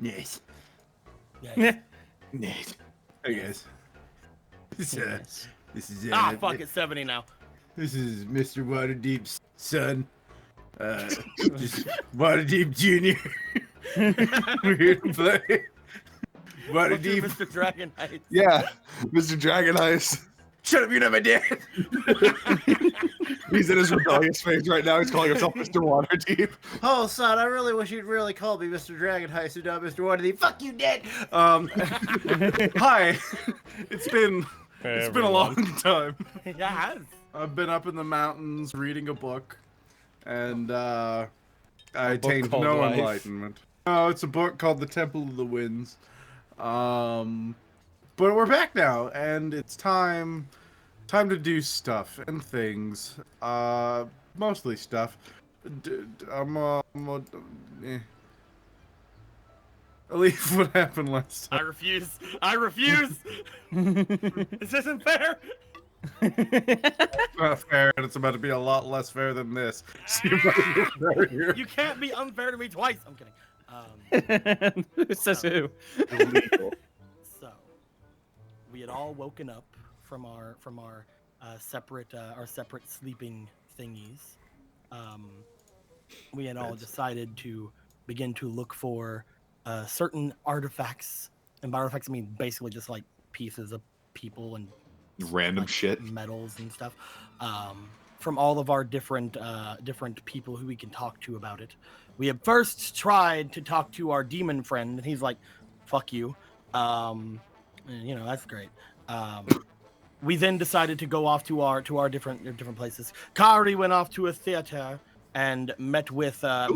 Yes. Yes. Yes. Hey guys. This is Fuck, it's 70 now. This is Mr. Waterdeep's son. Just Waterdeep Jr. We're here to play. Waterdeep. Mr. Dragon Heist. Yeah, Mr. Dragon Heist. Shut up, you're not my dad. He's in his rebellious phase right now. He's calling himself Mr. Waterdeep. Oh, son, I really wish you'd really call me Mr. Dragon Heist and not Mr. Waterdeep. Fuck you, Dad. Hi. It's been a long time. Yeah. I've been up in the mountains reading a book, and I attained no Life. enlightenment. Oh, it's a book called The Temple of the Winds. But we're back now, and it's time to do stuff and things. Mostly stuff. Alif, what happened last time? I refuse. This isn't fair. It's not fair, and it's about to be a lot less fair than this. So you might as well start here. You can't be unfair to me twice. I'm kidding. Who says who? Illegal. So, we had all woken up from our separate sleeping thingies. We had all decided to begin to look for certain artifacts, and by artifacts I mean basically just like pieces of people and Random shit. metals and stuff, from all of our different people who we can talk to about it. We had first tried to talk to our demon friend, and he's like, "Fuck you," and, you know, that's great. We then decided to go off to our different places. Kari went off to a theater and met with her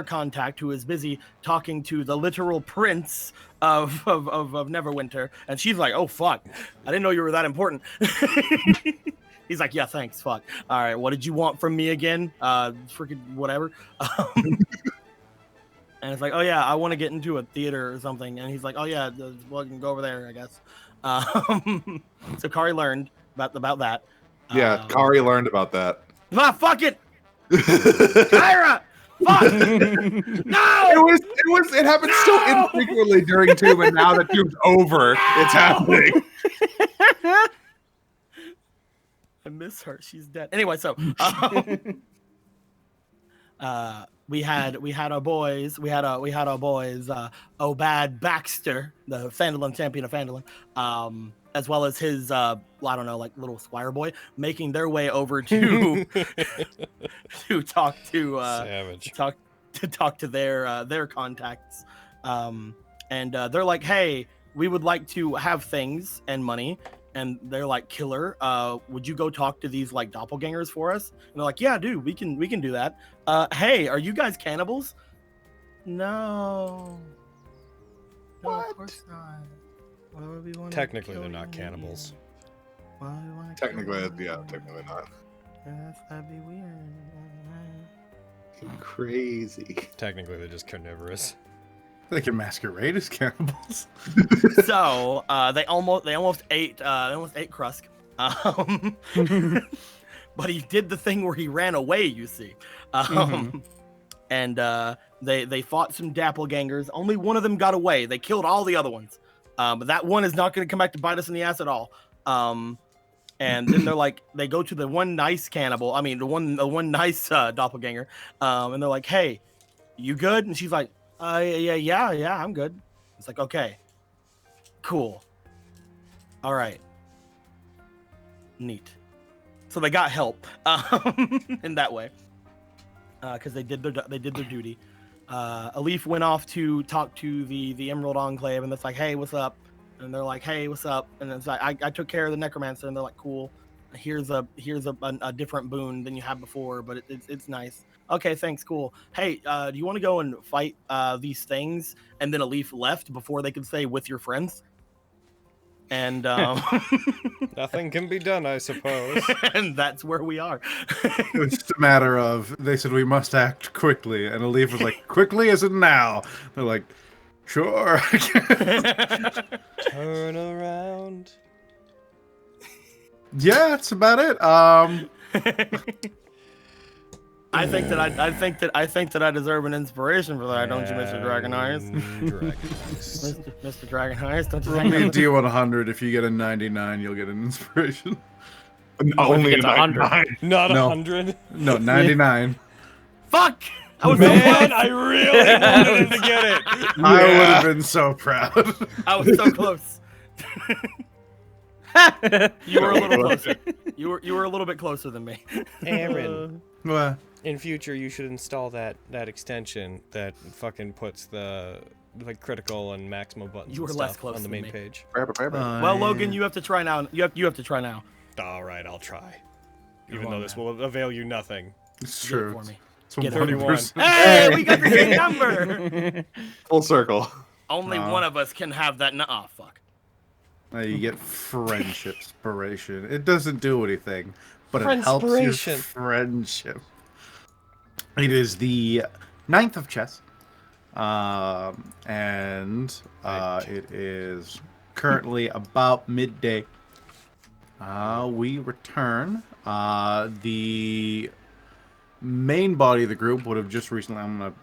contact, who is busy talking to the literal prince of Neverwinter, and she's like, "Oh fuck, I didn't know you were that important." He's like, "Yeah, thanks, fuck. All right, what did you want from me again? Freaking whatever." And it's like, "Oh yeah, I want to get into a theater or something." And he's like, "Oh yeah, well, you can go over there, I guess." So Kari learned about that. Yeah, Kari learned about that. Fuck it, Kyra! Fuck! No! It happened so infrequently during Tomb, and now that Tomb's over, it's happening. I miss her. She's dead. Anyway, so we had our boys. We had our boys. Obad Baxter, the Fandolin champion of Fandolin, as well as his I don't know, like little squire boy, making their way over to to talk to Savage. talk to their contacts, and they're like, "Hey, we would like to have things and money." And they're like, "Killer, would you go talk to these like doppelgangers for us?" And they're like, "Yeah, dude, we can do that." Hey, are you guys cannibals? No. No, of course not. Why would we want Technically, they're not cannibals. Why would we want to Technically not. That'd be weird. Crazy. Technically, they're just carnivorous. They can masquerade as cannibals. So they almost ate Krusk, but he did the thing where he ran away. You see, and they fought some doppelgangers. Only one of them got away. They killed all the other ones, but that one is not going to come back to bite us in the ass at all. And then they're like, they go to the one nice cannibal. I mean, the one nice doppelganger, and they're like, "Hey, you good?" And she's like, yeah, I'm good." It's like, "Okay, cool, all right, neat." So they got help in that way, because they did their duty. Alif went off to talk to the Emerald Enclave, and it's like, "Hey, what's up?" And they're like, "Hey, what's up?" And it's like, I took care of the necromancer, and they're like, "Cool. Here's a different boon than you had before, but it's nice." "Okay, thanks, cool. Hey, do you want to go and fight these things?" And then Alif left before they could say, "With your friends." And Nothing can be done, I suppose. and that's where we are. It was just a matter of, they said we must act quickly, and Alif was like, "Quickly as in now?" They're like, "Sure." Turn around. Yeah, that's about it. I think that I deserve an inspiration for that, don't you, Mr. Dragon Eyes? Mr. Dragon Eyes, don't you Roll think? me a D100. If you get a 99, you'll get an inspiration. Only it's 100. Not No. 100. No, 99. Fuck! I was so Man, close. I really wanted him to get it. I would have been so proud. I was so close. You were a little closer. You were a little bit closer than me. Aaron, Well, in future you should install that extension that fucking puts the like critical and maximum buttons You were and less stuff close on the than main me. page. Well, Logan, you have to try now. You have to try now. All right, I'll try. Even Come though on, this man. will avail you nothing. it's Get it true. for me. It's Get it. 31. Hey, we got the same number. Full circle. Only No. one of us can have that. Oh, fuck. You get friendship inspiration. It doesn't do anything, but it helps your Friendspiration. friendship. It is the 9th of chess, and it is currently about midday. We return. The main body of the group would have just recently. I'm gonna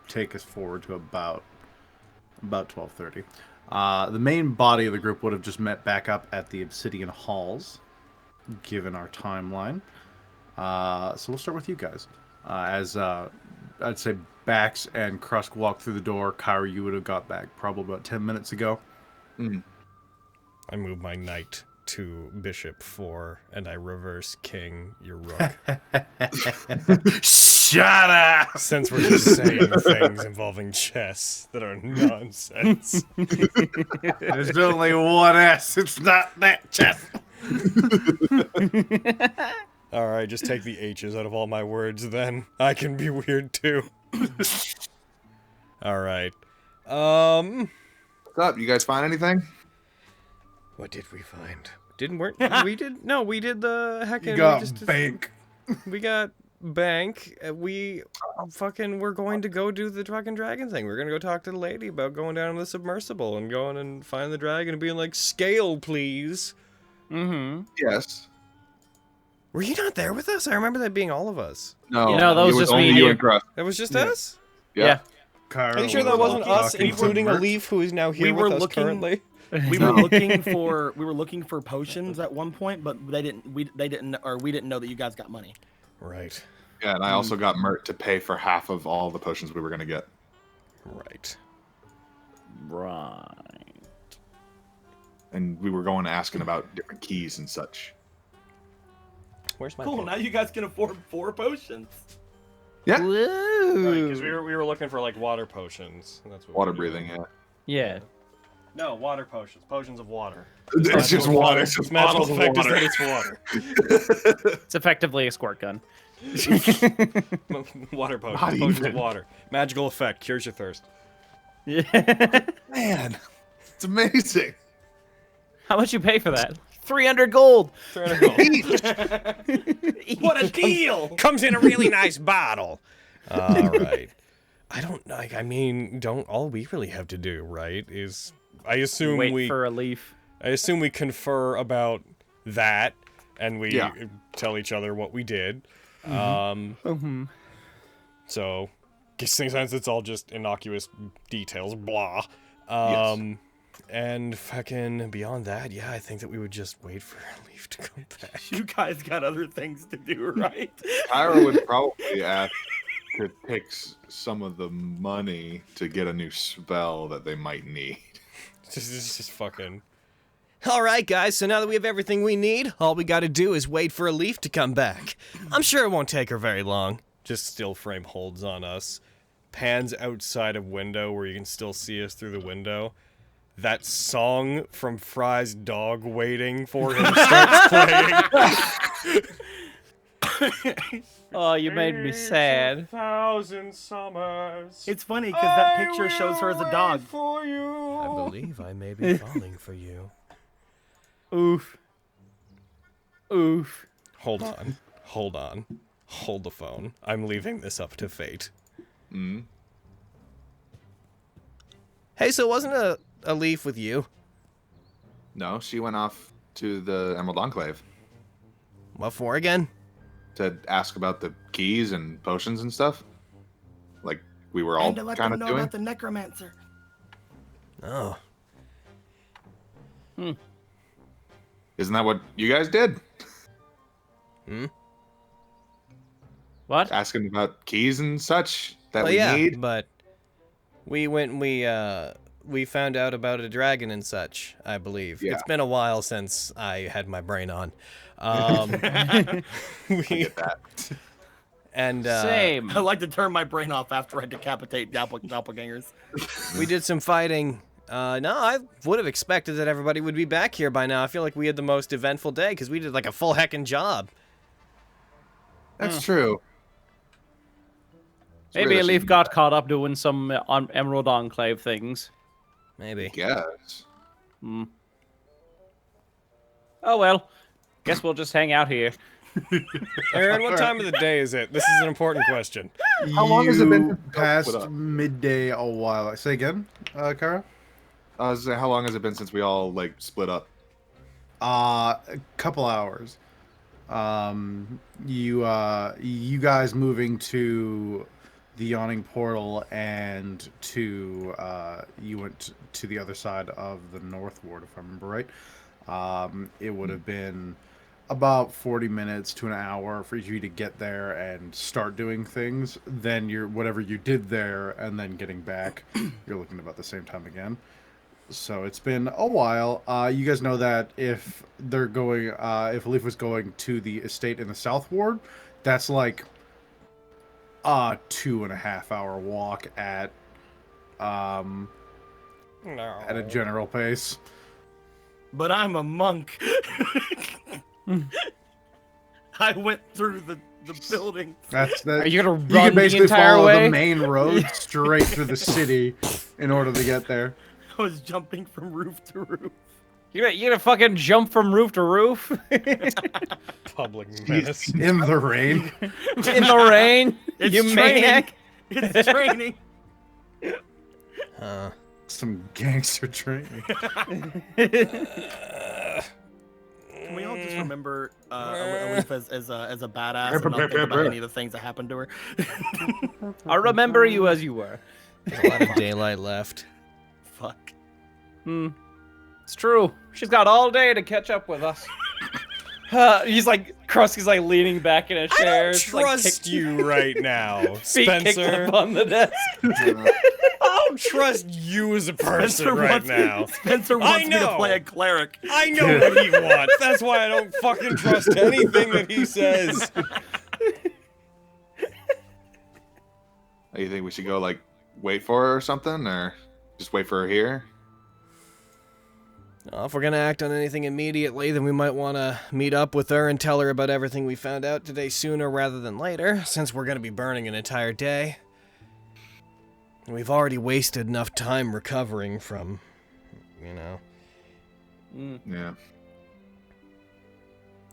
take us forward to about 12:30. The main body of the group would have just met back up at the Obsidian Halls, given our timeline. So we'll start with you guys. As I'd say Bax and Krusk walked through the door, Kyra, you would have got back probably about 10 minutes ago. I move my knight to bishop 4, and I reverse king your rook. Shut up! Since we're just saying things involving chess that are nonsense. There's only one S. It's not that chess. Alright, just take the H's out of all my words then. I can be weird too. Alright. What's up? You guys find anything? What did we find? We did the heckin' You got we just, bank. we got bank. We fucking we're going to go do the fucking dragon thing. We're gonna go talk to the lady about going down to the submersible and going and find the dragon and being like, scale please. Mm-hmm. Yes. Were you not there with us? I remember that being all of us. No. No, that was it just only me and you you. and Krusk. That was just Yeah. us? Yeah. Kyra Are you sure that was wasn't us, talking to including Mert. Alif, who is now here We were with us looking- currently? We were looking for potions at one point, but we didn't know that you guys got money. Right. Yeah, and I also got Mert to pay for half of all the potions we were gonna get. Right. Right. And we were going asking about different keys and such. Where's my Cool. Now you guys can afford 4 potions. Yeah. Because we were looking for like water potions. And that's what Water we were breathing, doing. yeah. Yeah. No, water potions. Potions of water. It's just water. It's just Magical bottles of effect is water. that it's water. It's effectively a squirt gun. Water potions. Not Potions even. of water. Magical effect. Cures your thirst. Yeah. Man, it's amazing. How much you pay for that? 300 gold. 300 gold. What a deal! Comes in a really nice bottle. All right. I don't like. I mean, don't all we really have to do, right? Is I assume Wait for a leaf. I assume we confer about that, and we Yeah. tell each other what we did. Mm-hmm. So, since it's all just innocuous details, blah. Yes. And fucking beyond that, yeah, I think that we would just wait for Leaf to come back. You guys got other things to do, right? Kyra would probably ask to take some of the money to get a new spell that they might need. This is just fucking. All right, guys. So now that we have everything we need, all we got to do is wait for a Leaf to come back. I'm sure it won't take her very long. Just still frame holds on us, pans outside of window where you can still see us through the window. That song from Fry's dog waiting for him starts playing. Oh, you made me sad. 1,000 summers. It's funny because that picture shows her as a dog. For you. I believe I may be falling for you. Oof. Oof. Hold on. Hold on. Hold the phone. I'm leaving this up to fate. Mm. Hey, so wasn't a Leaf with you? No, she went off to the Emerald Enclave What for again? to ask about the keys and potions and stuff? Like we were all And to let kind them of know doing? about the necromancer. Oh. Isn't that what you guys did? What? Asking about keys and such that Well, we yeah, need? but we went and we found out about a dragon and such, I believe. Yeah. It's been a while since I had my brain on. I get that. And Same. I like to turn my brain off after I decapitate doppelgangers. we did some fighting. No, I would have expected that everybody would be back here by now. I feel like we had the most eventful day because we did like a full heckin' job. That's true. It's Maybe weird that Alif she- got caught up doing some on Emerald Enclave things. Maybe. Yes. Oh well. Guess we'll just hang out here. Aaron, what time of the day is it? This is an important question. How long has it been You since we all past split up? midday a while. Say again, Kara? How long has it been since we all like split up? A couple hours. You guys moving to the yawning portal and to you went to the other side of the north ward, if I remember right. It would have been about 40 minutes to an hour for you to get there and start doing things. Then whatever you did there and then getting back, you're looking about the same time again. So it's been a while. You guys know that if they're going, if Alif was going to the estate in the South Ward, that's like a 2.5 hour walk at a general pace. But I'm a monk. I went through the building. That's that. Are you gonna You run can the basically entire follow way? the main road straight through the city in order to get there. I was jumping from roof to roof. You gonna fucking jump from roof to roof Public menace. In the rain. in the rain? It's You training. maniac! It's training. Some gangster training. Can we all just remember Alif as a badass and not think about any of the things that happened to her? I remember you as you were. There's a lot of daylight left. Fuck. It's true. She's got all day to catch up with us. He's like, Krusky's like leaning back in a I chair. don't It's like trust you right now, feet kicked Spencer. up on the desk. I don't trust you as a person right now. Spencer wants me to know. play a cleric. I know what he wants. That's why I don't fucking trust anything that he says. You think we should go like wait for her or something, or just wait for her here? Well, if we're gonna act on anything immediately, then we might want to meet up with her and tell her about everything we found out today sooner rather than later, since we're gonna be burning an entire day. We've already wasted enough time recovering from, you know. Yeah.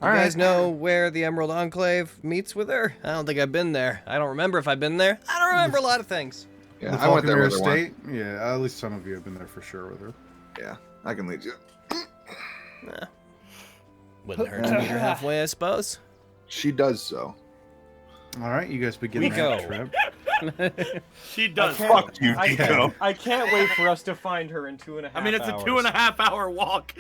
You guys know where the Emerald Enclave meets with her? I don't think I've been there. I don't remember if I've been there. I don't remember a lot of things. Yeah, The I went there Falconer with her once. Estate? Yeah, at least some of you have been there for sure with her. Yeah, I can lead you. Wouldn't hurt to meet her halfway, I suppose. She does so. All right, you guys begin We that go. trip. She does. Fuck you, Nico. I can't wait for us to find her in 2.5 I mean, it's a 2.5 hour walk.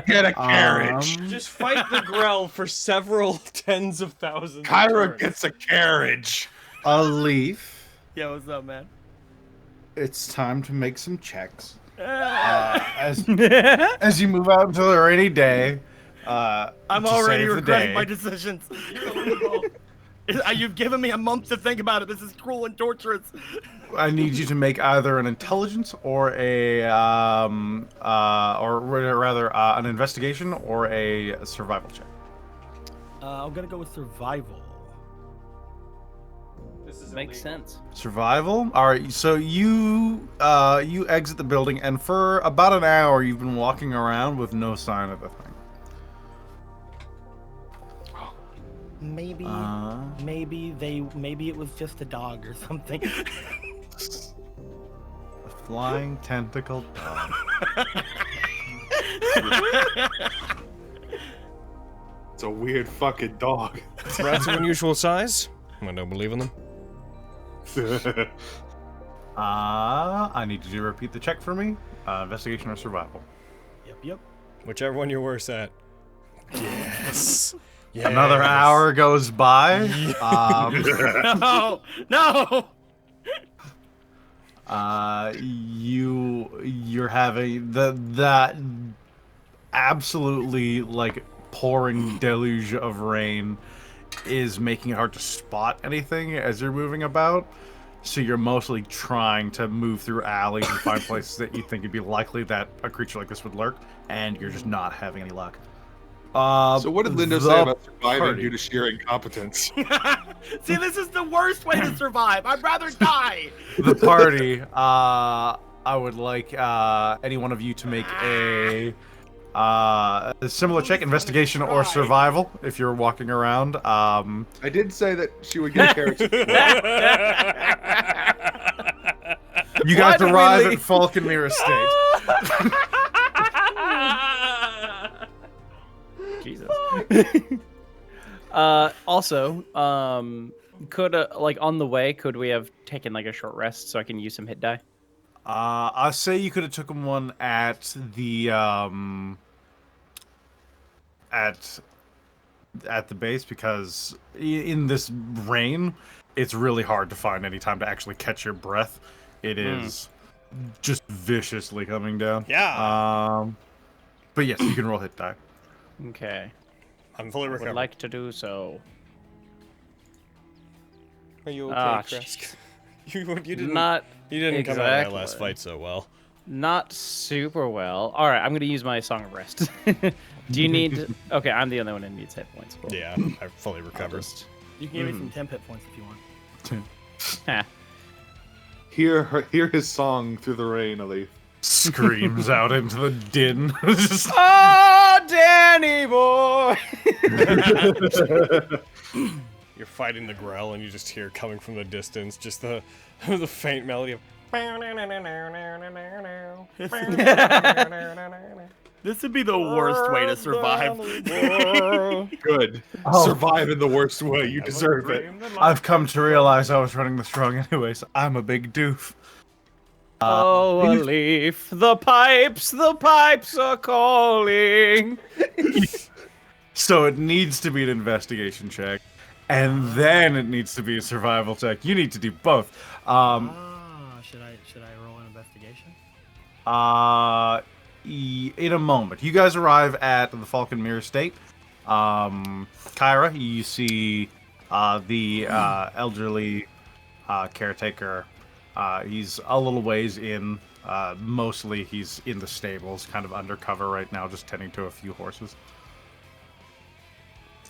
Get a carriage. Just fight the growl for several tens of thousands. Kyra gets a carriage. Alif, Yeah, what's up, man? it's time to make some checks. As you move out into the rainy day. I'm to already save the regretting day. my decisions. You've given me a month to think about it. This is cruel and torturous. I need you to make either an intelligence or an investigation or a survival check. I'm gonna go with survival. Makes sense. Survival. All right. So you exit the building, and for about an hour, you've been walking around with no sign of a thing. Maybe it was just a dog or something. A flying tentacled dog. It's a weird fucking dog. Rats of unusual size? I don't believe in them. I need you to repeat the check for me. Investigation or survival. Yep. Whichever one you're worse at. Yes. Yes. Another hour goes by. No. You're having that absolutely like pouring deluge of rain is making it hard to spot anything as you're moving about. So you're mostly trying to move through alleys and find places that you think it'd be likely that a creature like this would lurk, and you're just not having any luck. So what did Lindo say about surviving due to sheer incompetence? See, this is the worst way to survive. I'd rather die. The party, I would like any one of you to make a similar check, investigation or survival, if you're walking around. I did say that she would get character. You guys arrive at Falconer Estate. Jesus. Also, could like on the way, could we have taken like a short rest so I can use some hit die? I say you could have taken one at the at the base, because in this rain, it's really hard to find any time to actually catch your breath. It is just viciously coming down. Yeah. But yes, you can roll hit die. Okay. I'm fully I recovered. would like to do so. Are you okay, Ah, Kresk? You didn't Not come out of that last exactly. fight so well. Not super well. All right, I'm gonna use my Song of Rest. Do you need? Okay, I'm the only one that needs hit points. Cool. Yeah, I fully recovered. You can give me some temp hit points if you want. Hear his song through the rain, Alif. Screams out into the din. Oh, Danny boy! You're fighting the growl, and you just hear coming from the distance just the faint melody of. This would be the worst way to survive. Good. Survive in the worst way. You deserve it. I've come to realize I was running this wrong anyways. I'm a big doof. Oh, Alif, the pipes are calling. So it needs to be an investigation check, and then it needs to be a survival check. You need to do both. Should I roll an investigation? In a moment. You guys arrive at the Falconer Estate. Kyra, you see the elderly caretaker. He's a little ways in. Mostly he's in the stables, kind of undercover right now, just tending to a few horses.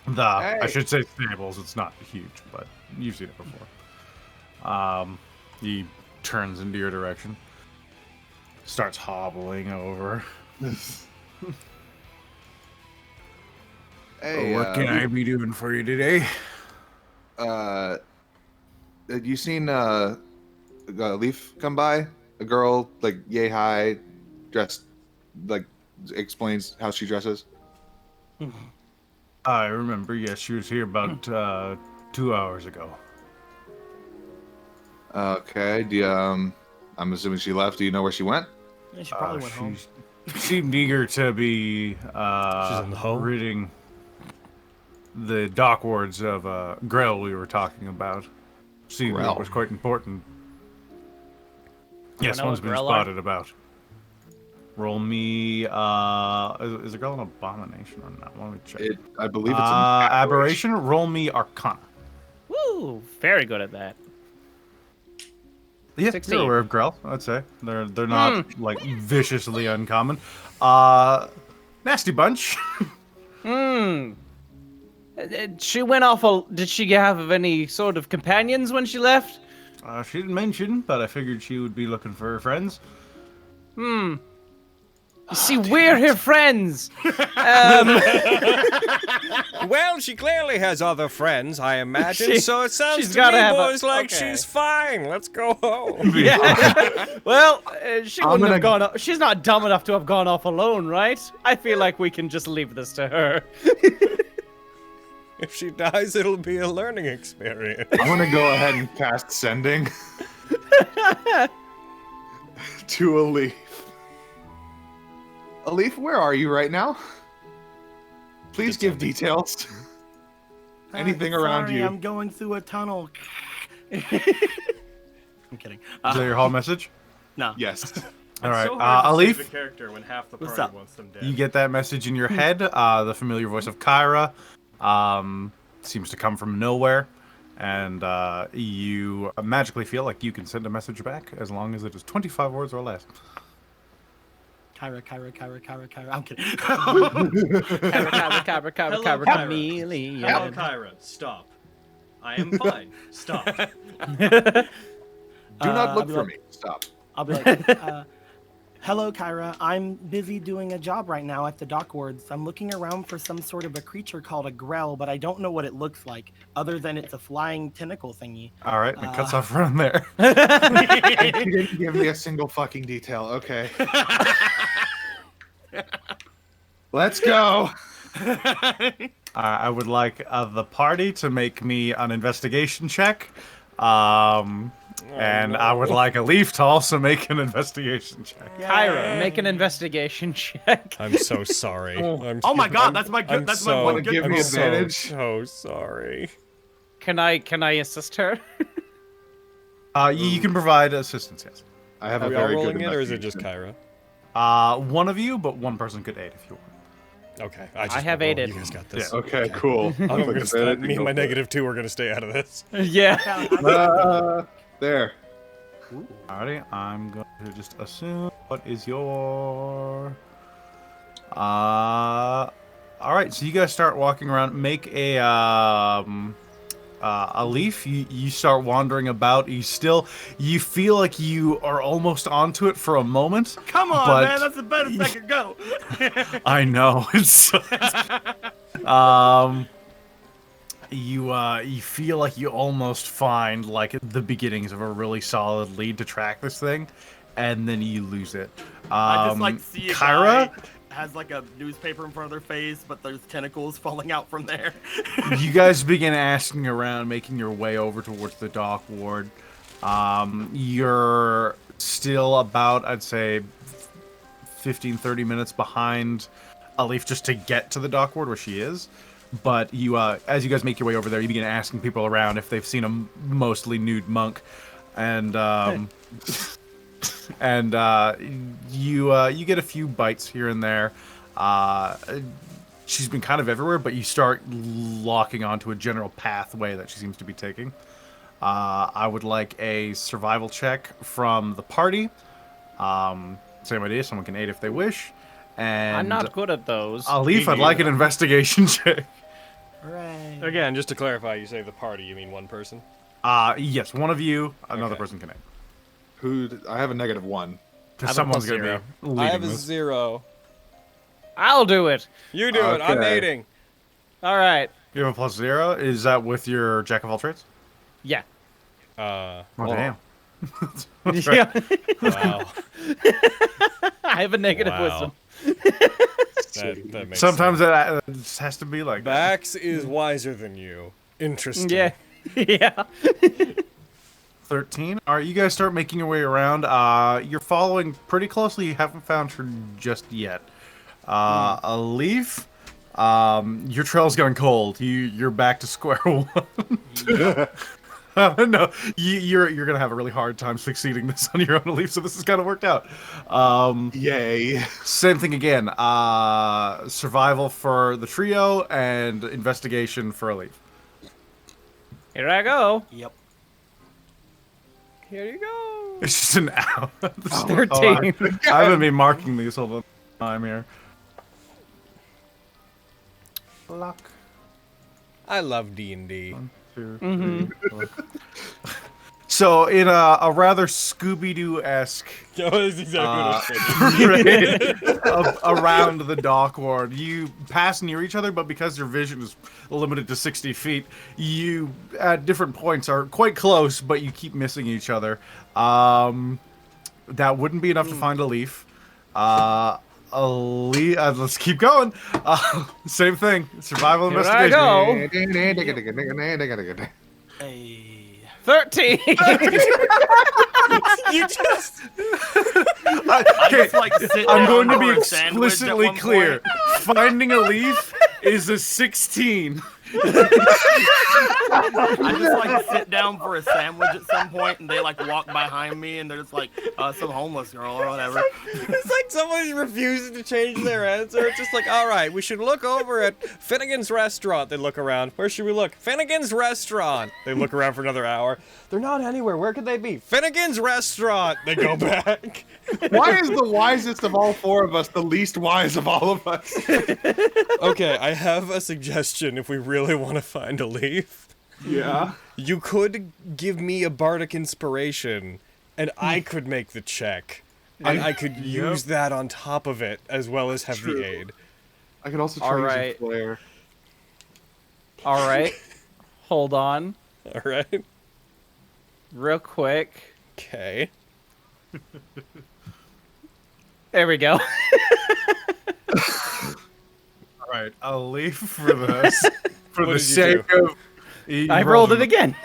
I should say stables. It's not huge, but you've seen it before. He turns into your direction. Starts hobbling over. Hey, what can I be doing for you today? Have you seen Alif come by? A girl, like, yay high, dressed, like, explains how she dresses? I remember, yes, she was here about 2 hours ago. Okay, do you, I'm assuming she left. Do you know where she went? Yeah, she probably went home. She seemed eager to be She's in the home? ridding the dock wards of growl we were talking about. Seemed Growl? it was quite important. Yes, know one's what been growl are? spotted about. Roll me, is a girl an abomination or not? Let me check. I believe it's an aberration. Roll me Arcana. Woo! Very good at that. Yeah, 16. you're aware of growl, I'd say. They're not like viciously uncommon. Nasty bunch. She went off. Did she have any sort of companions when she left? She didn't mention, but I figured she would be looking for her friends. You see, we're her friends. Well, she clearly has other friends, I imagine. So it sounds she's to gotta me, have boys, like okay. she's fine. Let's go home. Yeah. Well, she I'm wouldn't have gonna- gone. She's not dumb enough to have gone off alone, right? I feel like we can just leave this to her. If she dies, it'll be a learning experience. I'm gonna go ahead and cast sending to Alif. Alif, where are you right now? Please give details. Anything around sorry, you. I'm going through a tunnel. I'm kidding. Is that your whole message? No. Yes. All right, So hard to Alif, save a character when half the What's party up? wants them dead. you get that message in your head. The familiar voice of Kyra seems to come from nowhere, and you magically feel like you can send a message back as long as it is 25 words or less. Kyra. I'm kidding. Cabra, Hello, Kyra. chameleon. Hello, Kyra. Stop. I am fine. Stop. Do not I'll look be for like- me. Stop. I'll be like, hello, Kyra. I'm busy doing a job right now at the dock wards. I'm looking around for some sort of a creature called a growl, but I don't know what it looks like, other than it's a flying tentacle thingy. All right, and it cuts off around there. You didn't give me a single fucking detail. Okay. Let's go. I would like the party to make me an investigation check. And I would like Alif to also make an investigation check. Kyra, make an investigation check. I'm so sorry. Oh my god, that's my good. That's my one Wanna good give roll. me advantage? So sorry. Can I assist her? You can provide assistance, yes. I have Are a we all very rolling good it, or is it just investigation. Kyra? One of you, but one person could aid if you want. Okay, I just have roll. aided. You guys got this. Okay, cool. I'm Click gonna advantage me and go my for it. -2 are gonna stay out of this. Yeah. There. Alrighty, I'm going to just assume. What is your? All right, so you guys start walking around. Make a Alif. You start wandering about. You feel like you are almost onto it for a moment. Come on, but- man. That's the best I could go. I know. It's you feel like you almost find like the beginnings of a really solid lead to track this thing, and then you lose it. I just like see a Kyra, guy has like a newspaper in front of their face, but there's tentacles falling out from there. you guys begin asking around, making your way over towards the dock ward. You're still about, I'd say, 15-30 minutes behind Alif just to get to the dock ward where she is. But you, as you guys make your way over there, you begin asking people around if they've seen a mostly nude monk, and you get a few bites here and there. She's been kind of everywhere, but you start locking onto a general pathway that she seems to be taking. I would like a survival check from the party. Same idea, someone can aid if they wish. And I'm not good at those. Alif, I'd like an investigation check. Hooray. Again, just to clarify, you say the party, you mean one person? Yes, one of you, another Okay. person can aid. I have a -1. I Because have a someone's +0. going to be leading I have a this. 0. I'll do it. You do it. I'm Okay. aiding. All right. You have a +0? Is that with your jack of all trades? Yeah. Oh, Oh. damn. Yeah. Wow. I have a negative Wow. wisdom. That makes Sometimes sense. it just has to be like that. Bax is wiser than you. Interesting. Yeah. Yeah. 13. All right, you guys start making your way around. You're following pretty closely. You haven't found her just yet. Alif, your trail's gone cold. You're back to square one. No, you're gonna have a really hard time succeeding this on your own, Alif. So this has kind of worked out. Yay. Same thing again. Survival for the trio and investigation for Alif. Here I go. Yep. Here you go. It's just an hour. 13. I haven't been marking these whole time here. Luck. I love D&D. 2, 3, 4. So in a rather Scooby-Doo-esque That's exactly what I said. around the dock ward, you pass near each other, but because your vision is limited to 60 feet, you at different points are quite close, but you keep missing each other. That wouldn't be enough to find Alif. let's keep going. Same thing. Survival Here I investigation. go. Hey. 13. You just. I just like sit I'm down going to for be a sandwich at explicitly one clear. point. Finding a leaf is a 16. I just like sit down for a sandwich at some point, and they like walk behind me, and they're just like some homeless girl or whatever. It's like somebody's refusing to change their answer. It's just like, all right, we should look over at Finnegan's restaurant. They look around. Where should we look? Finnegan's restaurant. They look around for another hour. They're not anywhere. Where could they be? Finnegan's restaurant. They go back. Why is the wisest of all four of us the least wise of all of us? Okay, I have a suggestion if we really want to find a leaf. Yeah. You could give me a bardic inspiration, and I could make the check. And I could use that on top of it, as well as have True. the aid. I could also All try right. using flare. All right. Hold on. Alright? Real quick. Okay. There we go. All right, a leaf for this. For What the did you sake of. you I rolled it a- again.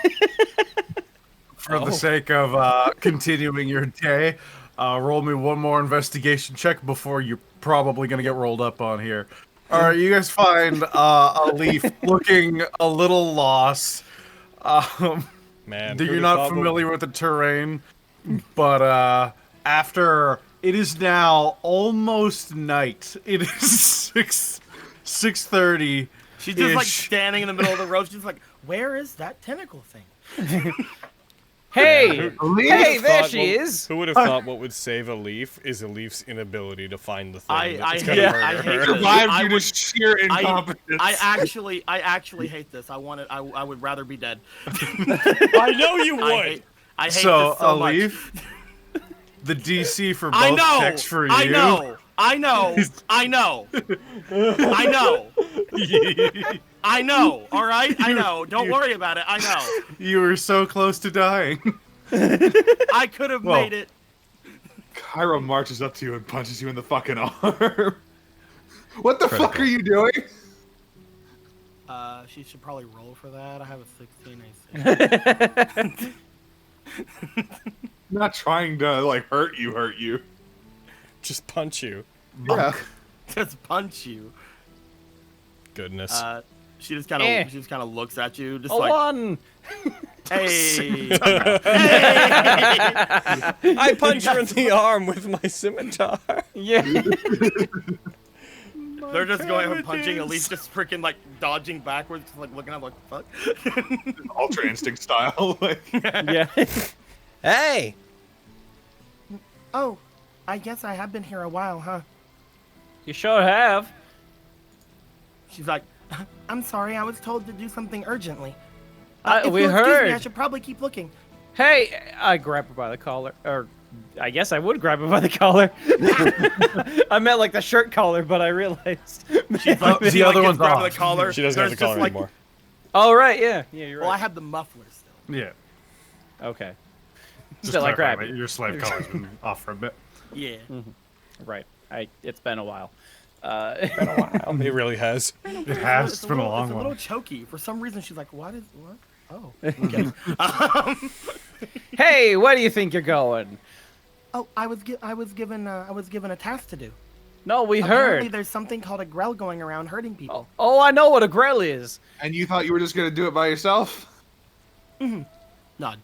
For Oh. the sake of continuing your day, roll me one more investigation check before you're probably going to get rolled up on here. All right, you guys find a leaf looking a little lost. Man. You're who'd've not thought familiar with the terrain, but after it is now almost night. It is 6:30. She's just like Ish. standing in the middle of the road. She's like, "Where is that tentacle thing?" Hey! Hey, there thought she what- is! Who would have thought what would save a leaf is a leaf's inability to find the thing I that's hate- gonna I murder hate her? this. Survived I due to would- sheer incompetence. I actually hate this. I would rather be dead. I know you would! I hate So, this so much. Alif, the DC for both I know. checks for you. I know. I know. I know. I know. I know. All right. I know. Don't worry about it. I know. You were so close to dying. I could have Well, made it. Cairo marches up to you and punches you in the fucking arm. What the fuck are you doing? She should probably roll for that. I have a 16 AC. I'm not trying to like hurt you. Just punch you. Yeah. Just punch you. Goodness. She just kind Eh. of looks at you, just A like, one! hey. Hey. I punch her in the arm with my scimitar. Yeah. They're just going and punching Elise, just freaking like dodging backwards, just, like looking up like fuck. Ultra Instinct style. Like, Yeah. Hey! Oh, I guess I have been here a while, huh? You sure have. She's like, I'm sorry, I was told to do something urgently. We Excuse me, I heard. should probably keep looking. Hey, I grab her by the collar. Or, I guess I would grab her by the collar. I meant like the shirt collar, but I realized. She's like, the she, other like, one's gets grabbed by off. the collar. She doesn't have the There's just, collar like, anymore. Oh, right, yeah. Yeah, you're Well, I right. have the muffler still. Yeah. Okay. Just Still, I clarify, grab it. your slave collar's been off for a bit. Yeah. Right. It's been a while. It really has. It has. It's been a It's long a little one. choky. For some reason, she's like, what? Oh. Hey, where do you think you're going? Oh, I was given a task to do. No, we Apparently, heard. there's something called a growl going around hurting people. Oh, I know what a growl is. and you thought you were just gonna do it by yourself? Nod.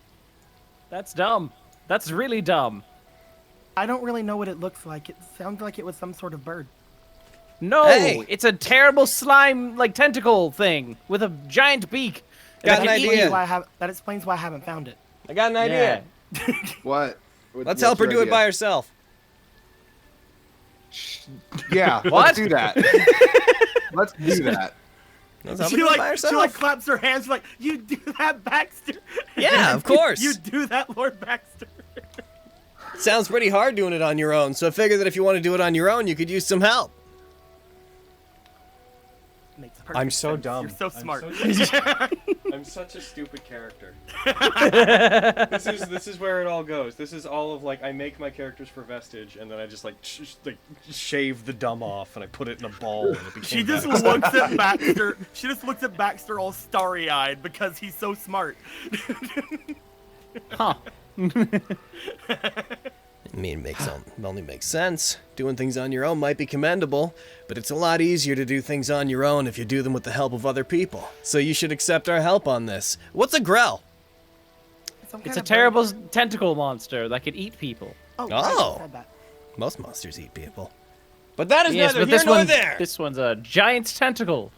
That's dumb. That's really dumb. I don't really know what it looks like. It sounds like it was some sort of bird. No, Hey. it's a terrible slime, like tentacle thing with a giant beak. Got an That explains idea. why that explains why I haven't found it. I got an idea. Yeah. What? Let's help her do it by herself. Yeah. What? Let's do that. Let's do that. Let's help her She do it by like herself. claps her hands like, "You do that, Baxter." Yeah, of course. You do that, Lord Baxter. Sounds pretty hard doing it on your own, so I figure that if you want to do it on your own, you could use some help. Makes perfect I'm so sense. dumb. You're so I'm smart. so I'm such a stupid character. This is where it all goes. This is all of like I make my characters for Vestige, and then I just like shave the dumb off, and I put it in a ball, and it became. She just looks at Baxter. She just looks at Baxter all starry-eyed because he's so smart. Huh. I mean, it only makes sense. Doing things on your own might be commendable, but it's a lot easier to do things on your own if you do them with the help of other people. So you should accept our help on this. What's a growl? It's a terrible tentacle monster that could eat people. Oh. Oh. I said that. Most monsters eat people. But that is Yes, neither but here nor there! this one's a giant tentacle.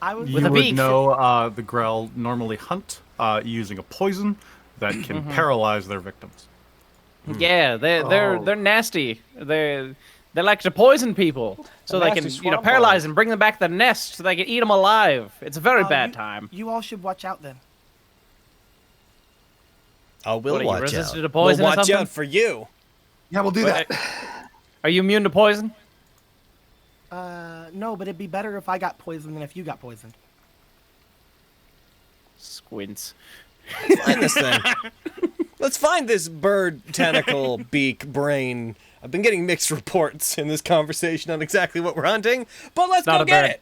I was. With You a would beak. know the growl normally hunt using a poison that can paralyze their victims. Yeah, they're nasty. They like to poison people so they can nasty swamp paralyze and bring them back to the nest so they can eat them alive. It's a very bad time. You all should watch out then. Oh, we'll What, are you watch resistant out. to poison we'll or watch something? out for you. Yeah, we'll do that. Are you immune to poison? No, but it'd be better if I got poisoned than if you got poisoned. Squints. Find this thing. Let's find this bird, tentacle, beak, brain. I've been getting mixed reports in this conversation on exactly what we're hunting, but let's Not go a get bird.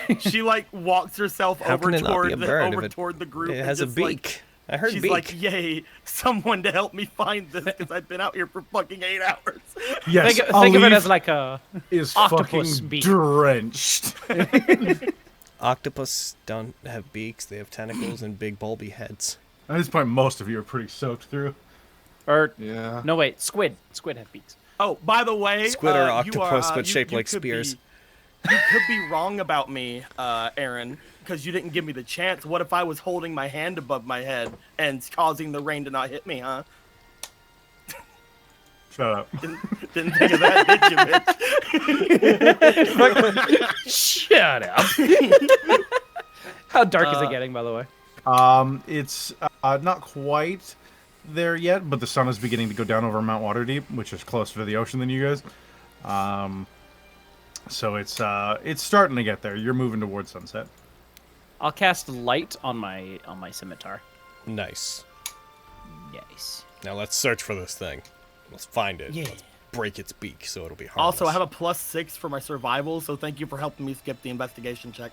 it. She like walks herself How over can it not toward be a bird if over it- toward the group. It and has a just, like, beak. I heard she's beak. like, "Yay, someone to help me find this because I've been out here for fucking 8 hours." Yes, Think of it Alif as like a is octopus fucking beak. drenched. Octopus don't have beaks. They have tentacles and big bulby heads. At this point, most of you are pretty soaked through. or Yeah. no wait, squid. Squid have beaks. Oh, by the way, Squid or you octopus, are, but shaped you like could spears. You could be wrong about me, Aaron, because you didn't give me the chance. What if I was holding my hand above my head and causing the rain to not hit me, huh? Shut up. Didn't think of that, did you, bitch? Shut up. How dark is it getting, by the way? It's not quite there yet, but the sun is beginning to go down over Mount Waterdeep, which is closer to the ocean than you guys. So it's starting to get there. You're moving towards sunset. I'll cast light on my scimitar. Nice. Yes. Now let's search for this thing. Let's find it. Yeah. Let's break its beak so it'll be harmless. Also, I have a +6 for my survival, so thank you for helping me skip the investigation check.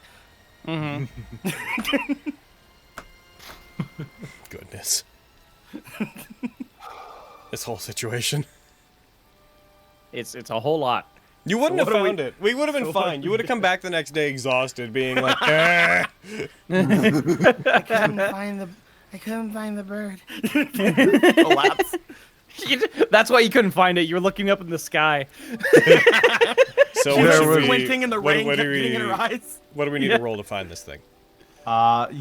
Goodness. This whole situation. It's a whole lot. You wouldn't have what are we- found it. We would have been so what fine. are You would have come back the next day exhausted, being like, I couldn't find the bird. Collapse. That's why you couldn't find it. You were looking up in the sky. So She what was should we- squinting in the what- rain, what kept do getting in we- her eyes. What do we need to roll to find this thing?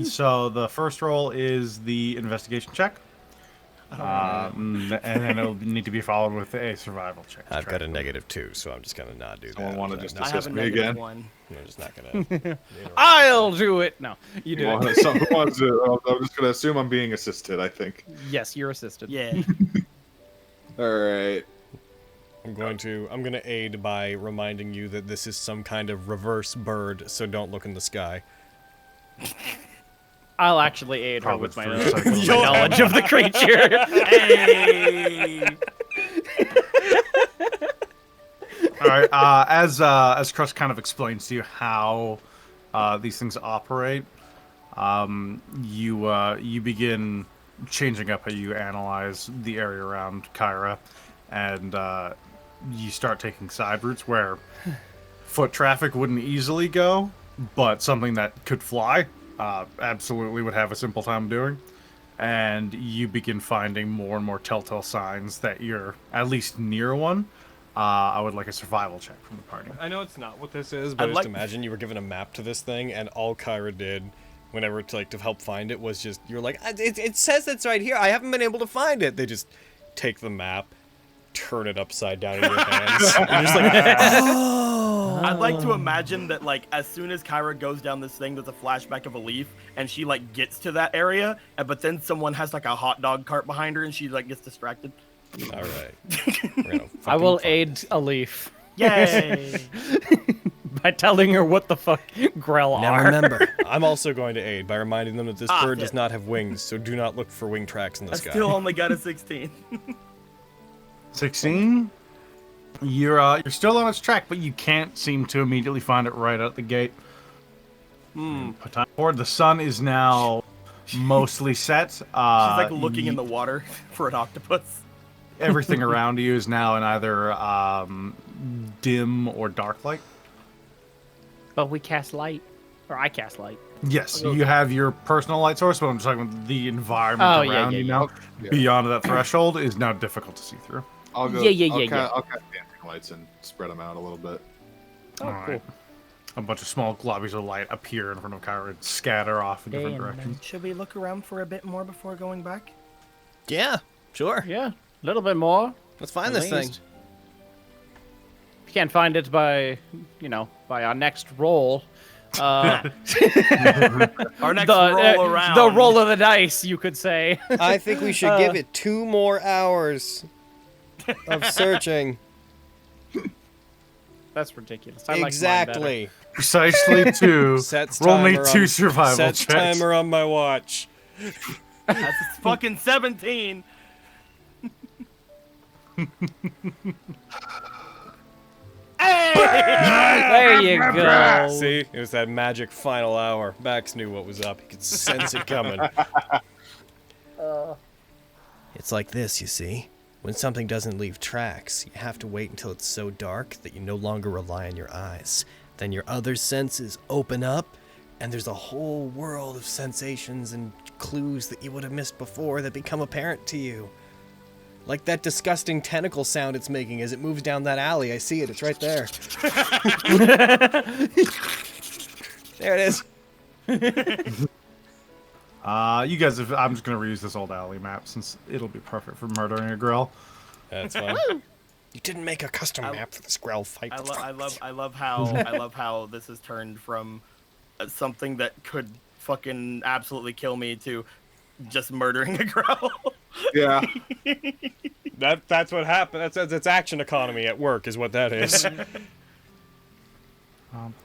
So the first roll is the investigation check. And then it'll need to be followed with a survival check. I've got a -2, so I'm just gonna not do Someone that. wanna I'm just not- I have Assist a me negative again. 1. I'm just not gonna. I'll do it. No, you do it. Someone wants to, I'm just gonna assume I'm being assisted. I think. Yes, you're assisted. Yeah. All right. I'm gonna aid by reminding you that this is some kind of reverse bird, so don't look in the sky. I'll actually aid her Probably with my, through with psychology. my knowledge of the creature. Hey. All right. As Crust kind of explains to you how these things operate, you begin changing up how you analyze the area around Kyra, and you start taking side routes where foot traffic wouldn't easily go, but something that could fly absolutely would have a simple time doing. And you begin finding more and more telltale signs that you're at least near one. I would like a survival check from the party. I know it's not what this is, but I'd just like- imagine you were given a map to this thing, and all Kyra did, whenever to help find it, was just you're like, it says it's right here. I haven't been able to find it. They just take the map, turn it upside down in your hands, and you're just like, oh. I'd like to imagine that, like, as soon as Kyra goes down this thing, there's a flashback of Alif, and she, like, gets to that area, but then someone has, like, a hot dog cart behind her, and she, like, gets distracted. All right. We're gonna I will fucking find aid this. Alif. Yay! by telling her what the fuck growl Now are. remember, I'm also going to aid by reminding them that this bird does shit. not have wings, so do not look for wing tracks in the I sky. still only got a 16. 16. You're still on its track, but you can't seem to immediately find it right out the gate. Put time forward. The sun is now mostly set. She's like looking in y- the water for an octopus. Everything around you is now in either dim or dark light. But we cast light. Or I cast light. Yes, you have your personal light source, but I'm just talking about the environment Oh, around yeah, you yeah. now. Yeah. Beyond that threshold is now difficult to see through. I'll go. Yeah. I'll cast dancing lights and spread them out a little bit. Oh, All cool. right. A bunch of small globs of light appear in front of Kyra and scatter off in different Damn, directions. Should we look around for a bit more before going back? Yeah, sure. Yeah, a little bit more. Let's find At this thing. least. If you can't find it by, by our next roll, Our next the roll around. the roll of the dice, you could say. I think we should give it 2 more hours of searching. That's ridiculous. I like mine Exactly. Precisely 2. Sets Roll me timer 2 on- survival Sets checks. timer on my watch. That's fucking 17. Hey! better. There you go. See, it was that magic final hour. Max knew what was up. He could sense it coming. It's like this, you see. When something doesn't leave tracks, you have to wait until it's so dark that you no longer rely on your eyes. Then your other senses open up, and there's a whole world of sensations and clues that you would have missed before that become apparent to you. Like that disgusting tentacle sound it's making as it moves down that alley. I see it. It's right there. There it is. You guys have, I'm just going to reuse this old alley map since it'll be perfect for murdering a grill. That's fine. You didn't make a custom map for this growl fight. I love how this has turned from something that could fucking absolutely kill me to just murdering a growl. Yeah. That's what happened. That's action economy at work is what that is. There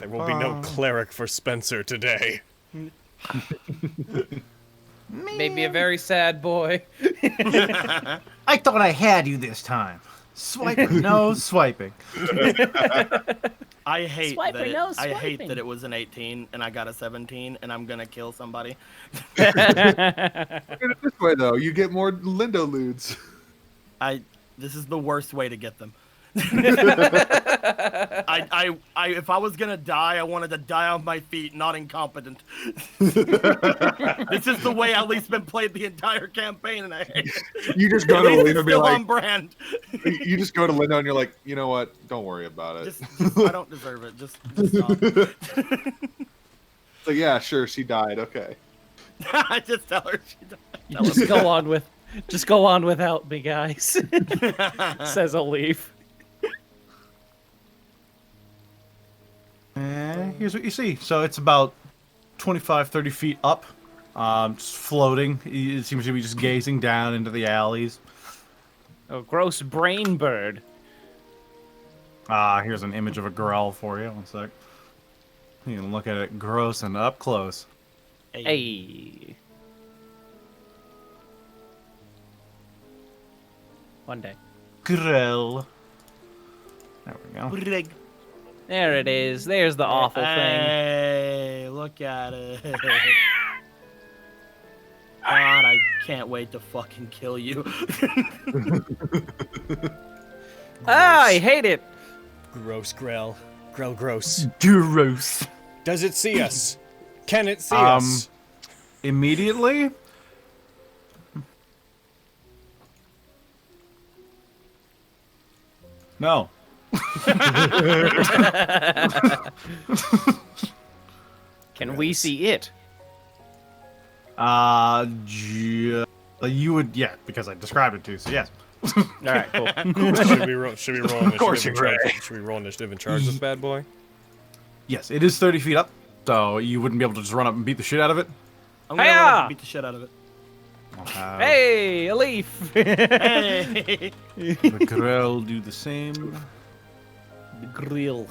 will be no cleric for Spencer today. Maybe a very sad boy. I thought I had you this time. Swiping, no swiping. I hate Swiper, no I hate swiping. that it was an 18 and I got a 17 and I'm gonna kill somebody. Look at it this way though, you get more Lindo lewds. This is the worst way to get them. If I was gonna die, I wanted to die on my feet, not incompetent. This is the way Alif's been played the entire campaign, and I hate it. You just go At to least Lindo it's and be still like, on brand. you just go to Lindo and you're like, you know what? Don't worry about it. Just I don't deserve it. Just stop. It's like, yeah, sure, she died. Okay. I just tell her she died. Just go on without me, guys. Says Alif. Here's what you see. So it's about 25, 30 feet up, just floating. It seems to be just gazing down into the alleys. Oh, gross brain bird. Here's an image of a growl for you. One sec. You can look at it gross and up close. Hey. One day. Grill. There we go. There it is. There's the awful thing. Hey, look at it. God, I can't wait to fucking kill you. I hate it. Gross Grell. Grell gross. Gross. Does it see us? Can it see us? Immediately? No. Can we see it? You would, yeah, because I described it to you, so yes. All right, cool. Should we roll initiative? course and you charge? would. Should we roll initiative and charge this bad boy? Yes, it is 30 feet up, so you wouldn't be able to just run up and beat the shit out of it. I'm gonna run up and beat the shit out of it. Hey, Alif. Hey! The grill do the same. The grill.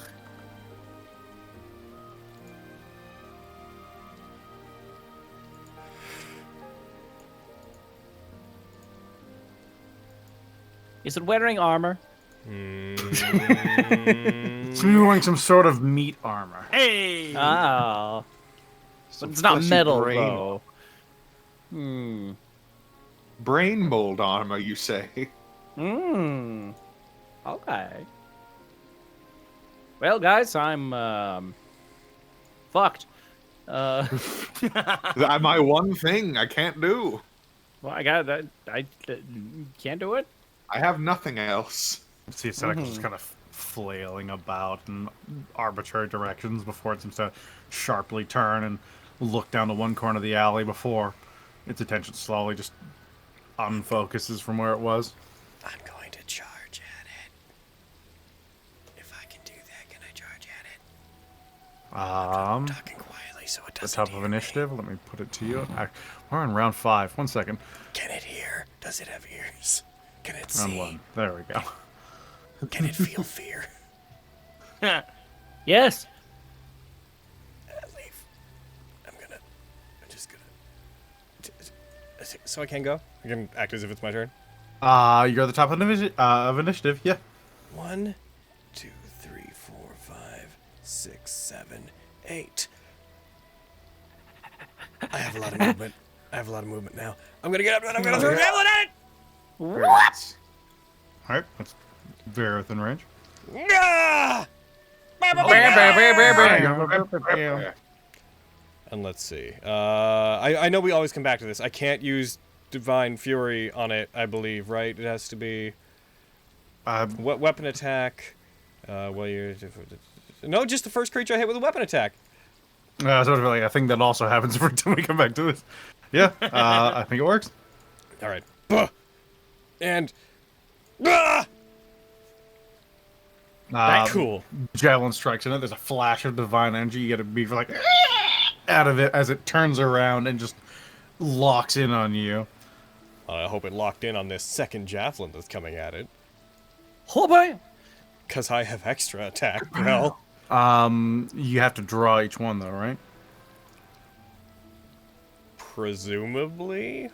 Is it wearing armor? It's wearing some sort of meat armor. Hey. Oh. Some But it's not fleshy metal, brain, though. Hmm. brain mold armor, you say? Hmm. Okay. Well, guys, I'm fucked. My one thing I can't do. Well, I got that. I can't do it. I have nothing else. See, Seneca's just kind of flailing about in arbitrary directions before it seems to sharply turn and look down to one corner of the alley before its attention slowly just unfocuses from where it was. I'm going to charge at it. If I can do that, can I charge at it? Talking quietly so it The doesn't top hear of me. initiative. Let me put it to you. We're on round 5. 1 second. Can it hear? Does it have ears? Can it Round see? 1. There we go. Can it feel fear? Yes. Leave. I'm just gonna. So I can go? I can act as if it's my turn? You're at the top of initiative. Yeah. 1, 2, 3, 4, 5, 6, 7, 8. I have a lot of movement. Now. I'm gonna get up and I'm gonna throw a javelin at it! What? All right. That's very within range. Ah! Yeah. And let's see. I know we always come back to this. I can't use Divine Fury on it, I believe, right? It has to be weapon attack. Well, no, just the first creature I hit with a weapon attack. Sort of like I think that also happens every time we come back to this. Yeah. I think it works. All right. Buh! And ah! Cool. Javelin strikes in it. There's a flash of divine energy. You get a beef like out of it as it turns around and just locks in on you. I hope it locked in on this second javelin that's coming at it. Oh boy. Because I have extra attack, bro. You have to draw each one though, right? Presumably?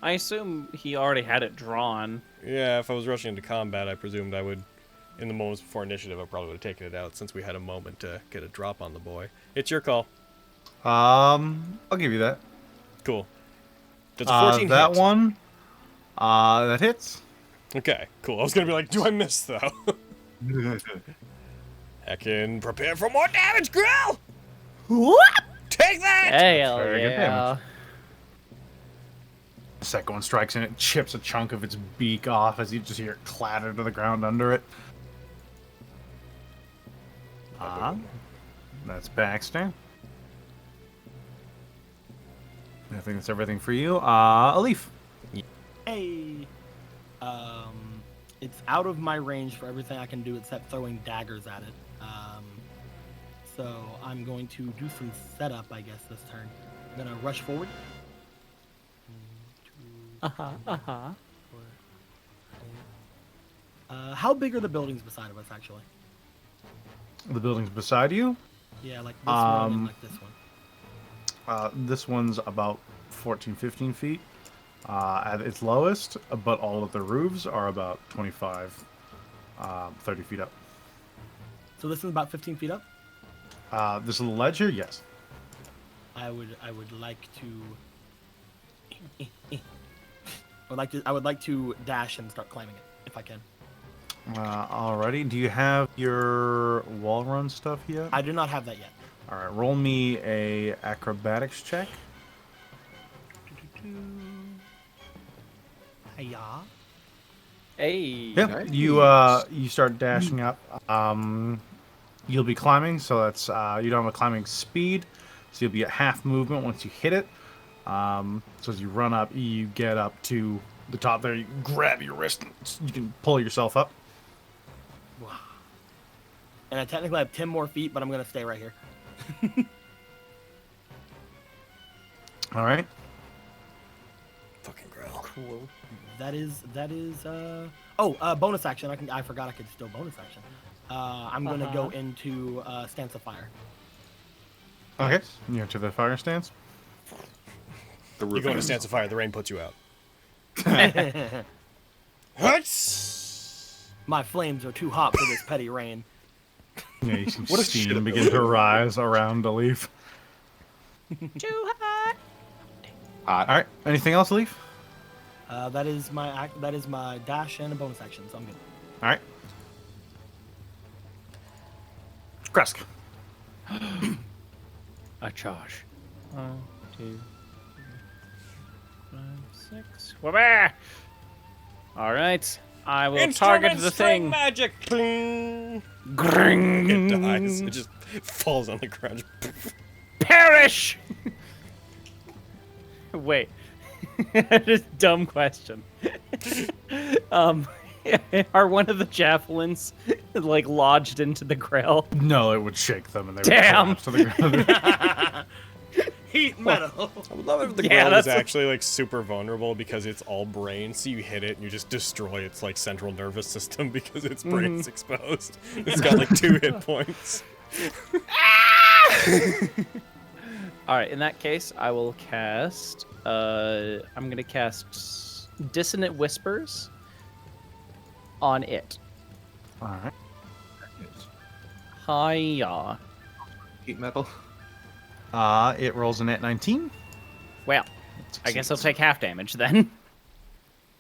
I assume he already had it drawn. Yeah, if I was rushing into combat, I presumed I would, in the moments before initiative, I probably would have taken it out since we had a moment to get a drop on the boy. It's your call. I'll give you that. Cool. Does a 14 that hit? one, that hits. Okay, cool. I was gonna be like, do I miss though? I can prepare for more damage, growl! What? Take that! Hell Very good yeah. damage. The second one strikes and it chips a chunk of its beak off as you just hear it clatter to the ground under it. That's Baxter. I think that's everything for you. Alif. Hey. It's out of my range for everything I can do except throwing daggers at it. So I'm going to do some setup, I guess, this turn. I'm gonna rush forward. 1, 2, 3, 4, 8. How big are the buildings beside of us, actually? The building's beside you. Yeah, like this one and like this one. This one's about 14, 15 feet at its lowest, but all of the roofs are about 25, 30 feet up. So this is about 15 feet up. This is the ledge here? Yes. I would like to. I would like to dash and start climbing it if I can. Alrighty. Do you have your wall run stuff yet? I do not have that yet. All right. Roll me a acrobatics check. Hiya. Hey. Yep. Nice. You start dashing up. You'll be climbing, so that's you don't have a climbing speed, so you'll be at half movement once you hit it. So as you run up, you get up to the top there. You grab your wrist, and you can pull yourself up. And I technically have 10 more feet, but I'm gonna stay right here. All right. Fucking growl. Cool. That is. Bonus action. I forgot I could still bonus action. I'm gonna go into stance of fire. Okay. You're to the fire stance. The You roof go into ends. stance of fire, the rain puts you out. My flames are too hot for this petty rain. Yeah, you see steam begin to rise around Alif. Too hot. All right. Anything else, Alif? That is my dash and a bonus action, so I'm good. All right. Kresk. A charge. 1, 2, 3, 5, 6. Wah-bah! All right. I will target the thing. Magic. Cling. Gring. It dies. It just falls on the ground. Perish. Wait. Just dumb question. Are one of the javelins like lodged into the grail? No, it would shake them and they Damn. would collapse to the ground. Heat metal. I would love it if the Yeah, growl was that's- actually like super vulnerable because it's all brain, so you hit it and you just destroy its like central nervous system because its brain's exposed. It's got like 2 hit points. All right. In that case, I will cast. I'm gonna cast Dissonant Whispers on it. All right. Hiya. Heat metal. It rolls a Nat19. Well, I guess I'll take half damage then.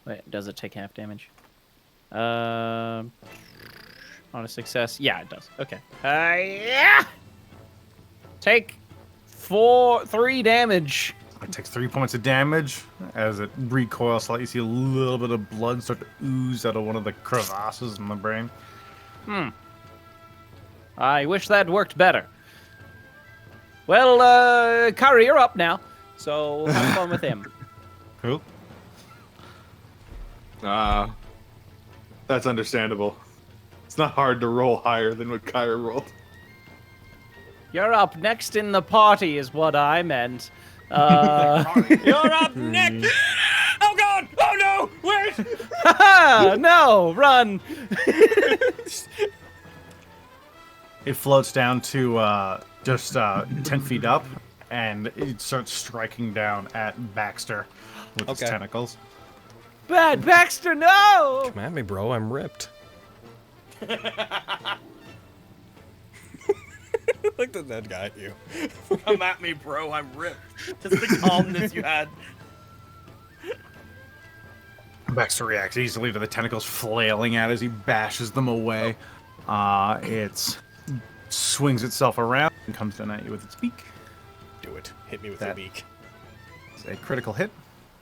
Wait, does it take half damage? On a success, yeah, it does. Okay. Yeah. Take 3 damage. It takes 3 points of damage as it recoils slightly. You see a little bit of blood start to ooze out of one of the crevasses in the brain. I wish that worked better. Well, Kari, you're up now, so have fun with him. Cool. That's understandable. It's not hard to roll higher than what Kyra rolled. You're up next in the party, is what I meant. You're up next. Oh god! Oh no! Wait! Haha! No, run! It floats down to just 10 feet up, and it starts striking down at Baxter with its Okay. tentacles. Bad Baxter, no! Come at me, bro. I'm ripped. Like that got you. Come at me, bro. I'm ripped. Just the calmness you had. Baxter reacts easily to the tentacles flailing at as he bashes them away. It swings itself around and comes down at you with its beak. Do it. Hit me with That- the beak. It's a critical hit.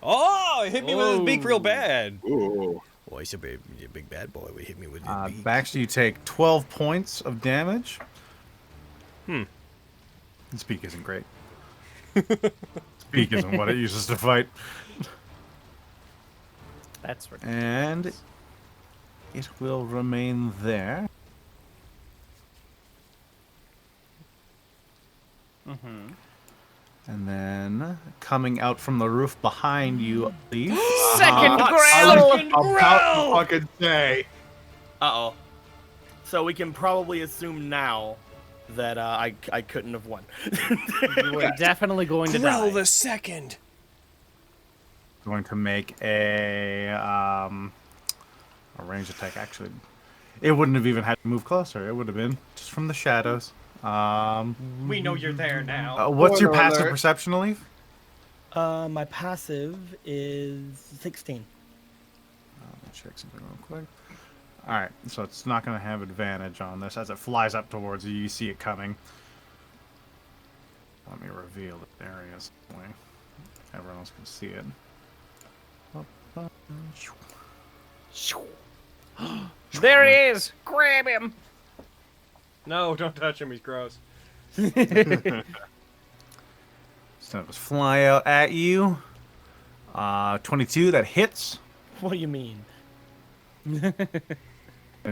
Oh, it hit me with his beak real bad. Ooh. Boy, he's a big bad boy. We hit me with his beak. Baxter, you take 12 points of damage. Its beak isn't great. Its beak isn't what it uses to fight. That's right. And it will remain there. Mm-hmm. And then coming out from the roof behind you, Alif, Second I'm growl! about to fucking say. Uh-oh. So we can probably assume now that I couldn't have won. You were definitely going to Growl die. the second. going to make a range attack. Actually, it wouldn't have even had to move closer. It would have been just from the shadows. We know you're there now. What's your Spoiler passive alert. perception, Alif? My passive is 16. Let me check something real quick. All right, so it's not going to have advantage on this as it flies up towards you. You see it coming. Let me reveal the areas. Everyone else can see it. There he is! Grab him! No, don't touch him. He's gross. So it was fly out at you. 22, that hits. What do you mean? Gonna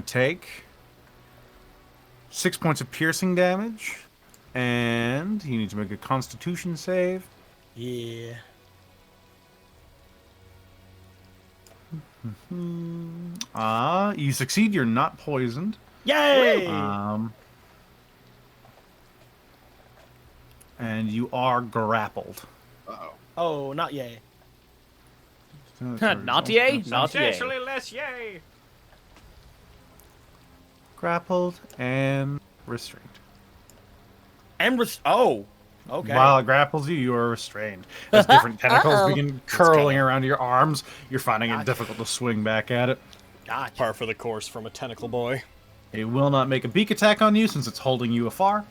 take 6 points of piercing damage. And you need to make a constitution save. Yeah. You succeed, you're not poisoned. Yay! And you are grappled. Uh-oh. Oh, not yay. Not yay, not yay. Substantially less yay. Grappled and restrained. Oh, okay. While it grapples you, you are restrained. As different tentacles begin curling around your arms, you're finding it difficult to swing back at it. Gotcha. Par for the course from a tentacle boy. It will not make a beak attack on you since it's holding you afar.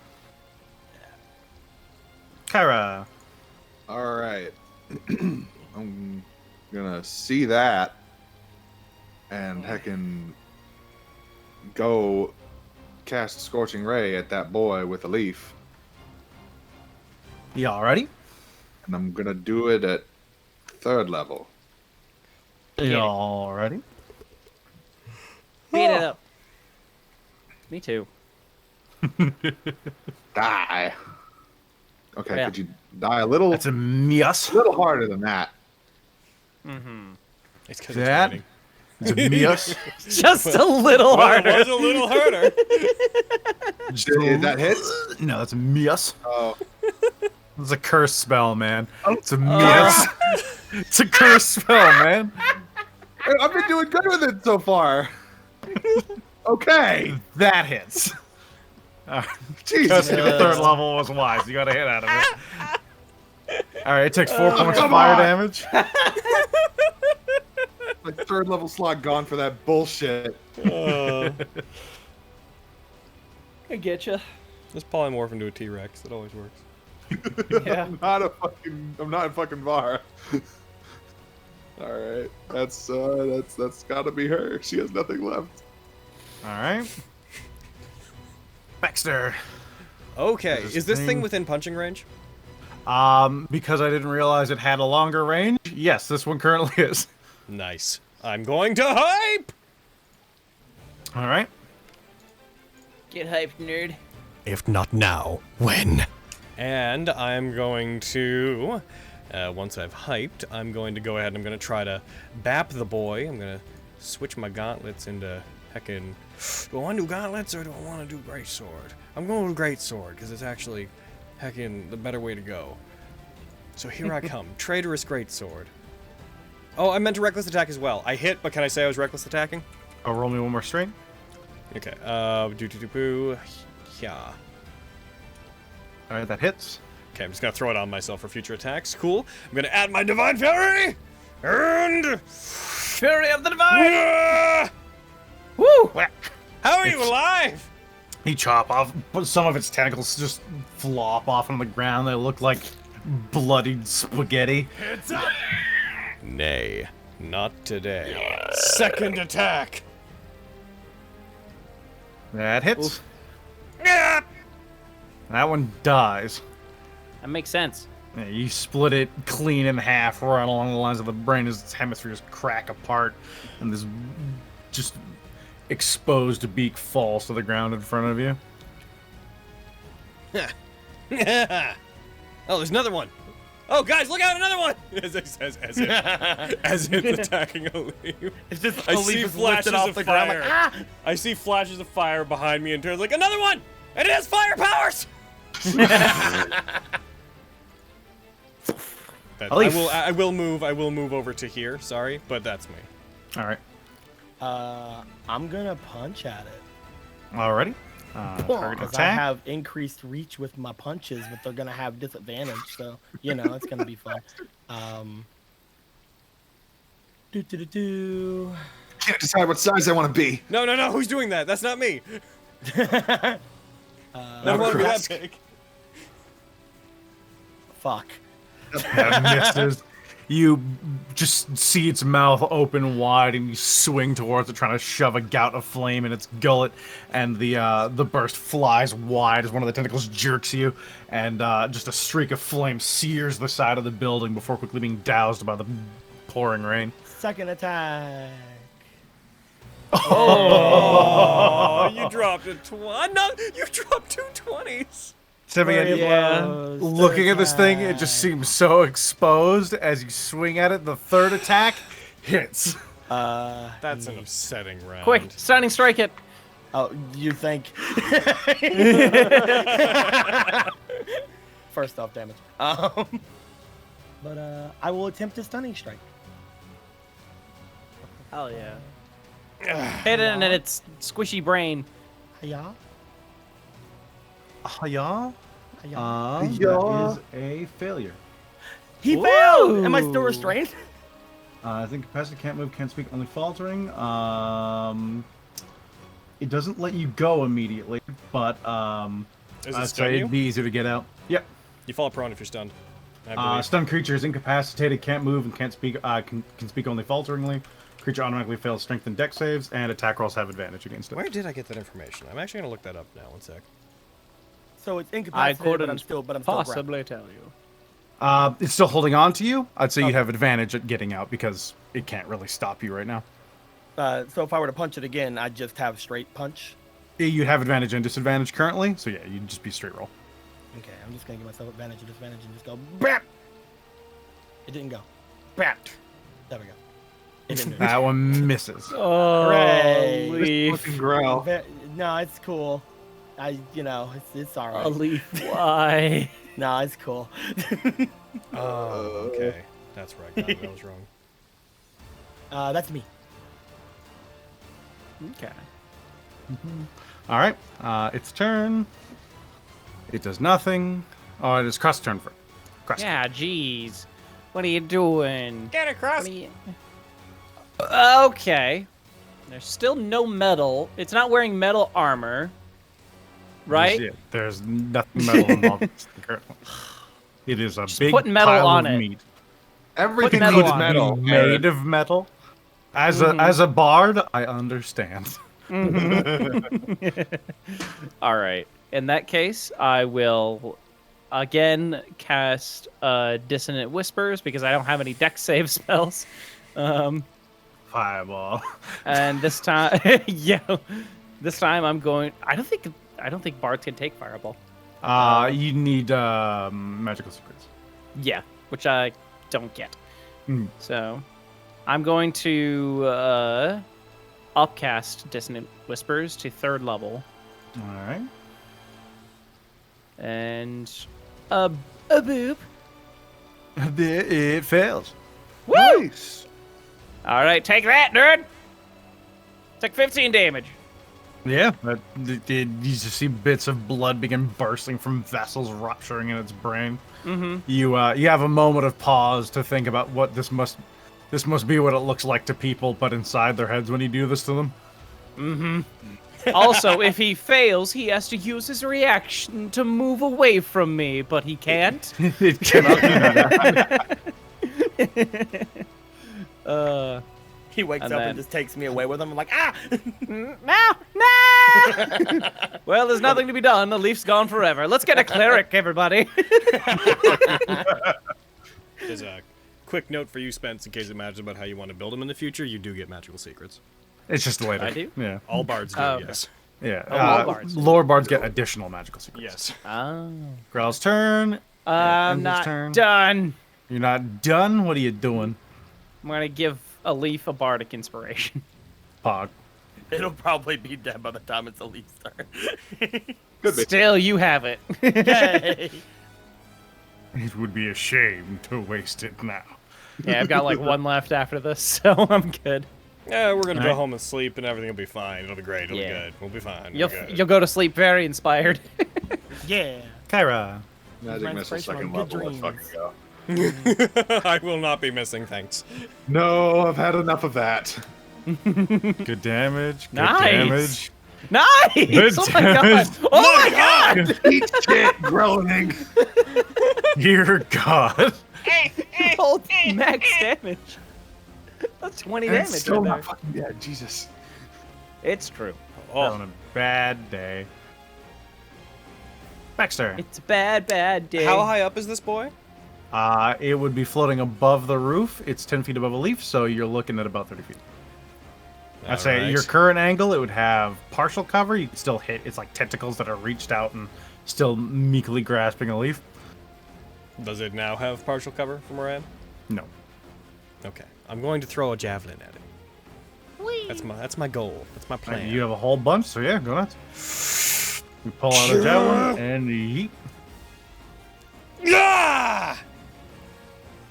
Kyra. All right. I'm gonna see that and heckin' go cast Scorching Ray at that boy with a leaf. You already? And I'm gonna do it at 3rd level. You already? Beat it up. Me too. Die. Okay, Yeah. could you die a little? That's a miss. A little harder than that. It's because That? it's It's a miss. Just a little raining. Well, harder. it was a little harder. Did that hit? No, that's a miss. Oh, It's a curse spell, man. It's a miss. It's a curse spell, man. I've been doing good with it so far. Okay. That hits. Jesus. Your 3rd level was wise. You got a hit out of it. Alright, it takes 4 points of come fire on. damage. My 3rd level slot gone for that bullshit. I get you. Let's polymorph into a T-Rex. It always works. Yeah. I'm not a fucking bar. All right, that's gotta be her. She has nothing left. Alright. Baxter. Okay, This is this thing thing- within punching range? Because I didn't realize it had a longer range, yes, this one currently is. Nice. I'm going to hype! Alright. Get hyped, nerd. If not now, when? And I'm going to, once I've hyped, I'm going to go ahead and I'm going to try to bap the boy. I'm going to switch my gauntlets into heckin'... Do I want to do gauntlets or do I want to do greatsword? I'm going to do greatsword because it's actually heckin' the better way to go. So here I come. Traitorous greatsword. Oh, I meant to reckless attack as well. I hit, but can I say I was reckless attacking? Oh, roll me one more straight. Okay, yeah. Alright, that hits. Okay, I'm just gonna throw it on myself for future attacks. Cool. I'm gonna add my Divine Fury! And... Fury of the Divine! Ah! Woo! How are you alive? You chop off, but some of its tentacles just flop off on the ground. They look like bloodied spaghetti. Nay, not today. Second attack! That hits. Ah! That one dies. That makes sense. Yeah, you split it clean in half right along the lines of the brain as its hemispheres crack apart, and this just exposed beak falls to the ground in front of you. Oh, there's another one. Oh, guys, look out, another one! As it's attacking Alif. It's just I Alif see is flashes lifted off of the ground fire. like, ah! I see flashes of fire behind me and turns like, another one! And it has fire powers! Alif. I will move over to here, sorry, but that's me. All right. I'm gonna punch at it. Alrighty. Target Because I attack. have increased reach with my punches, but they're gonna have disadvantage, so you know it's gonna be fun. Do. Can't decide what size I want to be. No, who's doing that? That's not me. Never want to be that big. Fuck. That misses. You just see its mouth open wide, and you swing towards it, trying to shove a gout of flame in its gullet. And the burst flies wide as one of the tentacles jerks you, and just a streak of flame sears the side of the building before quickly being doused by the pouring rain. Second attack. Oh, you dropped a no, you dropped 2 20s. Simeon, Yeah. looking at this thing, it just seems so exposed as you swing at it. The third attack hits. That's an upsetting round. Quick, stunning strike it. Oh, you think? First off, damage. But I will attempt a stunning strike. Hell yeah. Hit it in its squishy brain. Hiya. Yeah. Hiya. That is a failure. He failed! Am I still restrained? I think capacity, can't move, can't speak, only faltering. It doesn't let you go immediately, but Is it I'd stun say you? it'd be easier to get out. Yep. You fall prone if you're stunned. I believe. Stunned creature is incapacitated, can't move, and can't speak. Can speak only falteringly. Creature automatically fails strength and dex saves, and attack rolls have advantage against it. Where did I get that information? I'm actually gonna look that up now. 1 sec. So it's I incapacitated, couldn't but I'm still grappled. possibly tell you. It's still holding on to you. I'd say you'd have advantage at getting out because it can't really stop you right now. So if I were to punch it again, I'd just have straight punch. You have advantage and disadvantage currently, so yeah, you'd just be straight roll. Okay, I'm just gonna give myself advantage and disadvantage and just go BAP! It didn't go. BAP! There we go. It didn't do it. That one misses. Oh, Hooray. Leaf. Fucking growl. No, it's cool. It's alright. Leaf, why? No, it's cool. Oh, okay. That's where I got it. I was wrong. That's me. Okay. All right, its turn. It does nothing. Oh, it is Crust's turn for. Crust. Yeah, jeez. What are you doing? Get across. Okay. There's still no metal. It's not wearing metal armor. Right? There's nothing metal involved currently. It is a big put metal pile on of it. meat. Everything metal needs on it. metal. Made of metal. As a bard, I understand. All right. In that case, I will again cast Dissonant Whispers because I don't have any dex save spells. Fireball. And this time, this time I'm going. I don't think bards can take fireball. You need magical secrets. Yeah, which I don't get. Hmm. So, I'm going to upcast Dissonant Whispers to 3rd level, All right. and a boop. It fails. Nice. All right, take that, nerd. Take 15 damage. Yeah, you just see bits of blood begin bursting from vessels rupturing in its brain. Mm-hmm. You have a moment of pause to think about what this must be what it looks like to people, but inside their heads when you do this to them. Mm-hmm. Also, if he fails, he has to use his reaction to move away from me, but he can't. It cannot do that. He wakes And up then- and just takes me away with him. I'm like, ah! No! Well, there's nothing to be done. The leaf's gone forever. Let's get a cleric, everybody. There's a quick note for you, Spence, in case it matters about how you want to build them in the future. You do get magical secrets. It's just later. I do? Yeah. All bards do, Oh, okay. yes. Yeah. all bards. Lower bards get additional magical secrets. Yes. Oh. Growl's turn. I'm Ender's not turn. done. You're not done? What are you doing? I'm going to give a leaf a bardic inspiration. Pog. It'll probably be dead by the time it's Elite's turn. Could be. Still, you have it. Yay! It would be a shame to waste it now. Yeah, I've got like 1 left after this, so I'm good. Yeah, we're gonna go Alright. home and sleep, and everything will be fine. It'll be great. It'll Yeah. be good. We'll be fine. You'll We're good. you'll go to sleep very inspired. Yeah. Kyra. Magic My missile inspiration second on good level. Let's dreams. fucking go. I will not be missing, thanks. No, I've had enough of that. Good damage. Good Nice. damage. Nice! Good Oh my god! damage. Oh my god! Eat shit, groaning. Dear God. Rolled max damage. That's 20 And damage still right not there. fucking dead. Jesus. It's true. Having a bad day. Baxter. It's a bad, bad day. How high up is this boy? It would be floating above the roof. It's 10 feet above a leaf, so you're looking at about 30 feet. I'd say Alright. your current angle, it would have partial cover. You can still hit. It's like tentacles that are reached out and still meekly grasping a leaf. Does it now have partial cover from where I am? No. Okay. I'm going to throw a javelin at it. That's my goal. That's my plan. You have a whole bunch, so yeah, go nuts. You pull out a javelin and yeet. Ah!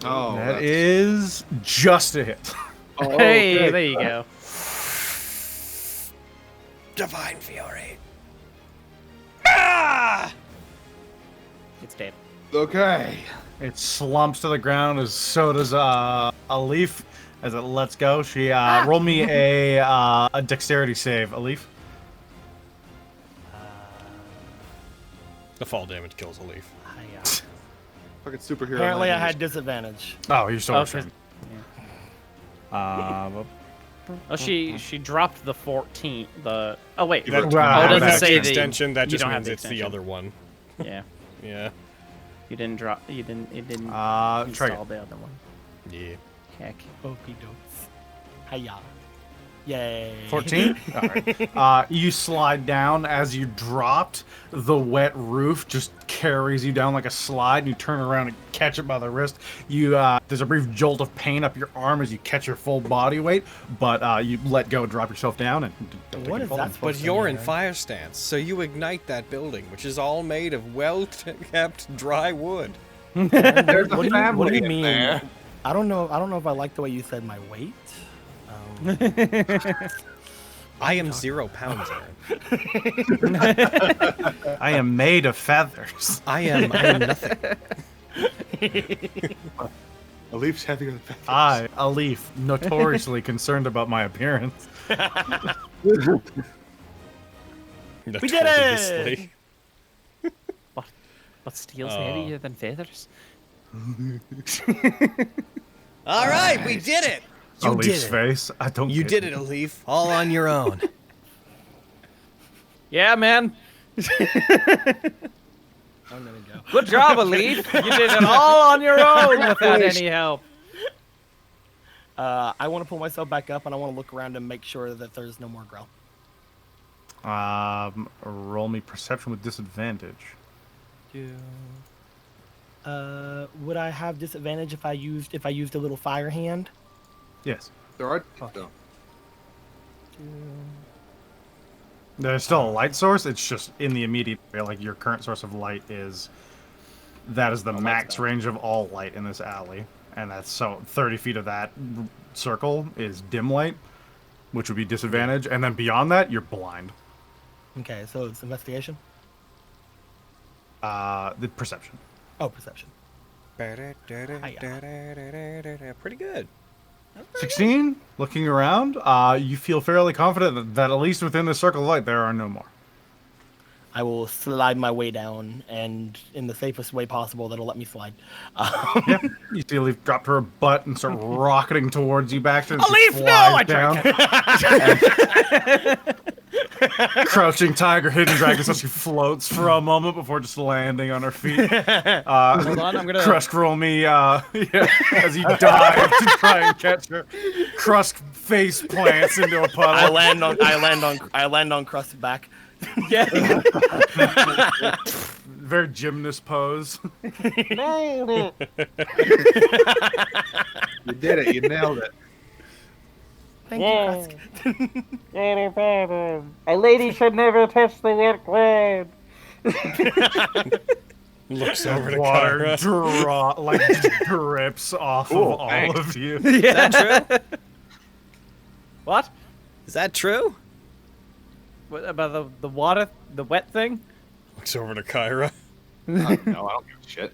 Oh, That that's- is just a hit. Hey, okay. there you go. Divine Fury. It's dead. Okay. It slumps to the ground, as so does Alif as it lets go. She roll me a dexterity save, Alif. The fall damage kills Alif. Fucking superhero. Apparently, I language. had disadvantage. Oh, you're so Oh, ashamed. Oh, she dropped the 14. The oh wait. That- Oh, Wow, it doesn't that's say the the extension. That you just don't have means the it's the extension. other one. Yeah. Yeah. You didn't drop. You didn't. It didn't Try install it. the other one. Yeah. Heck. Okey dokes. Hiya. Yay. 14? Alright. You slide down. As you dropped, the wet roof just carries you down like a slide, and you turn around and catch it by the wrist. You there's a brief jolt of pain up your arm as you catch your full body weight, but you let go and drop yourself down. And don't take What any is fall that damage. supposed But to you're mean, in right? fire stance, so you ignite that building, which is all made of well-kept dry wood. There's a What do family you in mean? there. I don't know if I like the way you said my weight. I am 0 pounds, Aaron. I am made of feathers. I am nothing. Alif's heavy on the feathers. I, Alif, notoriously concerned about my appearance. We did it! What steel's Oh. heavier than feathers? All right, we did it. You Alif's did it. face. I don't. You get did it, Alif, all on your own. Yeah, man. I'm gonna go. Good job, Alif. You did it all on your own without any help. I want to pull myself back up, and I want to look around and make sure that there's no more growl. Roll me perception with disadvantage. Would I have disadvantage if I used a little fire hand? Yes. There are. No. There's still a light source. It's just in the immediate area. Like your current source of light is. That is the max range of all light in this alley, and that's so 30 feet of that circle is dim light, which would be disadvantage, and then beyond that you're blind. Okay, so it's investigation. The perception. Oh, perception. Pretty good. 16. Looking around, you feel fairly confident that at least within the circle of light there are no more. I will slide my way down, and in the safest way possible that'll let me slide. Yeah. You see Alif drop her butt and start rocketing towards you back to Alif, no! I down. Crouching tiger, hidden dragon, so she floats for a moment before just landing on her feet. Hold on, I'm gonna. Krusk, roll me yeah, as you dive to try and catch her. Krusk face plants into a puddle. I land on Crust's back. Yeah. Very gymnast pose. You did it. You nailed it. Thank you, Krusk. A lady should never touch the wet ground. Looks over to Water Kyra. drips off Cool, of all thanks. of you. Is that true? What? Is that true? What about the water, the wet thing? Looks over to Kyra. No, I don't give a shit.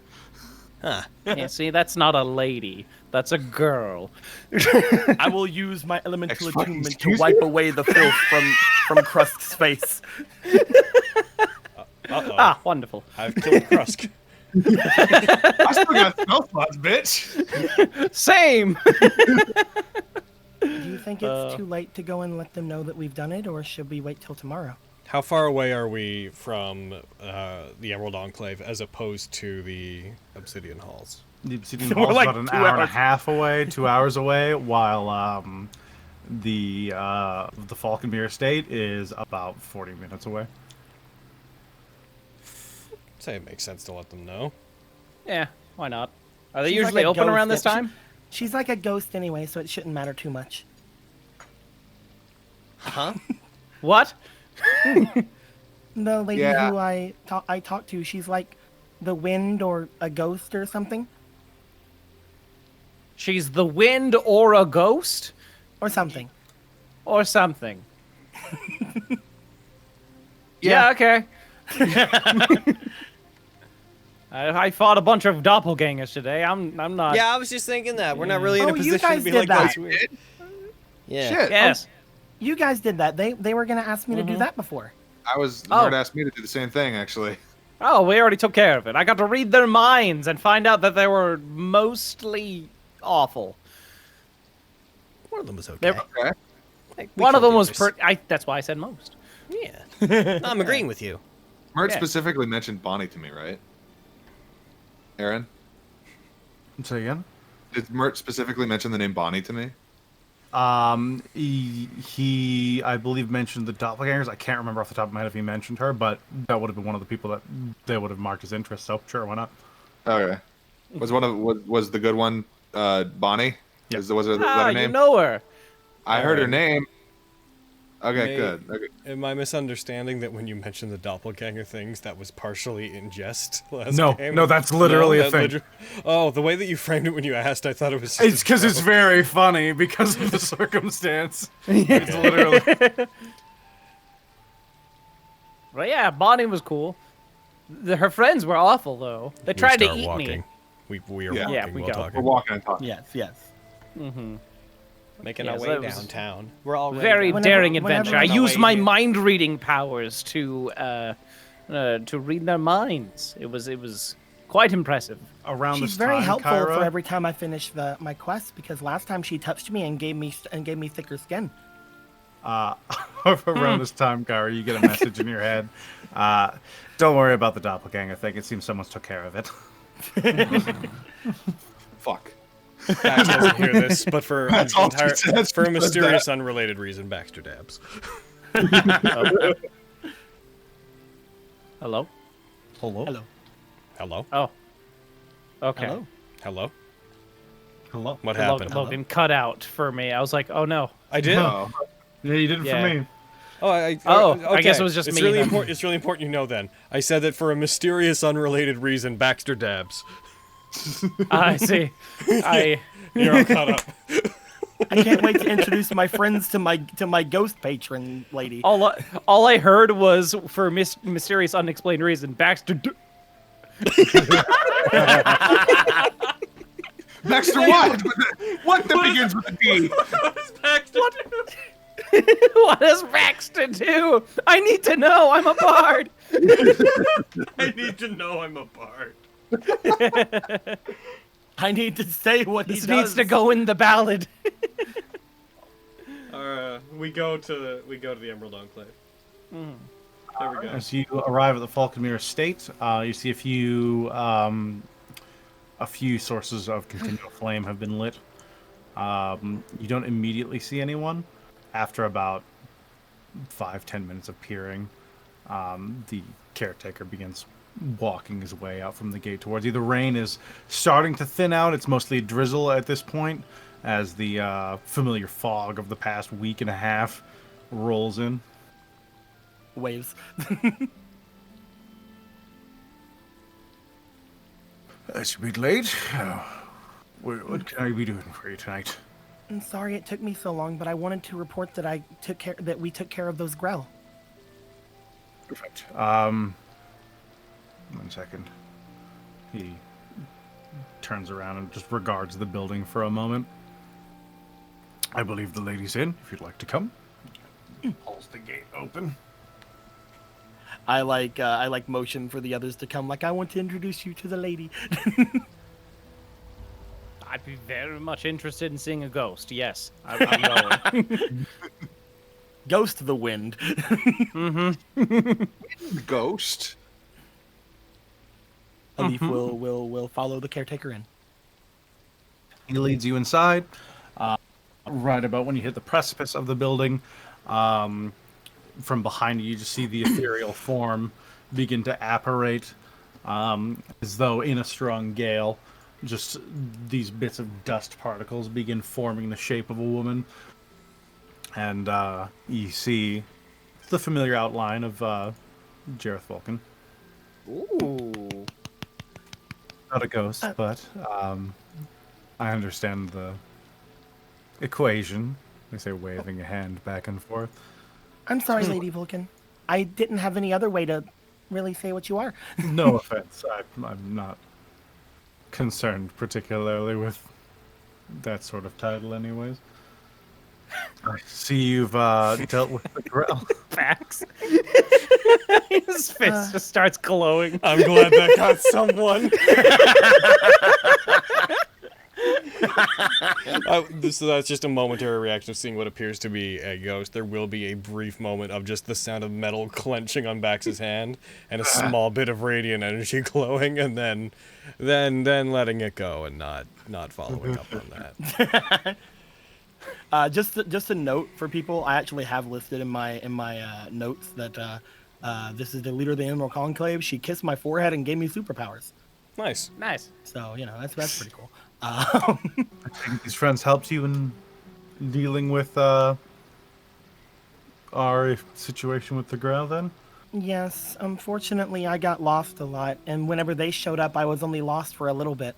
Huh. Yeah, see, that's not a lady. That's a girl. I will use my elemental Fucking attunement to excuse wipe me? away the filth from Krust's face. Uh-oh. Ah, wonderful. I've killed Krusk. I still got spell slots, bitch. Same. Do you think it's Uh, too late to go and let them know that we've done it, or should we wait till tomorrow? How far away are we from the Emerald Enclave as opposed to the Obsidian Halls? The Obsidian We're Hall's like about an 2 hour and a hours. half away, 2 hours away, while the Falconer Estate is about 40 minutes away. Say it makes sense to let them know. Yeah, why not? Are they She's usually like a open ghost around this that- time? She's like a ghost anyway, so it shouldn't matter too much. Huh? What? The lady Yeah. who I talked to, she's like the wind or a ghost or something. She's the wind or a ghost? Or something. Or something. Yeah, okay. I fought a bunch of doppelgangers today. I'm not. Yeah, I was just thinking that. We're not really in a Oh, you position guys to be did like, that. that's weird. Yeah. Shit. Yes. You guys did that. They were gonna ask me to do that before. Nerd asked me to do the same thing, actually. Oh, we already took care of it. I got to read their minds and find out that they were mostly awful. One of them was okay. They- Okay. Like, we One of killed them was the others. That's why I said most. Yeah. I'm agreeing with you. Mert Yeah. specifically mentioned Bonnie to me, right? Aaron? Say again. Did Mert specifically mention the name Bonnie to me? He I believe mentioned the doppelgangers. I can't remember off the top of my head if he mentioned her, but that would have been one of the people that they would have marked as interest. So sure, why not? Okay. Was the good one Bonnie? Yeah. Was her letter name? You know her. I heard her Alright. name. Okay, May- good. Okay. Am I misunderstanding that when you mentioned the doppelganger things, that was partially in jest last No, game? no, that's literally a that thing. Oh, the way that you framed it when you asked, I thought it was. It's because it's very funny because of the circumstance. It's literally. Well, yeah, Bonnie was cool. Her friends were awful, though. They tried to start eat walking. me. We are Yeah. walking Yeah, we while go. We're talking. walking and talking. Yes, yes. Mm-hmm. Making our Yes, way that was downtown. We're all Very Whenever- daring whenever adventure. I'm I used away my here. mind reading powers to read their minds. It was quite impressive. Around She's this very time, helpful Kyra, for every time I finish my quest because last time she touched me and gave me thicker skin. around this time, Kyra, you get a message in your head. Don't worry about the doppelganger thing. It seems someone's took care of it. Fuck. Bax doesn't hear this, but for That's all she says. for a She says mysterious, unrelated reason, Baxter dabs. Hello? Hello. Hello. Hello? Oh. Okay. Hello. Hello? Hello. What Logan, happened? Logan cut out for me. I was like, oh no. I did? No. Yeah, you did it Yeah. for me. Oh, I okay. guess it was just it's me Really then. important. It's really important you know then. I said that for a mysterious, unrelated reason, Baxter dabs. I see. You're all caught up. I can't wait to introduce my friends to my ghost patron lady. All I heard was for mysterious, unexplained reason, Baxter. Baxter, what? What that begins with a D? What does Baxter do? I need to know. I'm a bard. I need to know I'm a bard. I need to say what he This does. needs to go in the ballad. We go to the Emerald Enclave. There we go. As you arrive at the Falconer Estate, you see a few sources of continual flame have been lit. You don't immediately see anyone. After about 5-10 minutes of peering, the caretaker begins walking his way out from the gate towards you. The rain is starting to thin out. It's mostly drizzle at this point, as the familiar fog of the past week and a half rolls in. Waves. It's a bit late. What can I be doing for you tonight? I'm sorry it took me so long, but I wanted to report that we took care of those growl. Perfect. 1 second. He turns around and just regards the building for a moment. I believe the lady's in, if you'd like to come. Pulls the gate open. I like motion for the others to come. Like I want to introduce you to the lady. I'd be very much interested in seeing a ghost. Yes, I'm going. Ghost the wind. Ghost. Alif will follow the caretaker in. He leads you inside. Right about when you hit the precipice of the building, from behind you, you just see the ethereal form begin to apparate, as though in a strong gale. Just these bits of dust particles begin forming the shape of a woman. And you see the familiar outline of Jareth Vulcan. Ooh. Not a ghost, but I understand the equation. They say, waving a hand back and forth. I'm sorry, Lady Vulcan. I didn't have any other way to really say what you are. No offense. I'm not concerned particularly with that sort of title anyways. I see you've dealt with the growl. Facts. His face just starts glowing. I'm glad that got someone. So that's just a momentary reaction of seeing what appears to be a ghost. There will be a brief moment of just the sound of metal clenching on Bax's hand and a small bit of radiant energy glowing, and then letting it go and not following up on that. Just a note for people. I actually have listed in my notes that this is the leader of the Emerald Conclave. She kissed my forehead and gave me superpowers. Nice. Nice. So that's pretty cool. I think these friends helped you in dealing with our situation with the growl then? Yes, unfortunately I got lost a lot, and whenever they showed up I was only lost for a little bit.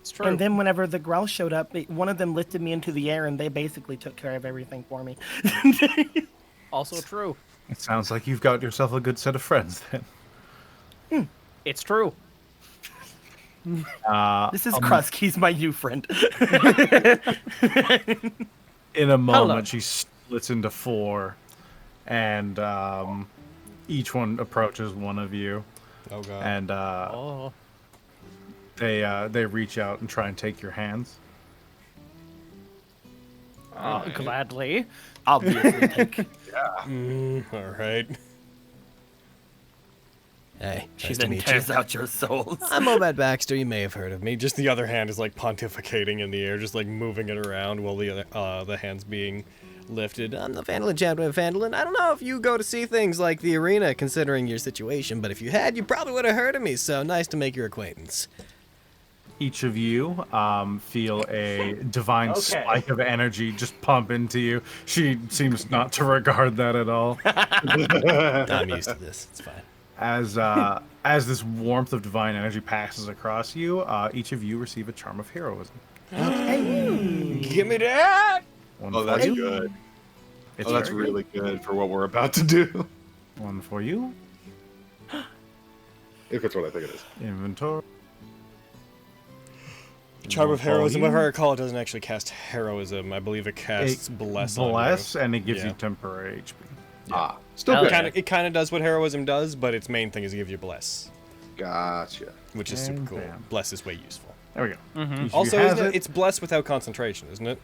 It's true. And then whenever the growl showed up, one of them lifted me into the air and they basically took care of everything for me. Also true. It sounds like you've got yourself a good set of friends then. It's true. This is Krusk, he's my new friend. In a moment, she splits into 4, and each one approaches one of you. Oh god. And they reach out and try and take your hands. Gladly. Obviously, take. All right. Hey, She nice to then meet tears you. out your souls. I'm Obed Baxter. You may have heard of me. Just the other hand is like pontificating in the air, just like moving it around while the hand's being lifted. I'm the Vandalin chapter of Vandalin. I don't know if you go to see things like the arena, considering your situation, but if you had, you probably would have heard of me. So nice to make your acquaintance. Each of you feel a divine spike of energy just pump into you. She seems not to regard that at all. I'm used to this. It's fine. As this warmth of divine energy passes across you, each of you receive a charm of heroism. Give me that! One Oh, for that's you. good. It's Oh, that's very really good for what we're about to do. One for you. If it's what I think it is. Inventory. Charm One of for heroism, you. if I recall, it doesn't actually cast heroism. I believe it casts bless on you. Bless, and it gives Yeah. you temporary HP. Ah, still Hell good. yeah. It kind of does what heroism does, but its main thing is to give you bless, Gotcha. which is super And cool. bam. Bless is way useful. There we go. Each of you Also, has isn't it. it's bless without concentration, isn't it?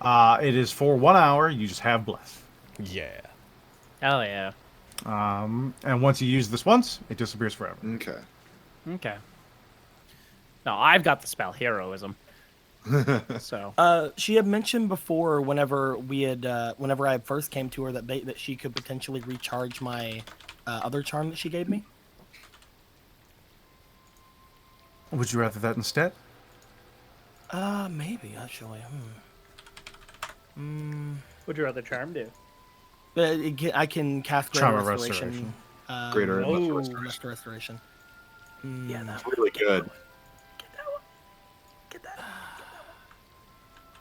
It is for 1 hour. You just have bless. Yeah. Hell yeah. And once you use this once, it disappears forever. Okay. Okay. Now I've got the spell heroism. So She had mentioned before, whenever I first came to her, that she could potentially recharge my other charm that she gave me. Would you rather that instead? Maybe actually. what'd your other charm do? I can cast Greater Charm of Restoration. Restoration. Greater and lesser Oh, restoration. Lesser Restoration. Yeah, that It's really good. Get that one. Get that one.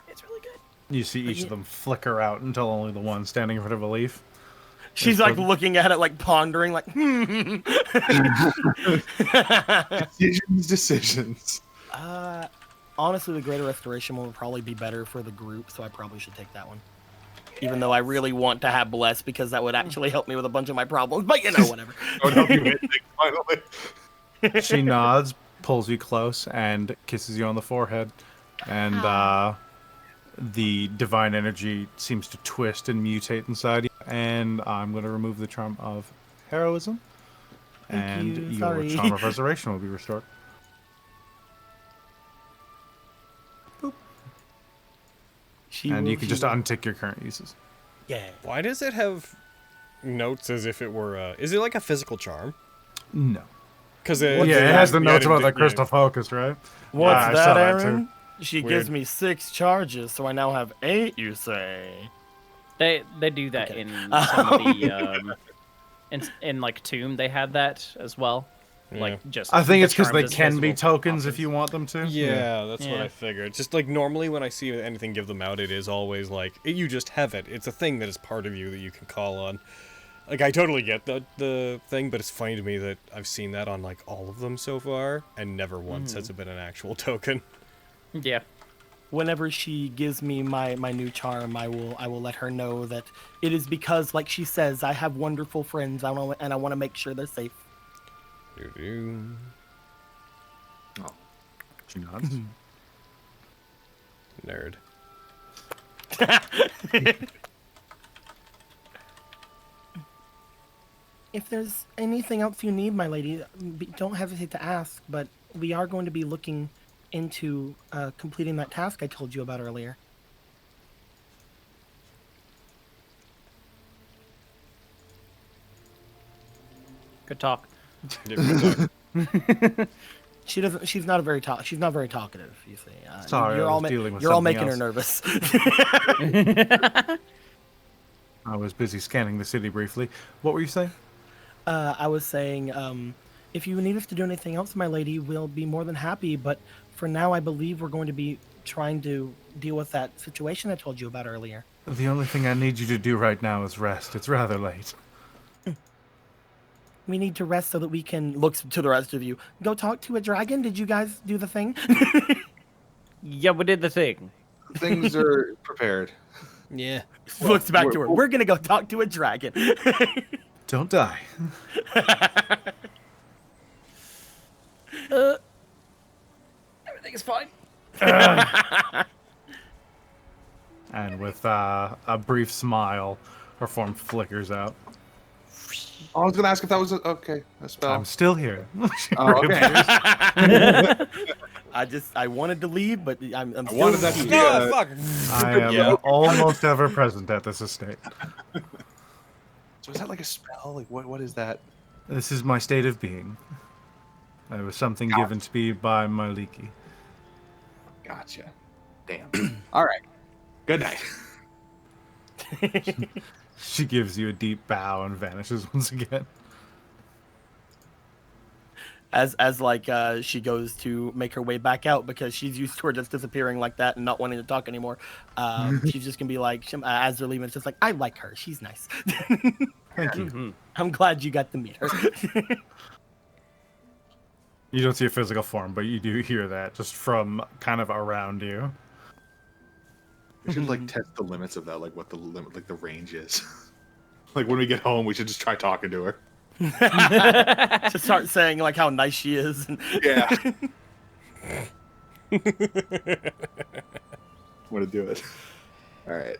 It's really good. You see each of them flicker out until only the one standing in front of a leaf. She's like looking at it, like pondering, like, Decisions. Honestly, the Greater Restoration one would probably be better for the group, so I probably should take that one. Even though I really want to have Bless, because that would actually help me with a bunch of my problems, but whatever. I would help you hit things finally. She nods, pulls you close, and kisses you on the forehead. And the divine energy seems to twist and mutate inside you. And I'm going to remove the charm of heroism. Thank you. Your Sorry. charm of restoration will be restored. And you can just untick your current uses. Yeah. Why does it have notes as if it were? Is it like a physical charm? No. Because Yeah, it has the notes about the crystal focus, right? What's I that, saw that too. Aaron? She gives me 6 charges, so I now have 8, you say? They do that Okay. in some of the in like Tomb they had that as well. like just. I think the it's because they charms as can be visible tokens if options. you want them to. Yeah, that's what Yeah. I figured. Just like normally when I see anything give them out, it is always like you just have it. It's a thing that is part of you that you can call on. Like I totally get the thing, but it's funny to me that I've seen that on like all of them so far, and never once has it been an actual token. Yeah. Whenever she gives me my new charm, I will let her know that it is because, like she says, I have wonderful friends. I want to make sure they're safe. Doo-doo. She nods. Nerd. If there's anything else you need, my lady, don't hesitate to ask. But we are going to be looking into completing that task I told you about earlier. Good talk. Different talk. She doesn't. She's not very talkative. You see. Sorry, you're I all was dealing with you're all something making her else. nervous. I was busy scanning the city briefly. What were you saying? I was saying, if you need us to do anything else, my lady, we'll be more than happy. But for now, I believe we're going to be trying to deal with that situation I told you about earlier. The only thing I need you to do right now is rest. It's rather late. We need to rest so that we can look to the rest of you. Go talk to a dragon. Did you guys do the thing? Yeah, we did the thing. Things are prepared. Yeah. Looks back to her. We're gonna go talk to a dragon. Don't die. Everything's fine. And with a brief smile, her form flickers out. I was gonna ask if that was okay. A spell. I'm still here. Oh, okay. I wanted to leave, but I'm still wanted that to here. be No, fuck. I am Yeah. almost ever present at this estate. So is that like a spell? Like what is that? This is my state of being. It was something given to me by Maliki. Gotcha. Damn. All right. Good night. She gives you a deep bow and vanishes once again. As she goes to make her way back out because she's used to her just disappearing like that and not wanting to talk anymore. She's just gonna be like, as they're leaving, it's just like, I like her. She's nice. Thank you. I'm glad you got to meet her. You don't see a physical form, but you do hear that just from kind of around you. We should like test the limits of that, like what the limit, like the range is. Like when we get home, we should just try talking to her. To start saying like how nice she is. Yeah. Want to do it? All right.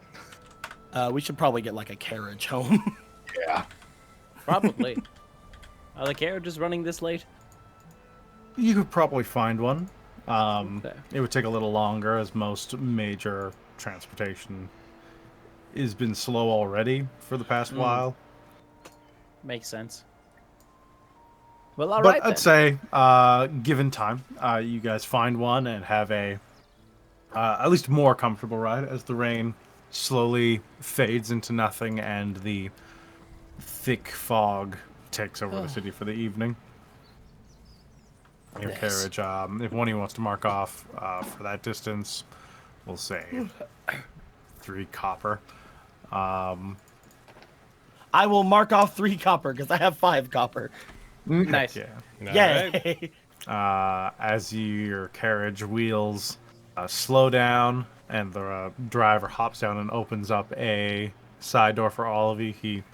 We should probably get like a carriage home. Yeah. Probably. Are the carriages running this late? You could probably find one. Okay. It would take a little longer, as most major transportation has been slow already for the past while. Makes sense. Well, all But right I'd then. say, given time, you guys find one and have a at least more comfortable ride as the rain slowly fades into nothing and the thick fog takes over the city for the evening. Your carriage, if one of you wants to mark off for that distance, we'll say 3 copper. I will mark off 3 copper because I have 5 copper. Nice. Yeah. Yay! As your carriage wheels slow down and the driver hops down and opens up a side door for all of you, he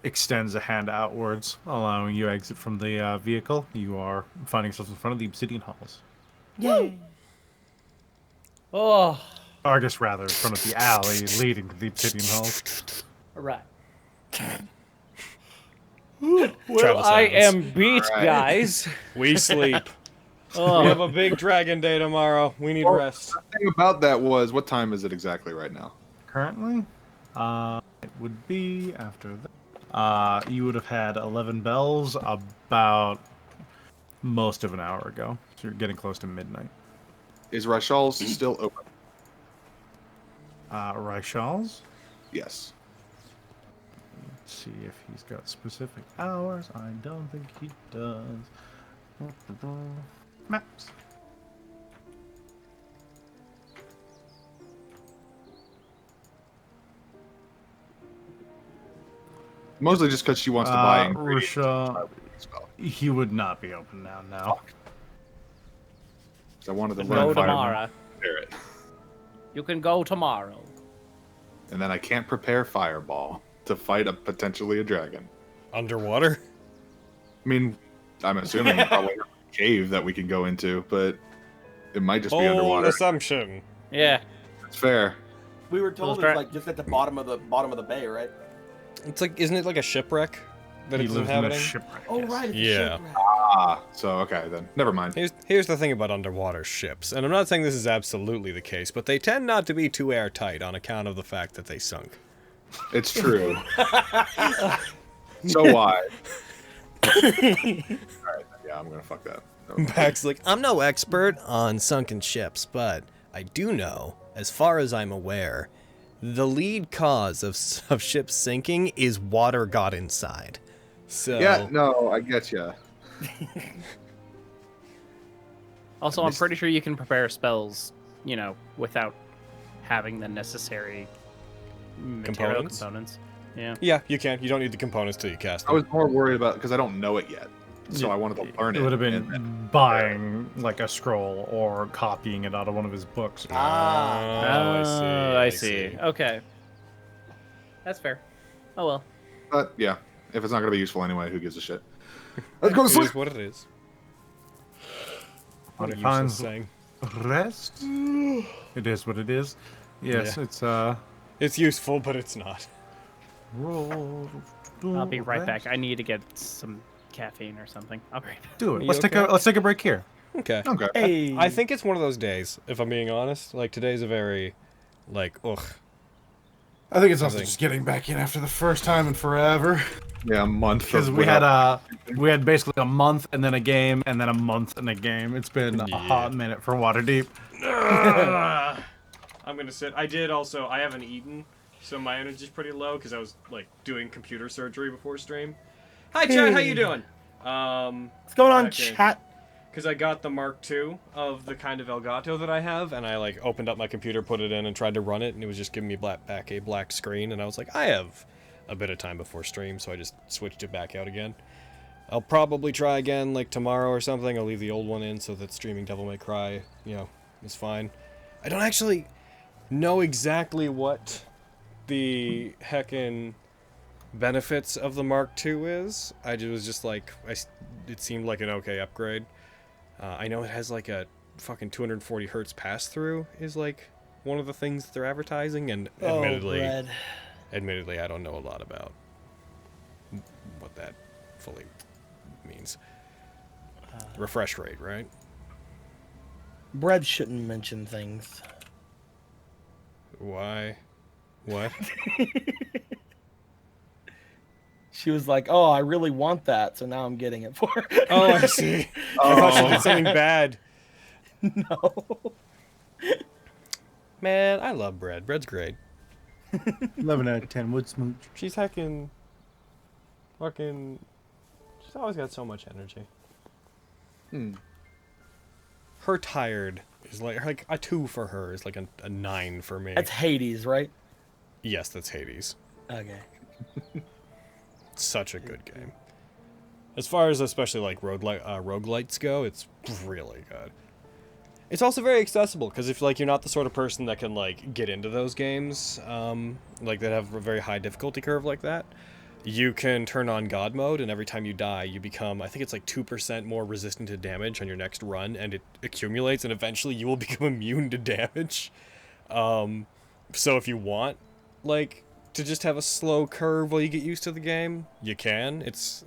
extends a hand outwards, allowing you exit from the vehicle. You are finding yourselves in front of the Obsidian Halls. Yay! Oh, Or I guess rather in front of the alley leading to the Obsidian Halls. all right. Travel I sounds. am beat, guys. We sleep. We Oh, have a big dragon day tomorrow. We need rest. The thing about that was, what time is it exactly right now? Currently, it would be after that. You would have had 11 bells about most of an hour ago. So you're getting close to midnight. Is Rashal's still open? Raishals? Yes. see if he's got specific hours. I don't think he does. Maps. Mostly just because she wants to buy ingredients. Rusha, he would not be open now. No. I wanted to Go learn tomorrow. prepare it. You can go tomorrow. And then I can't prepare fireball to fight potentially a dragon. Underwater? I mean, I'm assuming we probably have a cave that we can go into, but it might just be Bold underwater. assumption. Yeah. It's fair. We were told Those it's like just at the bottom of the bay, right? It's like, isn't it like a shipwreck that He it's lives in a inhabiting? shipwreck. Oh yes. right. It's a Yeah. shipwreck. Ah, so okay then. Never mind. Here's the thing about underwater ships, and I'm not saying this is absolutely the case, but they tend not to be too airtight on account of the fact that they sunk. It's true. So why? Alright, yeah, I'm gonna fuck that. Never mind. Bax's like, I'm no expert on sunken ships, but I do know, as far as I'm aware, the lead cause of ships sinking is water got inside. So Yeah, no, I get ya. Also, I'm pretty sure you can prepare spells, you know, without having the necessary material components. Yeah. yeah, you can. You don't need the components till you cast I them. was more worried about because I don't know it yet, so I wanted to learn it. It would have been and then- buying like a scroll or copying it out of one of his books. Oh, I see. Okay. That's fair. Oh well. But yeah, if it's not gonna be useful anyway, who gives a shit? Let's go to It sleep. is what it is. When What he a finds useless saying. rest, it is what it is. Yes, Yeah. It's useful, but it's not. roll. I'll be right rest. back. I need to get some caffeine or something. I'll be right back. Do it. You Let's okay? take a break here. Okay. Okay. Hey. I think it's one of those days, if I'm being honest. Like, today's a very, like, ugh. I think it's also think- just getting back in after the first time in forever. Yeah, a month. Because of we without- had basically a month and then a game and then a month and a game. It's been a hot minute for Waterdeep. I'm gonna sit. I haven't eaten, so my energy's pretty low because I was like doing computer surgery before stream. Hi chat, how you doing? What's going on, Okay. chat? Because I got the Mark II of the kind of Elgato that I have, And I, like, opened up my computer, put it in, and tried to run it, and it was just giving me back a black screen, and I was like, I have a bit of time before stream, so I just switched it back out again. I'll probably try again, like, tomorrow or something. I'll leave the old one in so that streaming Devil May Cry, you know, is fine. I don't actually know exactly what the heckin' benefits of the Mark II is. Was just like, it seemed like an okay upgrade. I know it has like a fucking 240 hertz pass through is like one of the things that they're advertising, and admittedly, I don't know a lot about what that fully means. Refresh rate, right? Bread shouldn't mention things. Why? What? She was like, "Oh, I really want that, so now I'm getting it for her." Oh, I see. I thought she did something bad. No. Man, I love Bread. Bread's great. 11 out of 10 wood smooch. She's heckin' fucking. She's always got so much energy. Her tired is like a 2 for her is like a 9 for me. That's Hades, right? Yes, that's Hades. Okay. Such a good game. As far as especially like roguelites go, it's really good. It's also very accessible because if like you're not the sort of person that can like get into those games, like that have a very high difficulty curve like that, you can turn on God mode, and every time you die, you become, I think it's like 2% more resistant to damage on your next run, and it accumulates, and eventually you will become immune to damage. So if you want, like, to just have a slow curve while you get used to the game, you can.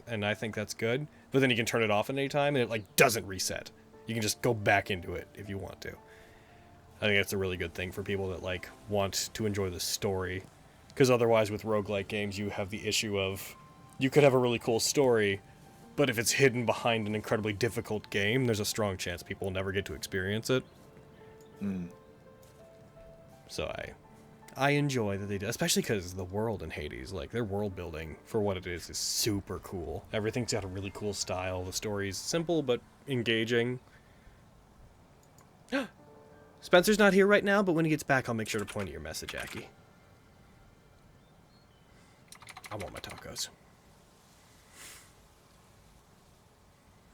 And I think that's good. But then you can turn it off at any time, and it like doesn't reset. You can just go back into it if you want to. I think that's a really good thing for people that like want to enjoy the story. Because otherwise with roguelike games, you have the issue of you could have a really cool story, but if it's hidden behind an incredibly difficult game, there's a strong chance people will never get to experience it. So I enjoy that they do, especially because the world in Hades, like their world building for what it is super cool. Everything's got a really cool style. The story's simple but engaging. Spencer's not here right now, but when he gets back, I'll make sure to point at your message, Aki. I want my tacos.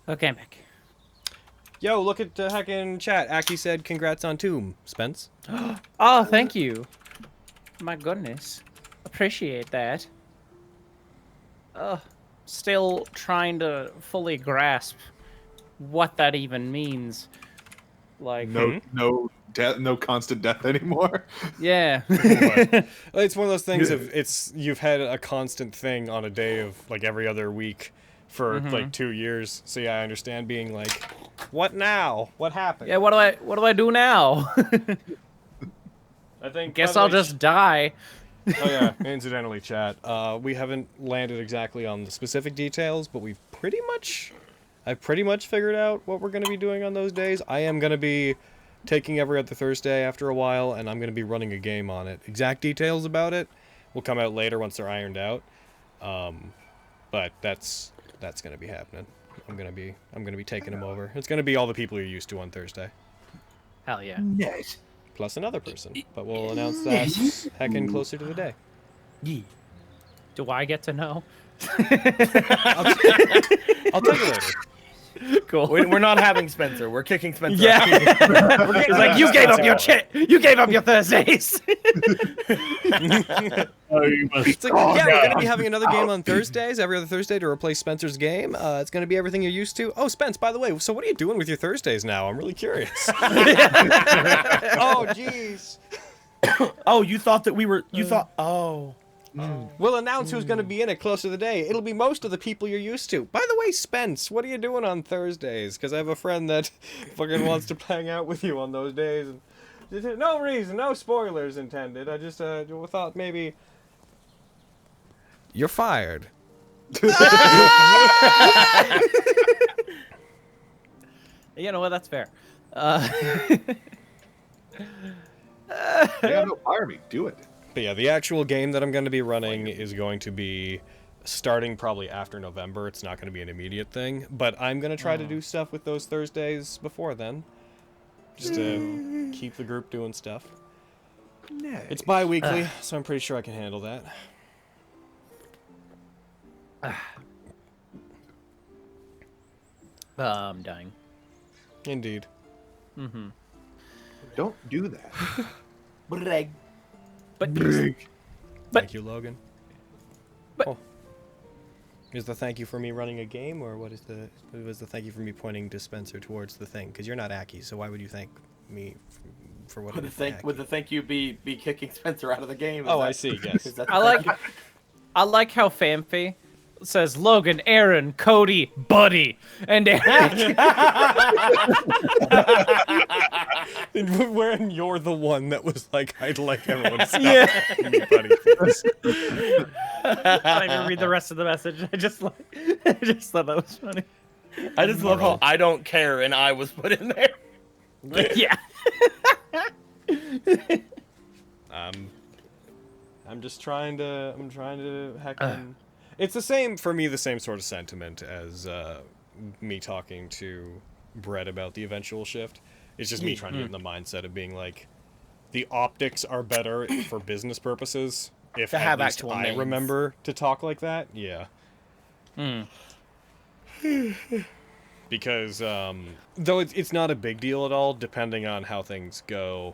Okay, Mick. Yo, look at the heckin' chat. Aki said, "Congrats on Tomb, Spence." Oh, thank you. My goodness. Appreciate that. Still trying to fully grasp what that even means. Like, No death, no constant death anymore. yeah. It's one of those things of you've had a constant thing on a day of like every other week for like 2 years. So yeah, I understand being like, what now? What happened? Yeah, what do I do now? I think. Guess I'll just die. Oh yeah, incidentally, chat. We haven't landed exactly on the specific details, but I've pretty much figured out what we're going to be doing on those days. I am going to be taking every other Thursday after a while, and I'm going to be running a game on it. Exact details about it will come out later once they're ironed out. But that's going to be happening. I'm going to be taking them over. It's going to be all the people you're used to on Thursday. Hell yeah. Nice. Plus another person. But we'll announce that heckin' closer to the day. Do I get to know? I'll tell you later. Cool. We're not having Spencer. We're kicking Spencer. Yeah. It's like, you gave up your shit. You gave up your Thursdays. It's like, yeah, we're going to be having another game on Thursdays, every other Thursday to replace Spencer's game. It's going to be everything you're used to. Oh, Spence, by the way, so what are you doing with your Thursdays now? I'm really curious. Oh, jeez. Oh, you thought that we were... You thought... Oh. We'll announce who's going to be in it closer to the day. It'll be most of the people you're used to. By the way, Spence, what are you doing on Thursdays? Because I have a friend that fucking wants to hang out with you on those days. And no reason, no spoilers intended. I just thought maybe... You're fired. You know what? That's fair. Yeah, no, fire me. Do it. But yeah, the actual game that I'm going to be running is going to be starting probably after November. It's not going to be an immediate thing, but I'm going to try to do stuff with those Thursdays before then. Just to keep the group doing stuff. Nice. It's bi-weekly, so I'm pretty sure I can handle that. I'm dying. Indeed. Mm-hmm. Don't do that. Thank you, Logan. But- Oh. Is the thank you for me running a game, or what was the thank you for me pointing Dispenser towards the thing? Because you're not Aki, so why would you thank me for what? Would the thank you be kicking Spencer out of the game? I see. Yes. I like how Famfi says Logan, Aaron, Cody, Buddy, and Eric. When you're the one that was like, I'd like everyone to stop calling me Buddy, please. I don't even read the rest of the message. I just thought that was funny. I just love how I don't care and I was put in there. Yeah. I'm just trying to heckin'. It's the same for me. The same sort of sentiment as me talking to Brett about the eventual shift. It's just me trying to get in the mindset of being like, the optics are better for business purposes if To have at least actual I names. remember to talk like that. Yeah. Because though it's not a big deal at all, depending on how things go,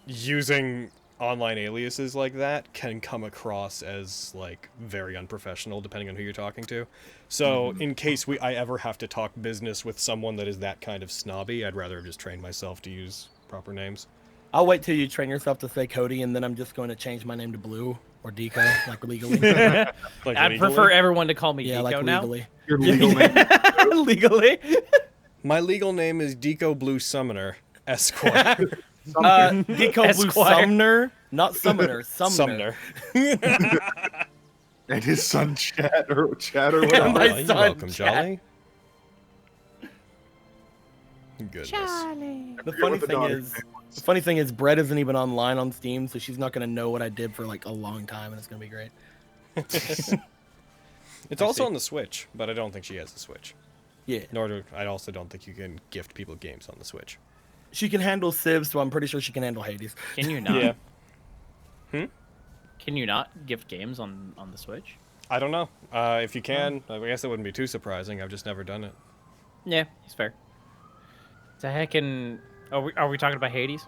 using online aliases like that can come across as like very unprofessional depending on who you're talking to. So in case I ever have to talk business with someone that is that kind of snobby, I'd rather just train myself to use proper names. I'll wait till you train yourself to say Cody, and then I'm just going to change my name to Blue or Deco, like legally. Like I'd prefer everyone to call me Yeah, Deco like now. legally. Your legal name. Legally. My legal name is Deco Blue Summoner, Esquire. Deco Blue Esquire. Sumner, not Summoner. Sumner. And his son Chad or whatever. My You're son, welcome, Chad. Jolly. Goodness. The funny thing is, Brett isn't even online on Steam, so she's not gonna know what I did for like a long time, and it's gonna be great. It's also on the Switch, but I don't think she has the Switch. Yeah. I also don't think you can gift people games on the Switch. She can handle Civ, so I'm pretty sure she can handle Hades. Can you not? Yeah. Can you not gift games on the Switch? I don't know. If you can, I guess it wouldn't be too surprising. I've just never done it. Yeah, it's fair. The heckin'... Are we talking about Hades?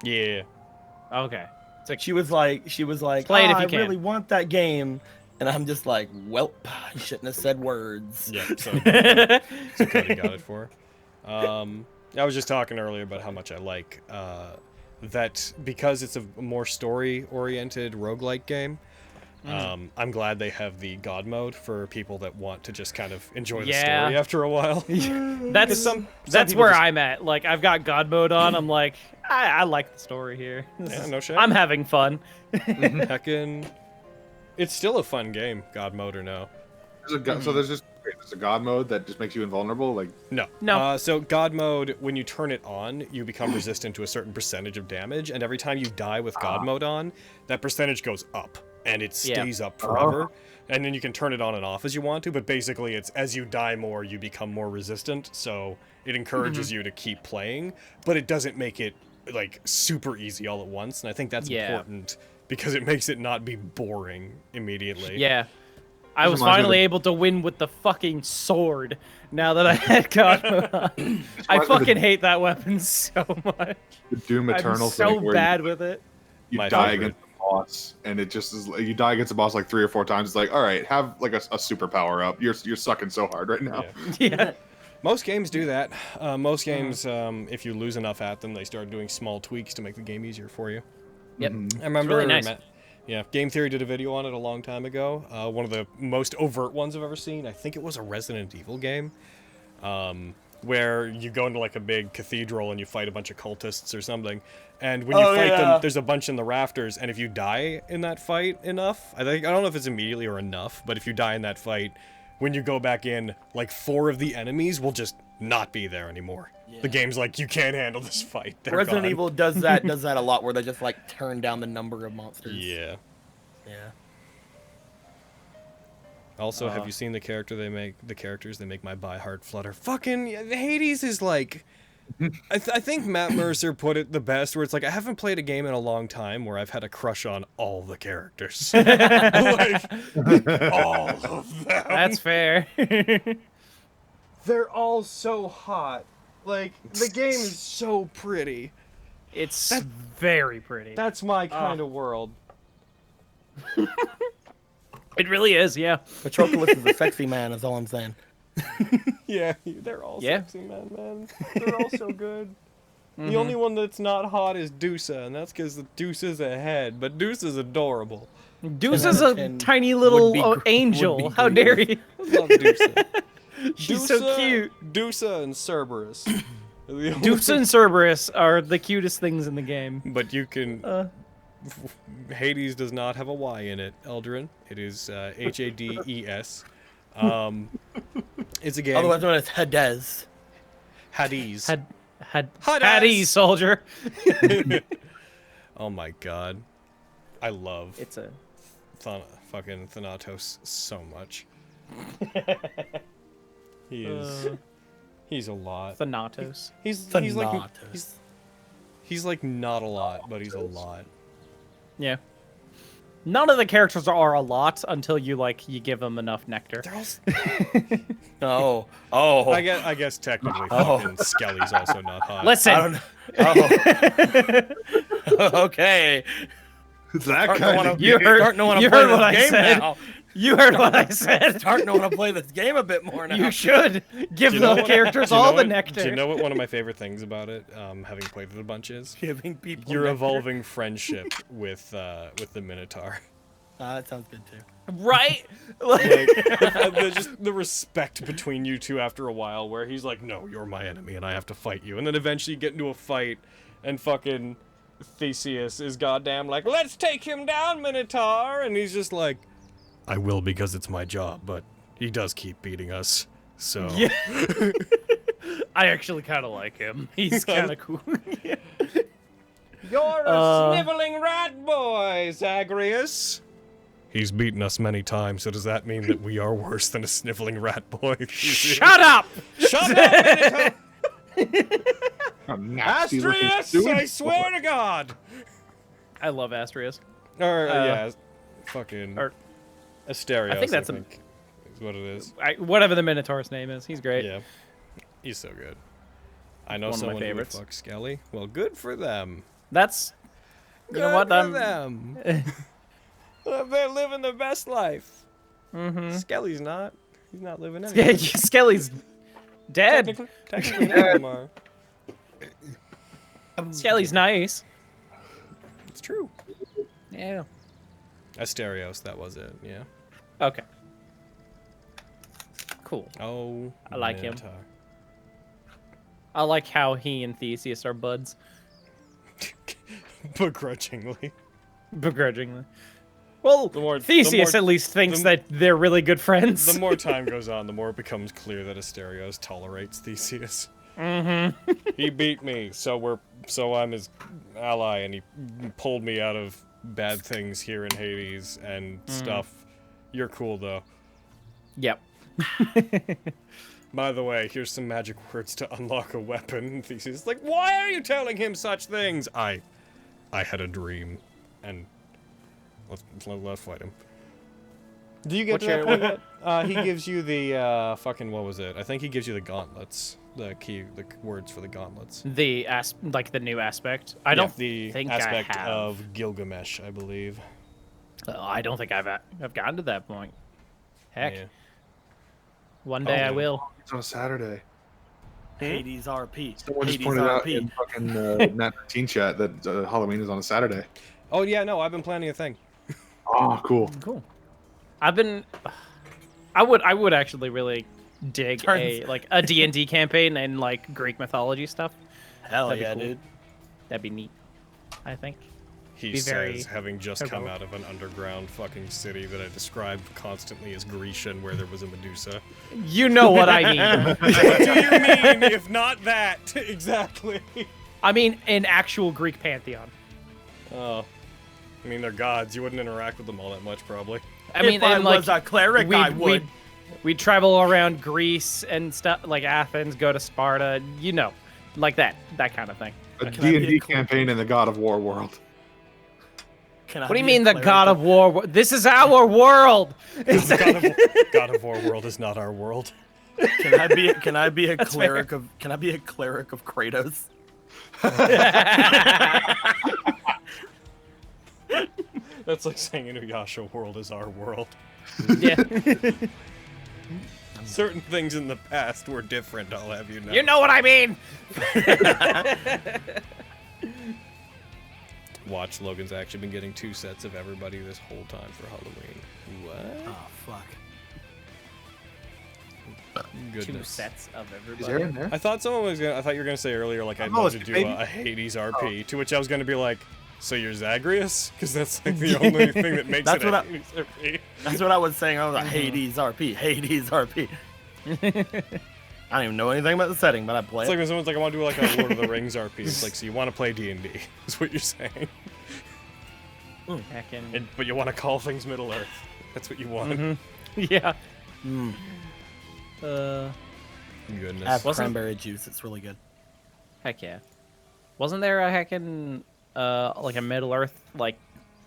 Yeah. Okay. It's like she was like, Play it if you I can." really want that game, and I'm just like, welp, you shouldn't have said words. Yeah, so Cody got it for her. I was just talking earlier about how much I like that because it's a more story-oriented roguelike game. I'm glad they have the God mode for people that want to just kind of enjoy the story after a while. That's where I'm at. Like, I've got God mode on. I'm like, I like the story here. No shit. I'm having fun. Heckin', it's still a fun game, God mode or no. So there's a God mode that just makes you invulnerable? Like No. So God mode, when you turn it on, you become resistant to a certain percentage of damage, and every time you die with God mode on, that percentage goes up. And it stays up forever. And then you can turn it on and off as you want to, but basically it's as you die more, you become more resistant, so it encourages you to keep playing, but it doesn't make it, like, super easy all at once, and I think that's important, because it makes it not be boring immediately. Yeah. I was finally able to win with the fucking sword, now that I had God mode on. I fucking hate that weapon so much. The Doom Eternal I'm so bad with it. You die against the boss, and it just is. You die against the boss like 3 or 4 times. It's like, all right, have like a super power up. You're sucking so hard right now. Yeah. Most games do that. Most games, if you lose enough at them, they start doing small tweaks to make the game easier for you. Yep. I remember. It's really nice. Yeah, Game Theory did a video on it a long time ago. One of the most overt ones I've ever seen. I think it was a Resident Evil game. Where you go into like a big cathedral and you fight a bunch of cultists or something, and when you fight them, there's a bunch in the rafters, and if you die in that fight enough, I don't know if it's immediately or enough, but if you die in that fight, when you go back in, like 4 of the enemies will just not be there anymore. The game's like, you can't handle this fight. They're Resident gone. Evil does that a lot, where they just like turn down the number of monsters. Yeah. Yeah. Also, have you seen the characters they make my heart flutter? Fucking Hades is like, I think Matt Mercer put it the best, where it's like, I haven't played a game in a long time where I've had a crush on all the characters. Like, all of them. That's fair. They're all so hot. Like, the game is so pretty. It's very pretty. That's my kind of world. It really is, yeah. Patroclus is a sexy man, is all I'm saying. Yeah, they're all sexy man. They're all so good. The only one that's not hot is Dusa, and that's because Dusa's a head, but Dusa's adorable. Deuce's a tiny little angel. How dare you? I love Dusa. She's so cute. Dusa and Cerberus. Dusa and Cerberus are the cutest things in the game. But you can... Hades does not have a Y in it, Eldrin. It is Hades. It's a game. Otherwise known as Hades. Hades. Hades, soldier. Oh my god. I love It's a fucking Thanatos so much. He's a lot. Thanatos. He's like not a lot, but he's a lot. Yeah. None of the characters are a lot until you give them enough nectar. Oh. I guess technically fucking Skelly's also not hot. Listen. Okay. That kind of You heard what I said. Now. You heard what I said. Starting to want to play this game a bit more now. You should give the characters all the nectar. Do you know what one of my favorite things about it, having played it a bunch, is? Giving people Your nectar. evolving friendship with the Minotaur. That sounds good too. Right? Like, just the respect between you two after a while, where he's like, no, you're my enemy and I have to fight you. And then eventually you get into a fight and fucking Theseus is goddamn like, let's take him down, Minotaur! And he's just like, I will because it's my job, but he does keep beating us, so... Yeah. I actually kind of like him. He's kind of cool. You're a sniveling rat boy, Zagreus. He's beaten us many times, so does that mean that we are worse than a sniveling rat boy? Shut up! Shut up! A nasty looking Astrius, dude. I swear to God! I love Astrius. Or, yeah, fucking... or- Asterios, I think that's is what it is. Whatever the Minotaur's name is, he's great. Yeah. He's so good. I know One of my someone who would favorites. fuck Skelly. Well, good for them. That's... You know what? Good for them. They're living their best life. Mm-hmm. Skelly's not. He's not living anything. Skelly's dead. Technically none of them are. Skelly's nice. It's true. Yeah. Asterios, that was it, yeah. Okay. Cool. Oh, I like him. Minotaur. I like how he and Theseus are buds. Begrudgingly. Begrudgingly. Well, The Theseus more- at least thinks the- that they're really good friends. The more time goes on, the more it becomes clear that Asterios tolerates Theseus. Mm-hmm. He beat me, so I'm his ally, and he pulled me out of bad things here in Hades and stuff. You're cool though. Yep. By the way, here's some magic words to unlock a weapon. And Theseus is like, why are you telling him such things? I had a dream, and let's fight him. Do you get What's to that your- point yet? He gives you the fucking what was it? I think he gives you the gauntlets, the words for the gauntlets. The like the new aspect. I don't the think aspect I have. of Gilgamesh, I believe. I don't think I've gotten to that point. Heck, Yeah. one day I Okay. will. It's on a Saturday. Hades RP. Someone just Hades pointed out RP. in fucking Nat19 chat that Halloween is on a Saturday. Oh yeah, no, I've been planning a thing. Oh, cool. Cool. I've been. I would actually really dig a D&D campaign and like Greek mythology stuff. Hell That'd be yeah, cool. dude. That'd be neat. I think. He Be very says, having just come heroic. out of an underground fucking city that I described constantly as Grecian, where there was a Medusa. You know what I mean. What do you mean, if not that? Exactly. I mean an actual Greek pantheon. Oh. I mean, they're gods. You wouldn't interact with them all that much, probably. I mean, if I and, like, was a cleric, I would. We travel around Greece and stuff, like Athens, go to Sparta, you know, like that kind of thing. A Can I be a D&D cleric? campaign in the God of War world. Can I What do you be a mean the cleric God of War? This is our world. God of War world is not our world. Can I be a That's cleric of Kratos? That's like saying Inuyasha world is our world. Yeah. Certain things in the past were different, I'll have you know. You know what I mean. Watch, Logan's actually been getting 2 sets of everybody this whole time for Halloween. What? Oh fuck. Goodness. 2 sets of everybody. Is there in there? I thought someone was gonna. I thought you were gonna say earlier, like, I'd Oh, love it's to do baby? a Hades RP. To which I was gonna be like, so you're Zagreus? Because that's like the only thing that makes That's it what a I- Hades RP. That's what I was saying. I was like, Hades RP, Hades RP. I don't even know anything about the setting, but I play It's like it. when someone's like, I want to do like a Lord of the Rings RP. It's like, so you want to play D&D? Is what you're saying. Heckin'. But you want to call things Middle Earth. That's what you want. Yeah. Mm. Goodness. Have Wasn't- cranberry juice. It's really good. Heck yeah. Wasn't there a heckin' like a Middle Earth like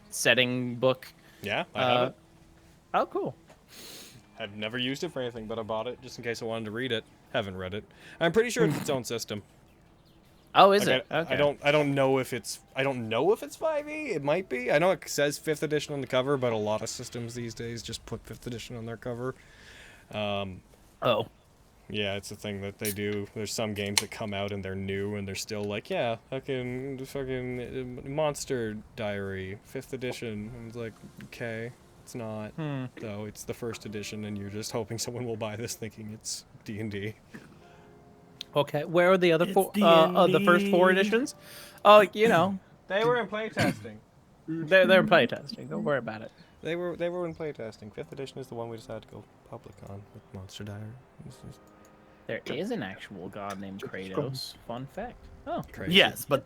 setting book? Yeah, I have it. Oh, cool. I've never used it for anything, but I bought it just in case I wanted to read it. Haven't read it. I'm pretty sure it's its own system. Oh, is Like, it? Okay. I don't know if it's 5e. It might be. I know it says 5th edition on the cover, but a lot of systems these days just put 5th edition on their cover. Oh. Yeah, it's a thing that they do. There's some games that come out and they're new and they're still like, yeah, fucking Monster Diary 5th edition. And it's like, okay, it's not. Though it's the 1st edition and you're just hoping someone will buy this thinking it's D&D. Okay. Where are the other It's four? The first 4 D&D. editions? Oh, you know, They were in playtesting. they're playtesting. Don't worry about it. They were in playtesting. 5th edition is the one we decided to go public on with Monster Diary. There is an actual god named Kratos. Fun fact. Oh, Crazy. Yes, but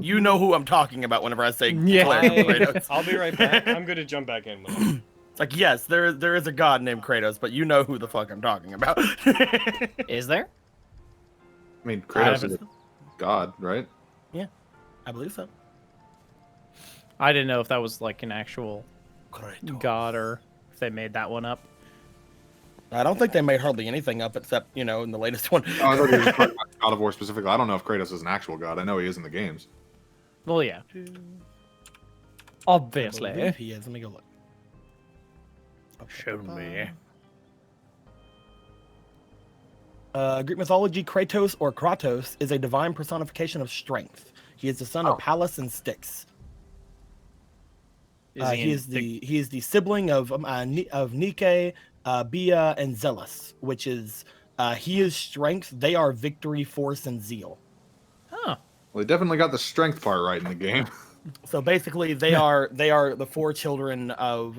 you know who I'm talking about whenever I say Yeah. Kratos. I'll be right back. I'm gonna jump back in. With It's like, yes, there is a god named Kratos, but you know who the fuck I'm talking about. is there? I mean, Kratos is a god, right? I believe so. I didn't know if that was like an actual Kratos. god or if they made that one up. I don't think they made hardly anything up except, in the latest one. Oh, I thought he was talking about God of War specifically. I don't know if Kratos is an actual god. I know he is in the games. Well, yeah. I Obviously. believe he is. Let me go look. Show me. Greek mythology, Kratos or Kratos is a divine personification of strength. He is the son of Pallas and Styx. He is the sibling of Nike, Bia, and Zealous, which is he is strength. They are victory, force, and zeal. Huh. Well, they definitely got the strength part right in the game. So basically, they are the four children of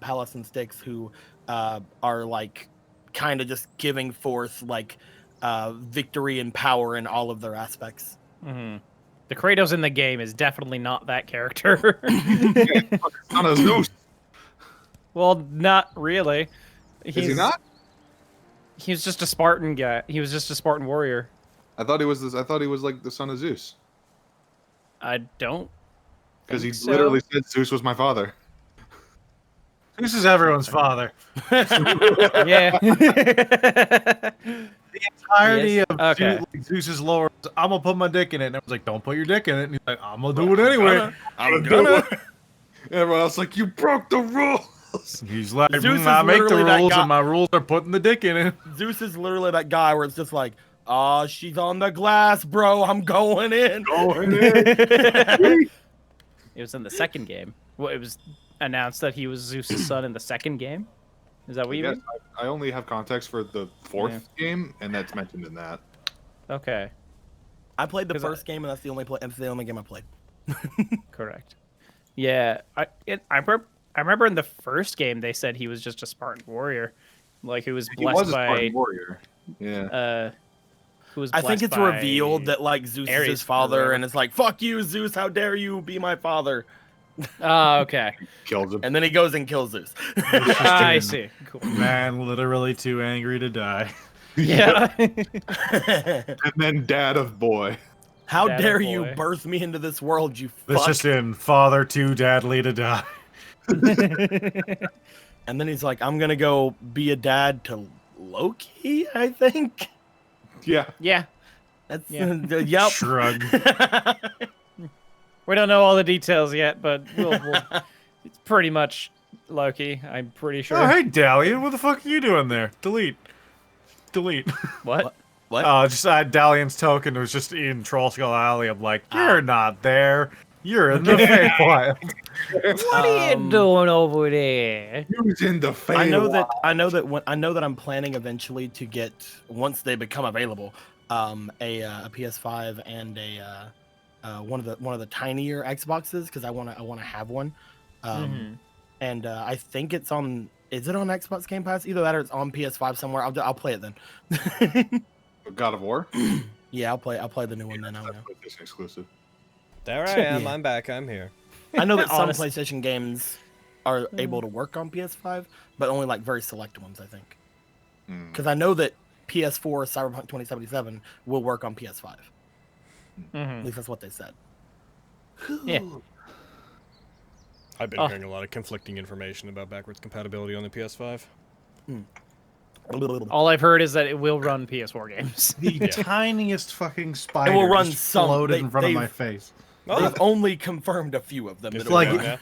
Pallas and Styx who are like kind of just giving forth like victory and power in all of their aspects. Mm-hmm. The Kratos in the game is definitely not that character. Son of Zeus. Well, not really. Is he not? He was just a Spartan guy. He was just a Spartan warrior. I thought he was like the son of Zeus. I don't. Because he think so. literally said Zeus was my father. This is everyone's father. Yeah. The entirety Yes. of Okay. Zeus's lore was, I'm gonna put my dick in it. And I was like, don't put your dick in it. And he's like, I'm gonna do it anyway. I'm gonna. Everyone else like, you broke the rules. He's like, Zeus is I make the literally that rules, guy- and my rules are putting the dick in it. Zeus is literally that guy where it's just like, oh, she's on the glass, bro. I'm going in. It was in the second game. Well, it was announced that he was Zeus's son in the second game. Is that what you Yes, mean? I only have context for the fourth Yeah. game, and that's mentioned in that. Okay, I played the 'Cause first game, and that's the only game I played. correct. Yeah, I remember in the first game they said he was just a Spartan warrior, like who was He blessed was a Spartan by warrior. Yeah. who was I think blessed it's by revealed that like Zeus is Ares his or father, whatever. and it's like, fuck you, Zeus. How dare you be my father? Oh, okay. Kills him. And then he goes and kills Zeus. I see. Cool. Man, literally too angry to die. Yeah. And then dad of boy. How Dad dare boy. you birth me into this world, you That's fuck? just in father too dadly to die. And then he's like, I'm gonna go be a dad to Loki, I think. Yeah. Yeah. That's Yeah. yep. Shrug. We don't know all the details yet, but it's pretty much Loki. I'm pretty sure. Oh, hey, Dalian, what the fuck are you doing there? Delete. What? What? Just Dalian's token was just in Trollskull Alley. I'm like, you're not there. You're in the Feywild. What are you doing over there? He was in the face. I know that I'm planning eventually to get, once they become available, a PS5 and one of the tinier Xboxes, because I want to have one. And I think it's on. Is it on Xbox Game Pass? Either that or it's on PS5 somewhere. I'll play it then. God of War? Yeah, I'll play the new one then. I don't know. PlayStation exclusive. There I am. Yeah. I'm back. I'm here. I know that some Honest- PlayStation games are able to work on PS5, but only like very select ones, I think. Because I know that PS4 Cyberpunk 2077 will work on PS5. At least that's what they said. Yeah. I've been Oh. hearing a lot of conflicting information about backwards compatibility on the PS5. All I've heard is that it will run PS4 games. The tiniest fucking spider It will run just some. floated in front of They've- my face. They've only confirmed a few of them. Good that for will like- them, work. yeah.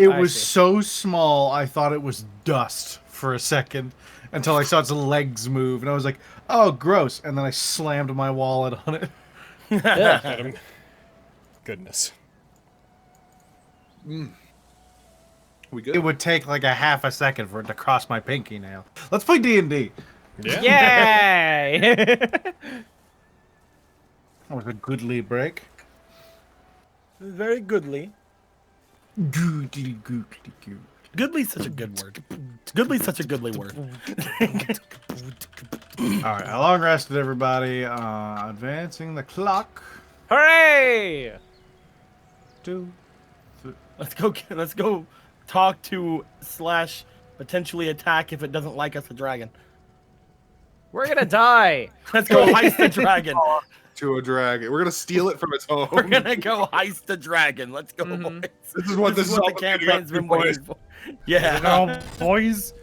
It I was see. so small, I thought it was dust for a second until I saw its legs move, and I was like, "Oh, gross!" And then I slammed my wallet on it. Let him- Goodness. We good? It would take like a half a second for it to cross my pinky nail. Let's play D&D. Yeah. Yay! That was a goodly break. Very goodly. Goodly, goodly, goodly. Goodly's such a good word. Goodly's such a goodly word. right, I long rested everybody. Advancing the clock. Hooray! Let's go talk to / potentially attack if it doesn't like us, the dragon. We're gonna die. Let's go heist the dragon. To a dragon. We're gonna steal it from its home. We're gonna go heist the dragon. Let's go, boys. This is what the campaign's been waiting for. Yeah. Boys.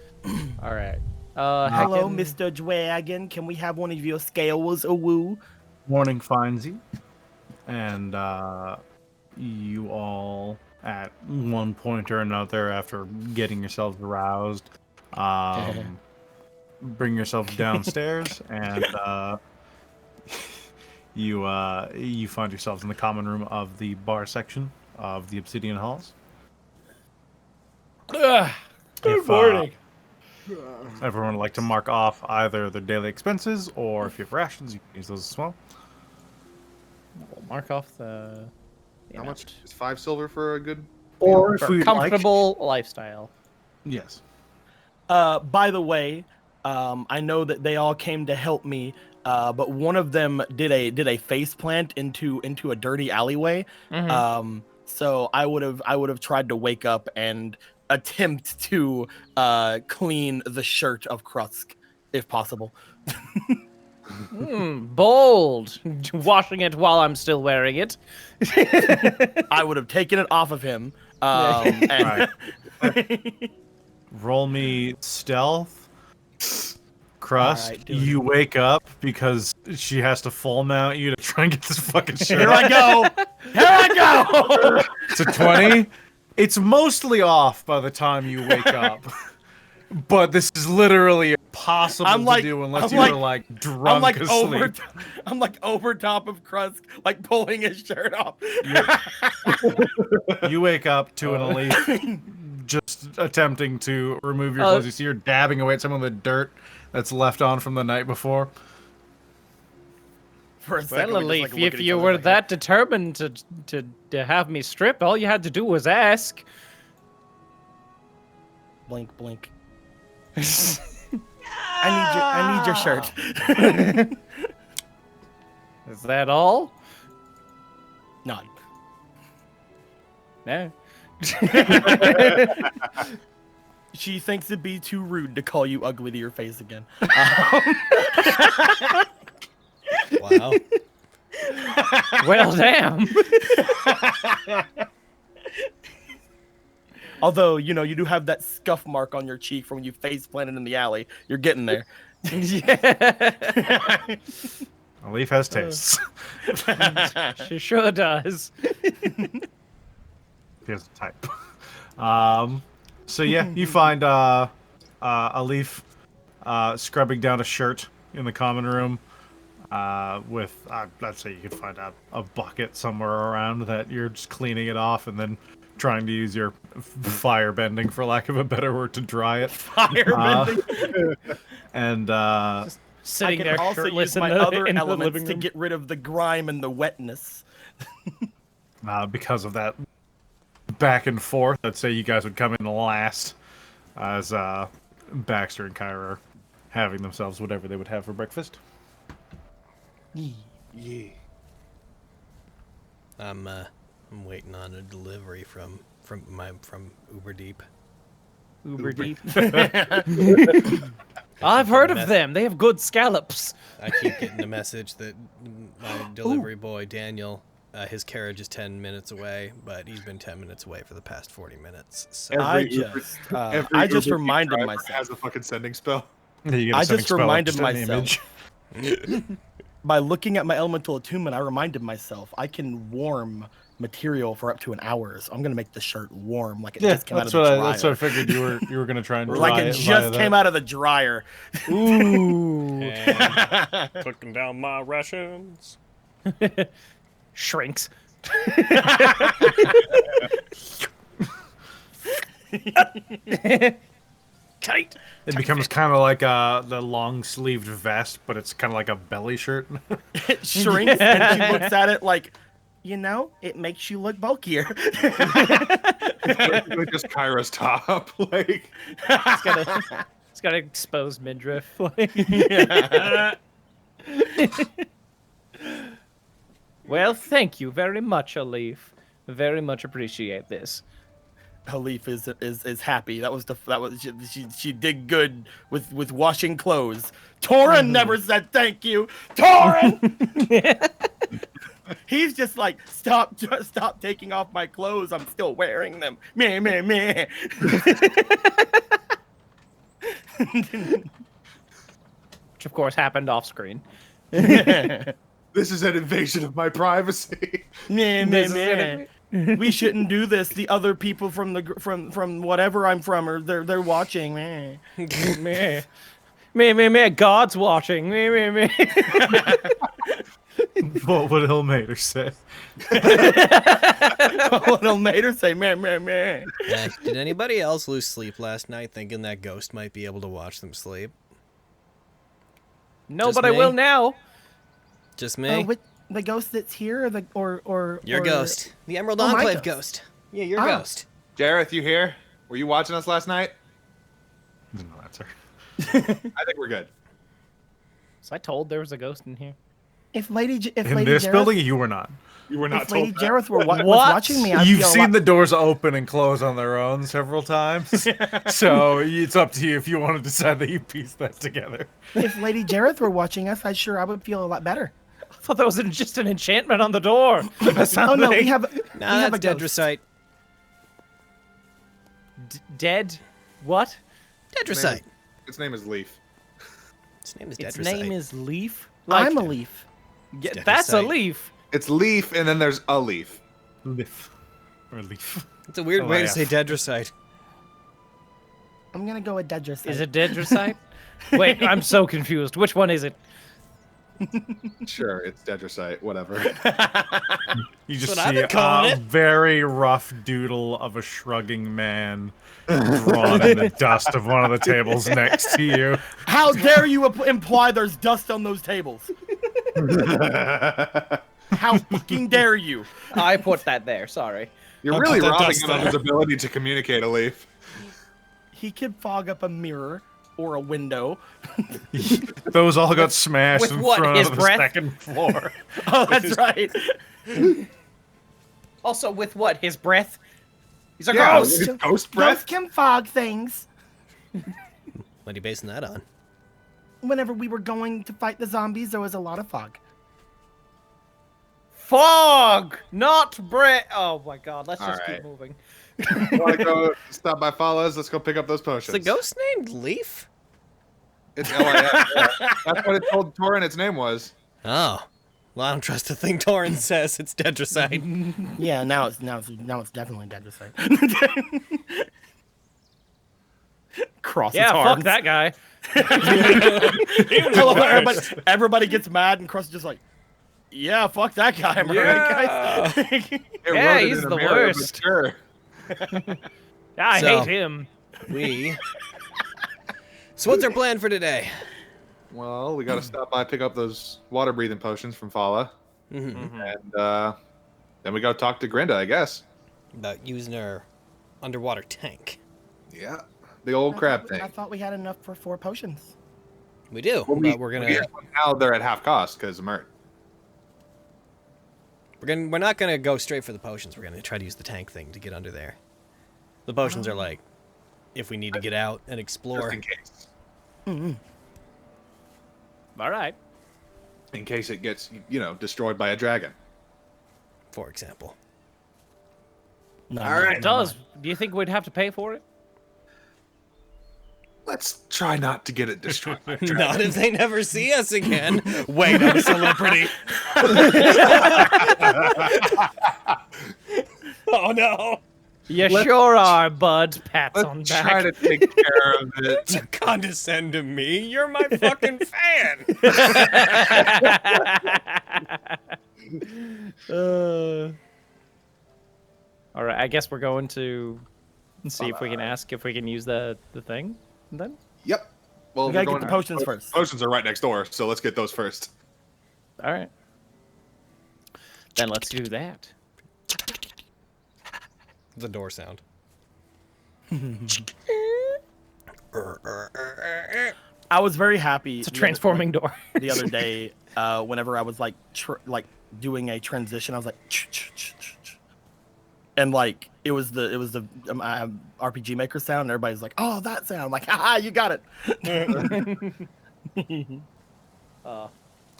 All right. Hello, Hacken- Mr. Dragon. Can we have one of your scales, a woo? Morning finds you, and you all, at one point or another, after getting yourselves aroused, bring yourself downstairs, and you find yourselves in the common room of the bar section of the Obsidian Halls. Good morning. Everyone would like to mark off either their daily expenses, or if you have rations, you can use those as well. We'll mark off the How much is 5 silver for a good? Or if for we comfortable lifestyle. yes. By the way, I know that they all came to help me, but one of them did a face plant into a dirty alleyway. So I would have tried to wake up and attempt to clean the shirt of Krusk, if possible. Bold. Washing it while I'm still wearing it. I would have taken it off of him. And Roll me stealth. Crust. Alright, do it. You wake up because she has to full mount you to try and get this fucking shirt. Here I go. Here I go. It's a 20. It's mostly off by the time you wake up. But this is literally impossible to do unless you're drunk asleep. I'm like over top of Krusk, like pulling his shirt off. You wake up to an Alif just attempting to remove your clothes. You see her dabbing away at some of the dirt that's left on from the night before. For a second, Well, we just, Alif, like, look if at each you other were like, that determined to have me strip, all you had to do was ask. blink, blink. I need your shirt. Is that all? None. No. She thinks it'd be too rude to call you ugly to your face again. Wow. Well, damn. Although, you know, you do have that scuff mark on your cheek from when you face planted in the alley. You're getting there. Alif has tastes. She sure does. He has a type. So yeah, you find Alif scrubbing down a shirt in the common room with, let's say you could find a bucket somewhere around that you're just cleaning it off and then trying to use your fire bending, for lack of a better word, to dry it. Fire bending. And I Sitting can there also shirtless use my other in the elements living to room. get rid of the grime and the wetness. because of that back and forth, I'd say you guys would come in last as Baxter and Kyra are having themselves whatever they would have for breakfast. Yeah. I'm waiting on a delivery from Uberdeep. Uber deep. I've heard of them. They have good scallops. I keep getting the message that my delivery boy Daniel, his carriage is 10 minutes away, but he's been 10 minutes away for the past 40 minutes. So I just Uber reminded driver myself. has a fucking sending spell. I just reminded myself. By looking at my elemental attunement, I reminded myself I can warm material for up to an hour. So I'm gonna make the shirt warm, like it just came out of the dryer. That's what I figured you were gonna try and dry Like it just came out of the dryer. Ooh. And cooking down my rations. Shrinks. Tight. It becomes kind of like the long-sleeved vest, but it's kind of like a belly shirt. It shrinks and she looks at it like, you know, it makes you look bulkier. Like just Kyra's top. Like It's got got an exposed midriff. Well, thank you very much, Alif. Very much appreciate this. Alif is happy. That was she did good with washing clothes. Torin never said thank you. Torin. He's just like, stop taking off my clothes. I'm still wearing them. Meh, meh, meh. Which, of course, happened off screen. This is an invasion of my privacy. Meh, meh, meh. We shouldn't do this. The other people from whatever I'm from are they're watching. Meh. Meh. Meh, meh, meh. God's watching. Meh, meh, meh. What would Ilmater say? What'll Mater say? Meh, meh, meh. Did anybody else lose sleep last night thinking that Ghost might be able to watch them sleep? No, Just but I me? will now. Just me? The ghost that's here, or Your Ghost. The Emerald Oh, my Enclave ghost. Ghost. Yeah, your Ah. Ghost. Jareth, you here? Were you watching us last night? No answer. I think we're good. Was I told there was a ghost in here? if Lady In this building, you were not. You were not if Lady told that. Jareth was What? watching me, I'd You've feel a seen lot- the doors open and close on their own several times, so it's up to you if you want to decide that you piece that together. If Lady Jareth were watching us, I would feel a lot better. I thought that was just an enchantment on the door. Oh no, we have Nah, we have a that's ghost. Dedricite. Dead? What? Dedricite. Its name is Leaf. His name is Its Dedricite. name is Leaf? I'm a leaf. Yeah, Dedricite. that's a leaf. It's Leaf, and then there's a Leaf. Leaf. Or leaf. It's a weird way to Alif. say Dedricite. I'm gonna go with Dedricite. Is it Dedricite? Wait, I'm so confused. Which one is it? Sure, it's Dedricite, whatever. You just what I've see been calling a it. very rough doodle of a shrugging man drawn in the dust of one of the tables next to you. How dare you imply there's dust on those tables? How fucking dare you? I put that there, sorry. You're I'll really put that robbing dust him of there. his ability to communicate, a Leaf. He could fog up a mirror or a window. Those all got smashed With in what, front his of the breath? second floor. Oh, that's right. Also, with what? His breath? He's a Yeah, ghost! his ghost Ghosts breath. can fog things. What are you basing that on? Whenever we were going to fight the zombies, there was a lot of fog. Fog! Not breath! Oh my god, let's just Alright. keep moving. You want to go stop by Follows? Let's go pick up those Is potions. the ghost named Leaf? It's L-I-F. Yeah. That's what it told Torin its name was. Oh. Well, I don't trust a thing Torrin says. It's Dedricite. Yeah, now it's definitely Dedricite. Cross Yeah, its fuck arms. that guy. I love how everybody gets mad and Cross is just like, yeah, fuck that guy. Am I right, guys? It Yeah, wrote it he's in a the mirror, but worst. Sure. I So- hate him. So what's our plan for today? Well, we got to stop by, pick up those water breathing potions from Fala, Mm-hmm. and then we go talk to Grinda, I guess. About using our underwater tank. Yeah, the old crab thing. I thought we had enough for 4 potions. We do, Well, but we're gonna now they're at half cost because of Mert. we're not gonna go straight for the potions. We're gonna try to use the tank thing to get under there. The potions are like if we need to get out and explore. Just in case. All right. In case it gets, destroyed by a dragon. For example. No, All right. It does. Do you think we'd have to pay for it? Let's try not to get it destroyed by a dragon. Not if they never see us again. Wait, I'm a celebrity. Oh no. You sure are, bud. Pats on Let's back. try to take care of it. To condescend to me, you're my fucking fan. All right, I guess we're going to see if we can ask if we can use the thing then. Yep. Well, We gotta we're get the potions first. Potions are right next door, so let's get those first. All right. Then let's do that. The door sound. I was very happy. It's a transforming door. The other day, whenever I was like doing a transition, I was like, and like it was the RPG Maker sound, and everybody's like, "Oh, that sound!" I'm like, "Haha, you got it."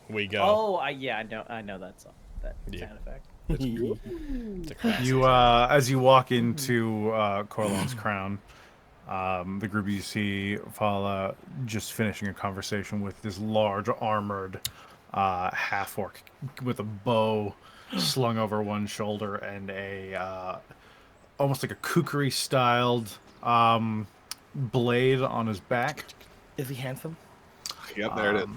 We go. Oh, I know that song. That sound effect. You as you walk into Corlon's Crown, the group you see Fala just finishing a conversation with this large armored half-orc with a bow slung over one shoulder and a almost like a kukri styled blade on his back. Is he handsome? Yep, there it is.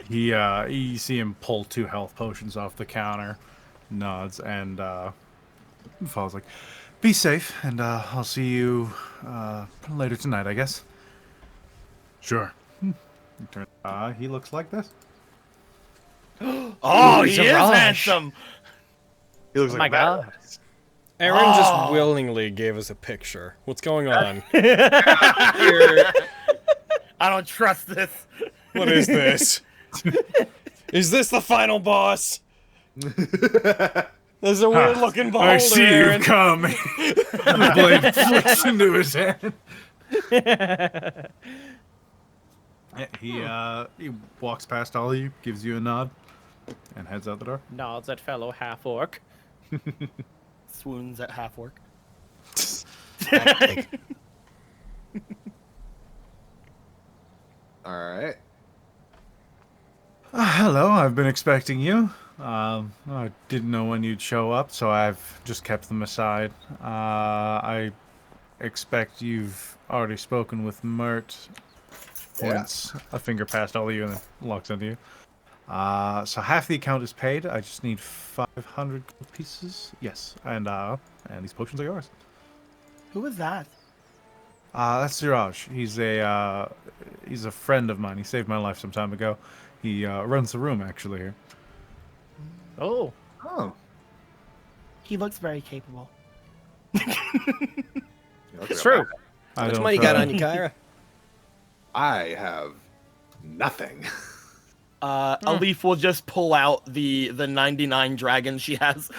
You see him pull 2 health potions off the counter, nods, and Fala's like, "Be safe, and I'll see you later tonight, I guess." Sure. He looks like this. Oh, he's he a is Raj. handsome. He looks Oh like my god. Aaron just willingly gave us a picture. What's going on? I don't trust this. What is this? Is this the final boss? There's a weird looking beholder. I see Aaron. you come. The blade flicks into his hand. Yeah, he walks past all of you, gives you a nod, and heads out the door. Nods at fellow half orc. Swoons at half orc. All right. Hello, I've been expecting you. I didn't know when you'd show up, so I've just kept them aside. I expect you've already spoken with Mert. Points a finger past all of you and then locks into you. So half the account is paid. I just need 500 gold pieces. Yes, and these potions are yours. Who is that? That's Siraj. He's a friend of mine. He saved my life some time ago. He runs the room actually here. Oh. Oh. He looks very capable. It's true. How much money you got on you, Kyra? I have nothing. Alif will just pull out the 99 dragons she has.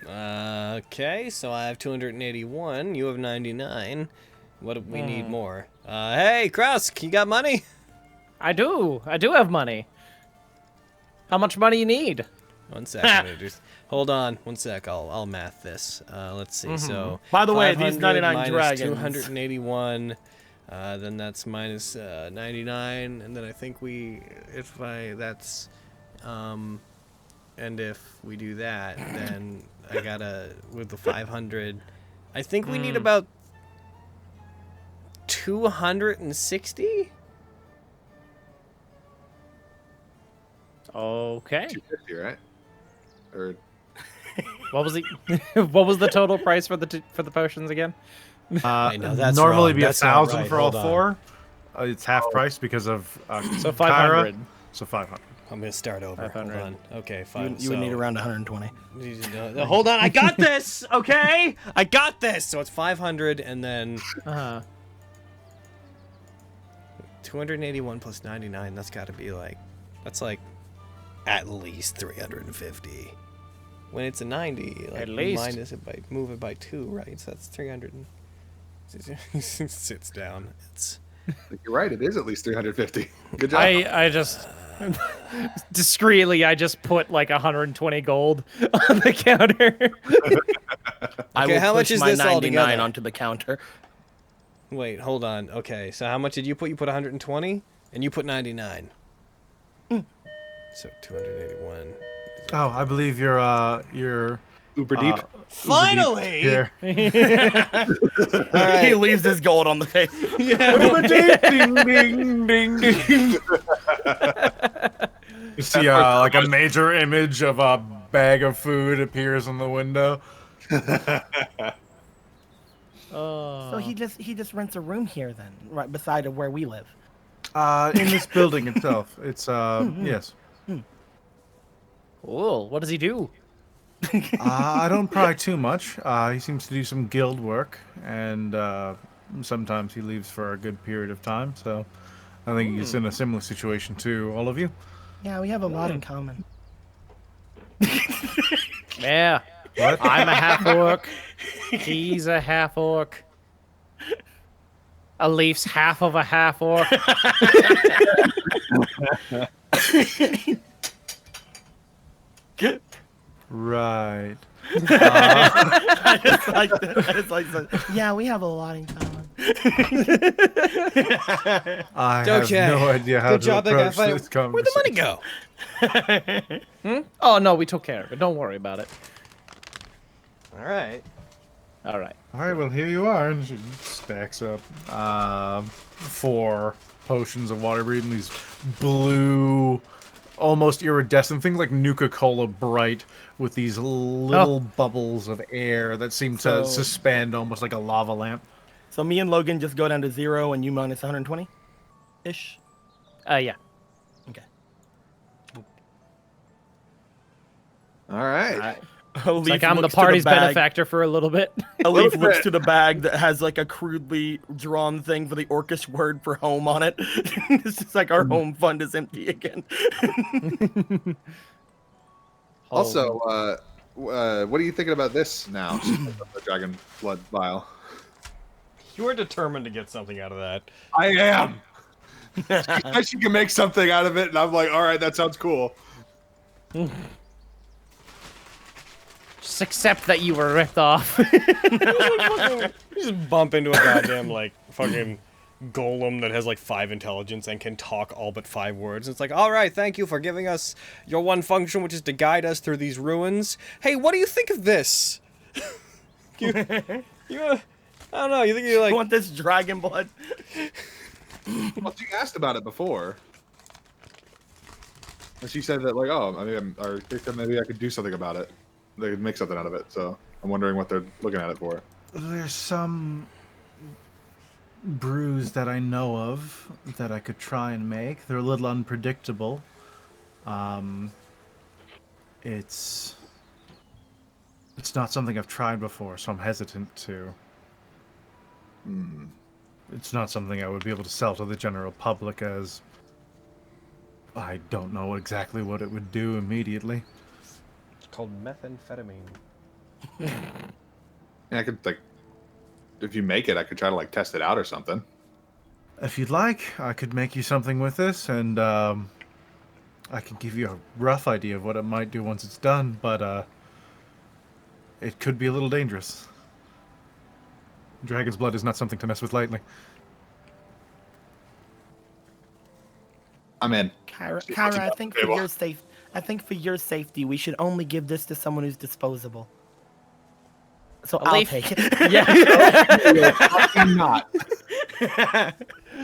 Okay, so I have 281. You have 99. What do we need more? Hey, Kraus, you got money? I do have money. How much money you need? 1 second. Just hold on. 1 sec. I'll math this. Let's see. So By the way, these 500 99 minus dragons. 281. Then that's minus 99, and then I think and if we do that, then I gotta with the 500. I think we need about 260. Okay. 250, right? Or What was what was the total price for the potions again? know, that's normally wrong. be That's not 1,000 right. for all Hold on. 4. It's half price because of So Kyra. 500. So 500. I'm gonna start over. 500. Hold on. Okay, You, fine. you would need around 120. Hold on. I got this. Okay, I got this. So it's 500, and then 281 plus 99. That's got to be that's at least 350. When it's a 90, At least. minus it by move it by 2, right? So that's 300. Sits down. It's you're right, it is at least 350. Good job. I just discreetly I just put like 120 gold on the counter. I Okay, will how much push is my this 99 altogether? onto the counter. wait, hold on. Okay, so how much did you put? You put 120, and you put 99. So 281. Oh, I believe you're Uber deep. Finally! here. He leaves his gold on the table. Ding, ding, ding, ding. You see like a major image of a bag of food appears on the window. So he just rents a room here then, right beside of where we live. In this building itself. It's yes. Cool. What does he do? I don't pry too much. He seems to do some guild work, and sometimes he leaves for a good period of time. So I think he's in a similar situation to all of you. Yeah, we have a lot in common. Yeah. What? I'm a half orc. He's a half orc. Alif's half of a half orc. Right. I just like that. I just like that. Yeah, we have a lot in common. I have Okay. no idea how Good to job, that guy. approach Fighter. this Where'd the conversation. money go? Oh, no, we took care of it. Don't worry about it. All right. All right. All right, well, here you are. And she stacks up 4 potions of water breathing. These blue, almost iridescent things like Nuka-Cola Bright with these little bubbles of air that seem to So- suspend almost like a lava lamp. So me and Logan just go down to 0 and you minus 120-ish. Yeah. Okay. All right. Alif Like I'm the looks to party's bag. benefactor for a little bit. Alif little looks bit. to the bag that has like a crudely drawn thing for the orcish word for home on it. It's just like our home fund is empty again. Also, what are you thinking about this now? The dragon blood vial. You are determined to get something out of that. I am. She said she can make something out of it, and I'm like, all right, that sounds cool. Just accept that you were ripped off. You just bump into a goddamn like fucking golem that has like 5 intelligence and can talk all but 5 words. It's like, all right, thank you for giving us your one function, which is to guide us through these ruins. Hey, what do you think of this? you, I don't know. You think you You like? want this dragon blood? Well, she asked about it before. And she said that, like, oh, I mean, or they said maybe I could do something about it. They could make something out of it. So I'm wondering what they're looking at it for. There's some brews that I know of that I could try and make. They're a little unpredictable. It's not something I've tried before, so I'm hesitant to. It's not something I would be able to sell to the general public, as I don't know exactly what it would do immediately. It's called methamphetamine. Yeah, I could, like, if you make it, I could try to, like, test it out or something. If you'd like, I could make you something with this, and I can give you a rough idea of what it might do once it's done, but it could be a little dangerous. Dragon's blood is not something to mess with lightly. I'm in. Kyra, She wants it I on think the for table. your for your safety, we should only give this to someone who's disposable. So I'll Alif. take it. Yeah. Fucking not.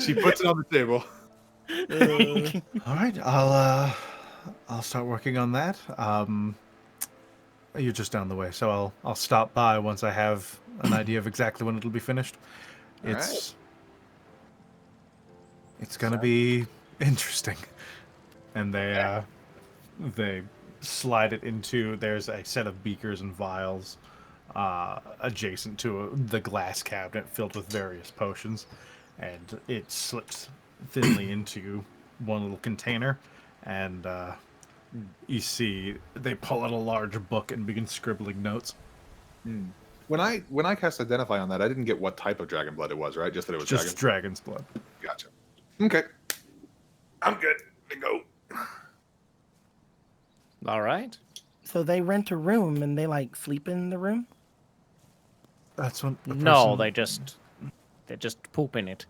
She puts it on the table. All right, I'll start working on that. You're just down the way, so I'll stop by once I have an idea of exactly when it'll be finished. It's gonna be interesting. And they slide it into. There's a set of beakers and vials adjacent to the glass cabinet filled with various potions, and it slips thinly into one little container, and you see they pull out a large book and begin scribbling notes. When I cast Identify on that, I didn't get what type of dragon blood it was, right? Just that it was Just dragon. dragon's blood. Gotcha. Okay. I'm good to go. All right. So they rent a room and they like sleep in the room. That's what. the No, person- they just poop in it.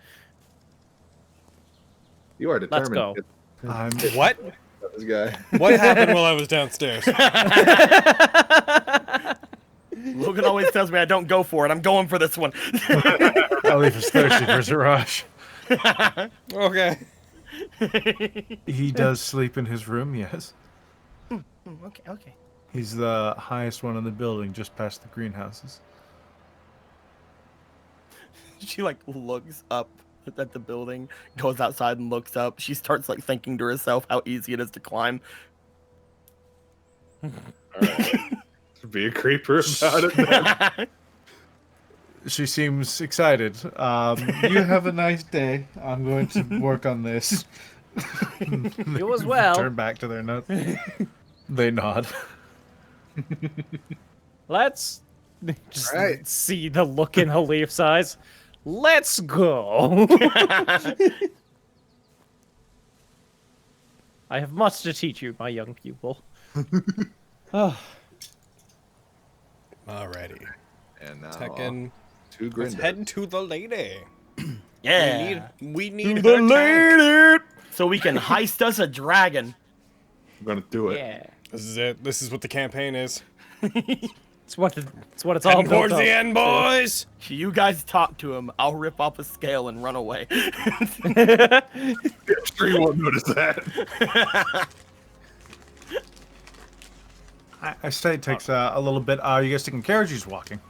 You are Let's determined go. to I'm What? get this guy. What happened while I was downstairs? Logan always tells me I don't go for it. I'm going for this one. Alif is thirsty for Zarash. Okay. He does sleep in his room, yes. Okay. He's the highest one in the building, just past the greenhouses. She like looks up at the building, goes outside and looks up. She starts like thinking to herself how easy it is to climb. Be a creeper about it then. She seems excited. You have a nice day. I'm going to work on this. You as well. Turn back to their notes. They nod. Let's just Right. see the look in Alif's eyes. Let's go. I have much to teach you, my young pupil. Oh, Alrighty. And now Tekken. two Let's grinders. head to the lady. Yeah. We need The her tank. lady! So we can heist us a dragon. I'm gonna do it. yeah. This is it. This is what the campaign is. It's what it's all Heading built towards up. the end, boys. You guys talk to him. I'll rip off a scale and run away. I'm sure you won't notice that. I say it takes a little bit. You guys taking carriage? Just walking.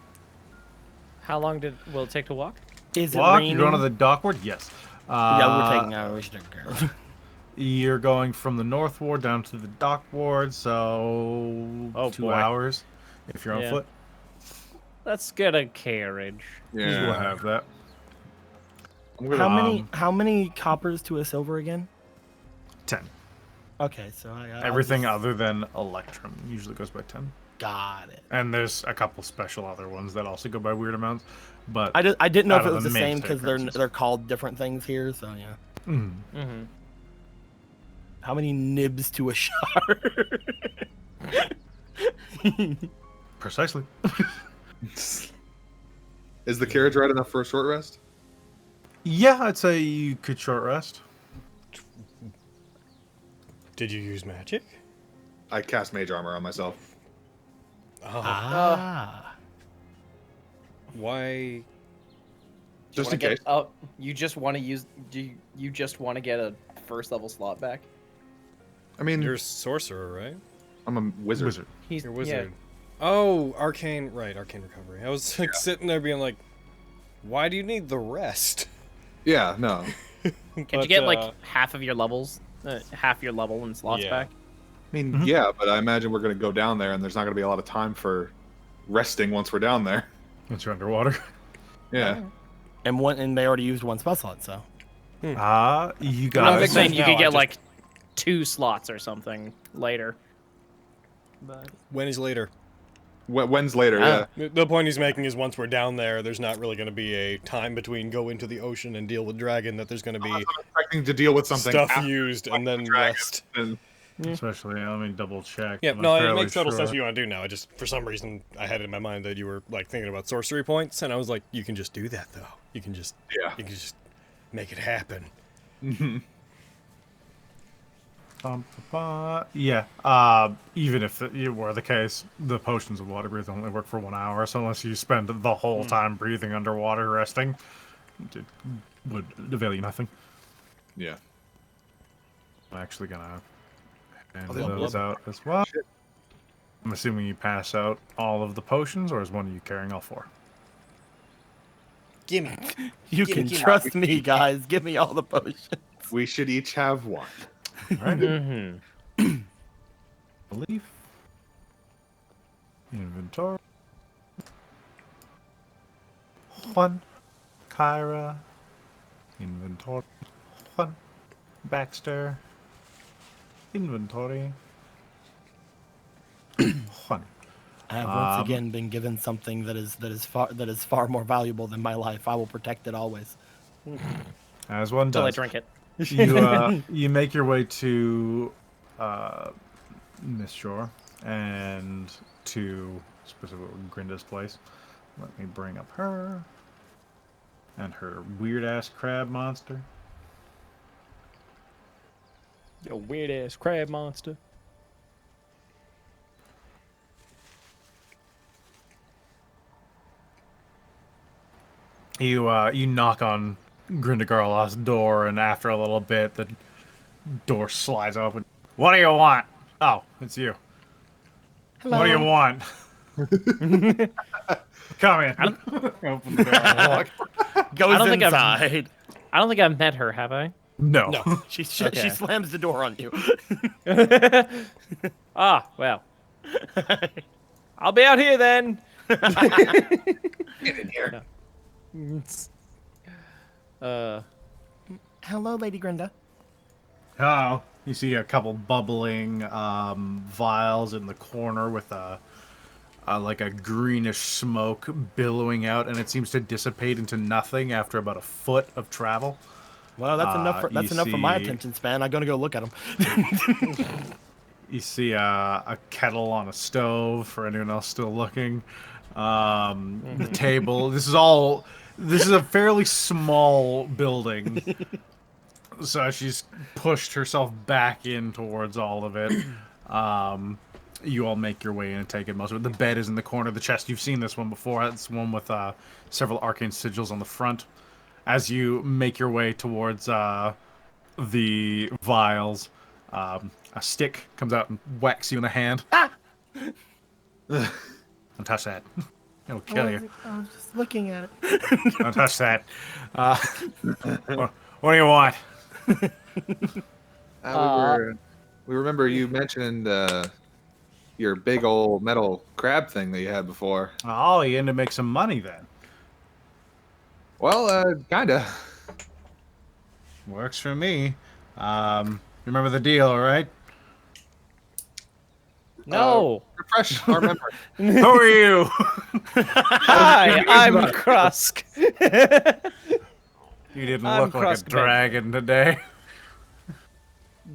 How long will it take to walk? Is it Walk. raining? You're going to the dockboard. Yes. Yeah, we're taking. We should take care of it. You're going from the north ward down to the dock ward, so Oh, 2 boy. hours if you're on Yeah. foot. Let's get a carriage. We'll Yeah. have that. I'm gonna, How many coppers to a silver again? 10. Okay, so I'll Everything just- other than Electrum usually goes by 10. Got it. And there's a couple special other ones that also go by weird amounts. But I didn't know Out if it of was the the same mainstay because prices. they're called different things here. So yeah. mm, Mm-hmm. How many nibs to a shard? precisely. is the carriage ride enough for a short rest? Yeah, I'd say you could short rest. Did you use magic? I cast mage armor on myself. Oh, Ah. why? Just in Wanna case. get, oh, you just want to use? Do you just want to get a first level slot back? I mean, You're a sorcerer, right? I'm a wizard. Wizard. He's You're a wizard. Oh, arcane. Right, arcane recovery. I was like sitting there being like, why do you need the rest? Yeah, no. Can But, you get like half your level in slots Yeah. back? I mean, yeah, but I imagine we're gonna go down there, and there's not gonna be a lot of time for resting once we're down there. Once you're underwater. Yeah. And they already used one spell slot, so. You I'm guys. saying you No, could I get just- like 2 slots or something later. But When is later? When's later? Ah. Yeah. The point he's making is once we're down there, there's not really going to be a time between go into the ocean and deal with dragon. That there's going to be I'm expecting to deal with something. stuff after used and then dragon, rest. and- Especially, let me double check. Yeah, I'm no, it fairly makes total sense sure. what you want to do now. I just, for some reason, I had it in my mind that you were like thinking about sorcery points, and I was like, you can just do that though. You can just make it happen. Yeah. Even if it were the case, the potions of water breath only work for 1 hour, so unless you spend the whole time breathing underwater resting, it would avail you nothing. Yeah. I'm actually gonna hand Oh, they'll those blub. out as well. I'm assuming you pass out all of the potions, or is one of you carrying all 4? Gimme. You Give can me- trust me, guys. Give me all the potions. We should each have one. Right? Mm-hmm. Belief. Inventory. One. Kyra. Inventory. One. Baxter. Inventory. One. I have once again been given something that is far more valuable than my life. I will protect it always. As one Until I does. drink it. You make your way to Miss Shore and to specifically Grinda's place. Let me bring up her and her weird ass crab monster. Yo, weird ass crab monster. You knock on Grindagarlot's door, and after a little bit, the door slides open. What do you want? Oh, it's you. Hello. What do you want? Come in. Open the door and walk. Goes don't think I've- inside. I don't think I've met her, have I? No. She Okay. slams the door on you. Ah, well. I'll be out here then. Get in here. Hello, Lady Grinda. Oh, you see a couple bubbling vials in the corner with like a greenish smoke billowing out, and it seems to dissipate into nothing after about a foot of travel. Well, that's enough for my attention span. I'm gonna go look at them. You see a kettle on a stove for anyone else still looking. The table. This is a fairly small building. So she's pushed herself back in towards all of it. You all make your way in and take in most of it. The bed is in the corner. The chest, you've seen this one before. It's one with several arcane sigils on the front. As you make your way towards the vials, a stick comes out and whacks you in the hand. Ah! Don't touch that. It'll kill you. I was just looking at it. Don't touch that. What do you want? We remember you mentioned your big old metal crab thing that you had before. Oh, you in to make some money then? Well, kinda. Works for me. Remember the deal, all right? No. Refresh our memory. Who are you? Hi, I'm Krusk. You didn't I'm look like a Krusk, dragon today.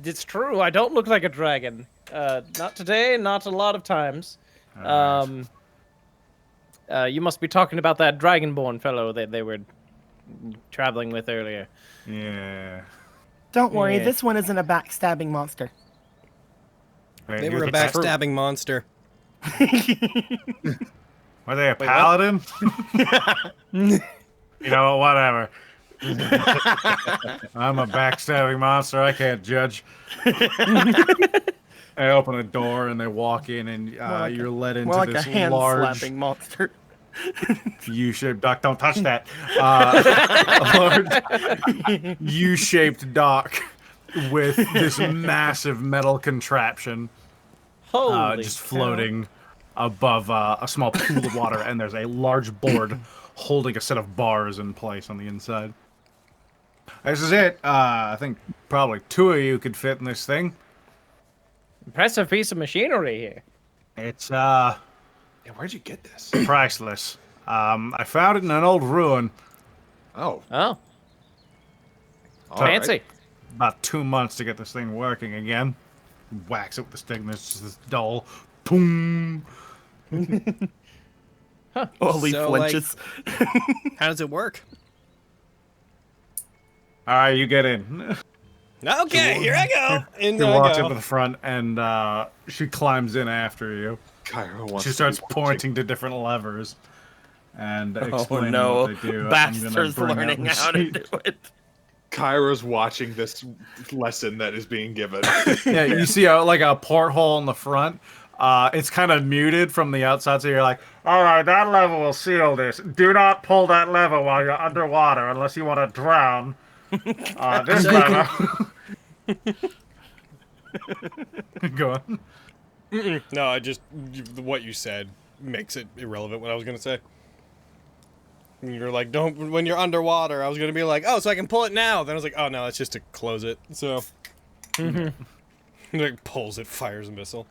It's true. I don't look like a dragon. Not today. Not a lot of times. Alright. You must be talking about that dragonborn fellow that they were traveling with earlier. Yeah. Don't worry, Yeah. this one isn't a backstabbing monster. Wait, They you were a think- backstabbing monster. Were they a paladin? You know, whatever. I'm a backstabbing monster. I can't judge. They open a door and they walk in, and you're led into More like a this hand-slapping large monster. U-shaped dock. Don't touch that. A large U-shaped dock with this massive metal contraption Holy just cow. floating above a small pool of water, and there's a large board holding a set of bars in place on the inside. This is it. I think probably two of you could fit in this thing. Impressive piece of machinery here. It's Yeah, where'd you get this? priceless. I found it in an old ruin Oh, Oh, all right. fancy. about 2 months to get this thing working again. Whacks it with the stick, and it's just this dull boom. Holy So, like- flinches. How does it work? All right, you get in. Okay, here I go. In She I walks go. up to the front, and she climbs in after you. Cairo wants She to starts be watching. pointing to different levers and explaining no. what they do. Bastard's learning how to do it. Cairo's watching this lesson that is being given. Yeah, you see like a porthole in the front. It's kind of muted from the outside, so you're like, all right, that lever will seal this. Do not pull that lever while you're underwater unless you want to drown. This lever. Go on. No, I just what you said makes it irrelevant. What I was gonna say. You're like, don't when you're underwater. I was gonna be like, oh, so I can pull it now. Then I was like, oh no, it's just to close it. So, like pulls it, fires a missile.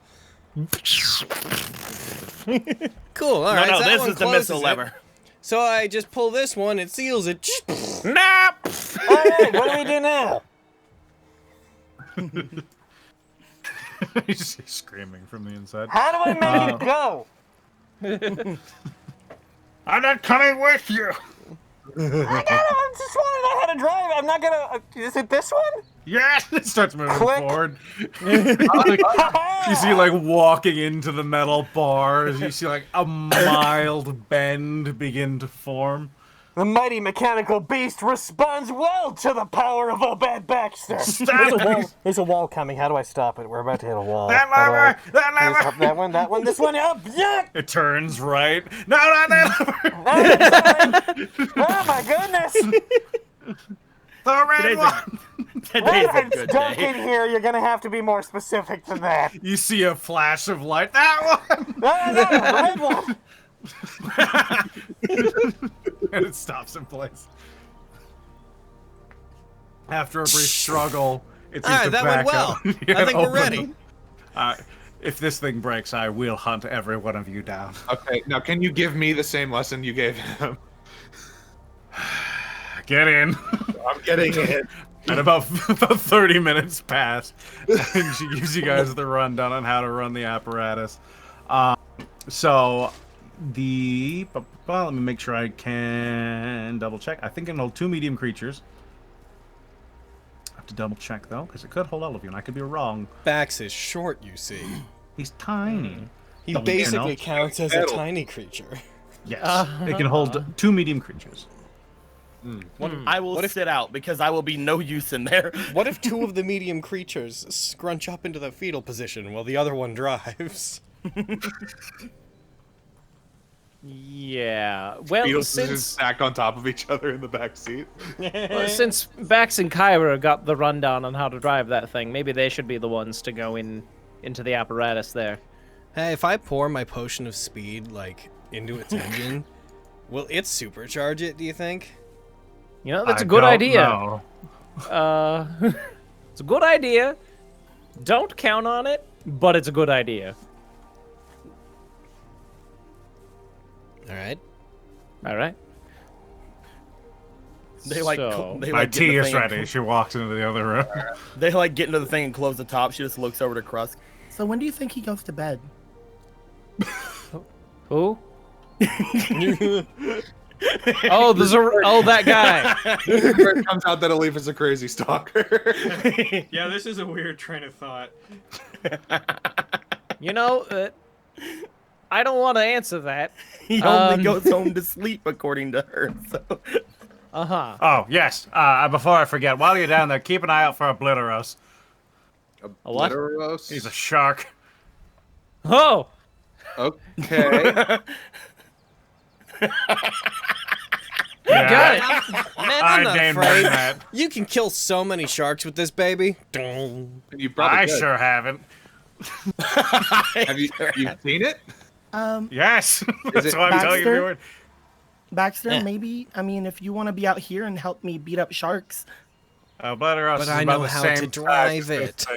Cool. All No, right. no, so that this one is the closes missile it. lever. So I just pull this one. It seals it. Alright, what do we do now? He's screaming from the inside. How do I make it go? I'm not coming with you. I just want to know how to drive. I'm not gonna. Is it this one? Yeah, it starts moving Click. forward. You see, like, walking into the metal bars, you see, like, a mild bend begin to form. The mighty mechanical beast responds well to the power of Obed Baxter. There's a wall coming. How do I stop it? We're about to hit a wall. That How do I- lever! That lever! Up that one, this one, up, yeah! It turns right. No, not that lever! Oh my goodness! The red Today's one! Today's a It's good dark day. in here. You're gonna have to be more specific than that. You see a flash of light. That one! No, the red one. and it stops in place. After a brief struggle, it seems All right, to that back went well. up. I think we're ready. If this thing breaks, I will hunt every one of you down. Okay, now can you give me the same lesson you gave him? Get in. I'm getting it. And about 30 minutes pass, and she gives you guys the rundown on how to run the apparatus. So, let me make sure I can double check. I think it can hold 2 medium creatures. I have to double check though, because it could hold all of you, and I could be wrong. Bax is short, you see. He's tiny. He Don't you basically know? counts as a tiny creature. Yes, it can hold 2 medium creatures. I will sit out because I will be no use in there. What if 2 of the medium creatures scrunch up into the fetal position while the other one drives? Yeah. Well, Beetles just since stacked on top of each other in the back seat. since Bax and Kyra got the rundown on how to drive that thing, maybe they should be the ones to go into the apparatus there. Hey, if I pour my potion of speed, like, into its engine, will it supercharge it, do you think? You know, that's I a good don't idea. know. It's a good idea. Don't count on it, but it's a good idea. All right. All right. They like So- they My like get in tea the is thing and ready. She walks into the other room. They like get into the thing and close the top. She just looks over to Krust. So when do you think he goes to bed? Who? Oh, that guy. It comes out that Alif is a crazy stalker. Yeah, this is a weird train of thought. You know, I don't want to answer that. He only goes home to sleep, according to her. So. Oh, yes. Before I forget, while you're down there, keep an eye out for Obliteros. A what? Obliteros? He's a shark. Oh, Okay. got it. Man, I I'm not named afraid. that. You can kill so many sharks with this baby. You probably I could. sure haven't. Have you seen it? Yes. That's it why I'm telling you the Baxter? word. Baxter, Eh. maybe, I mean, if you want to be out here and help me beat up sharks. Obliteros But is I about know the how same to size drive as this it. thing.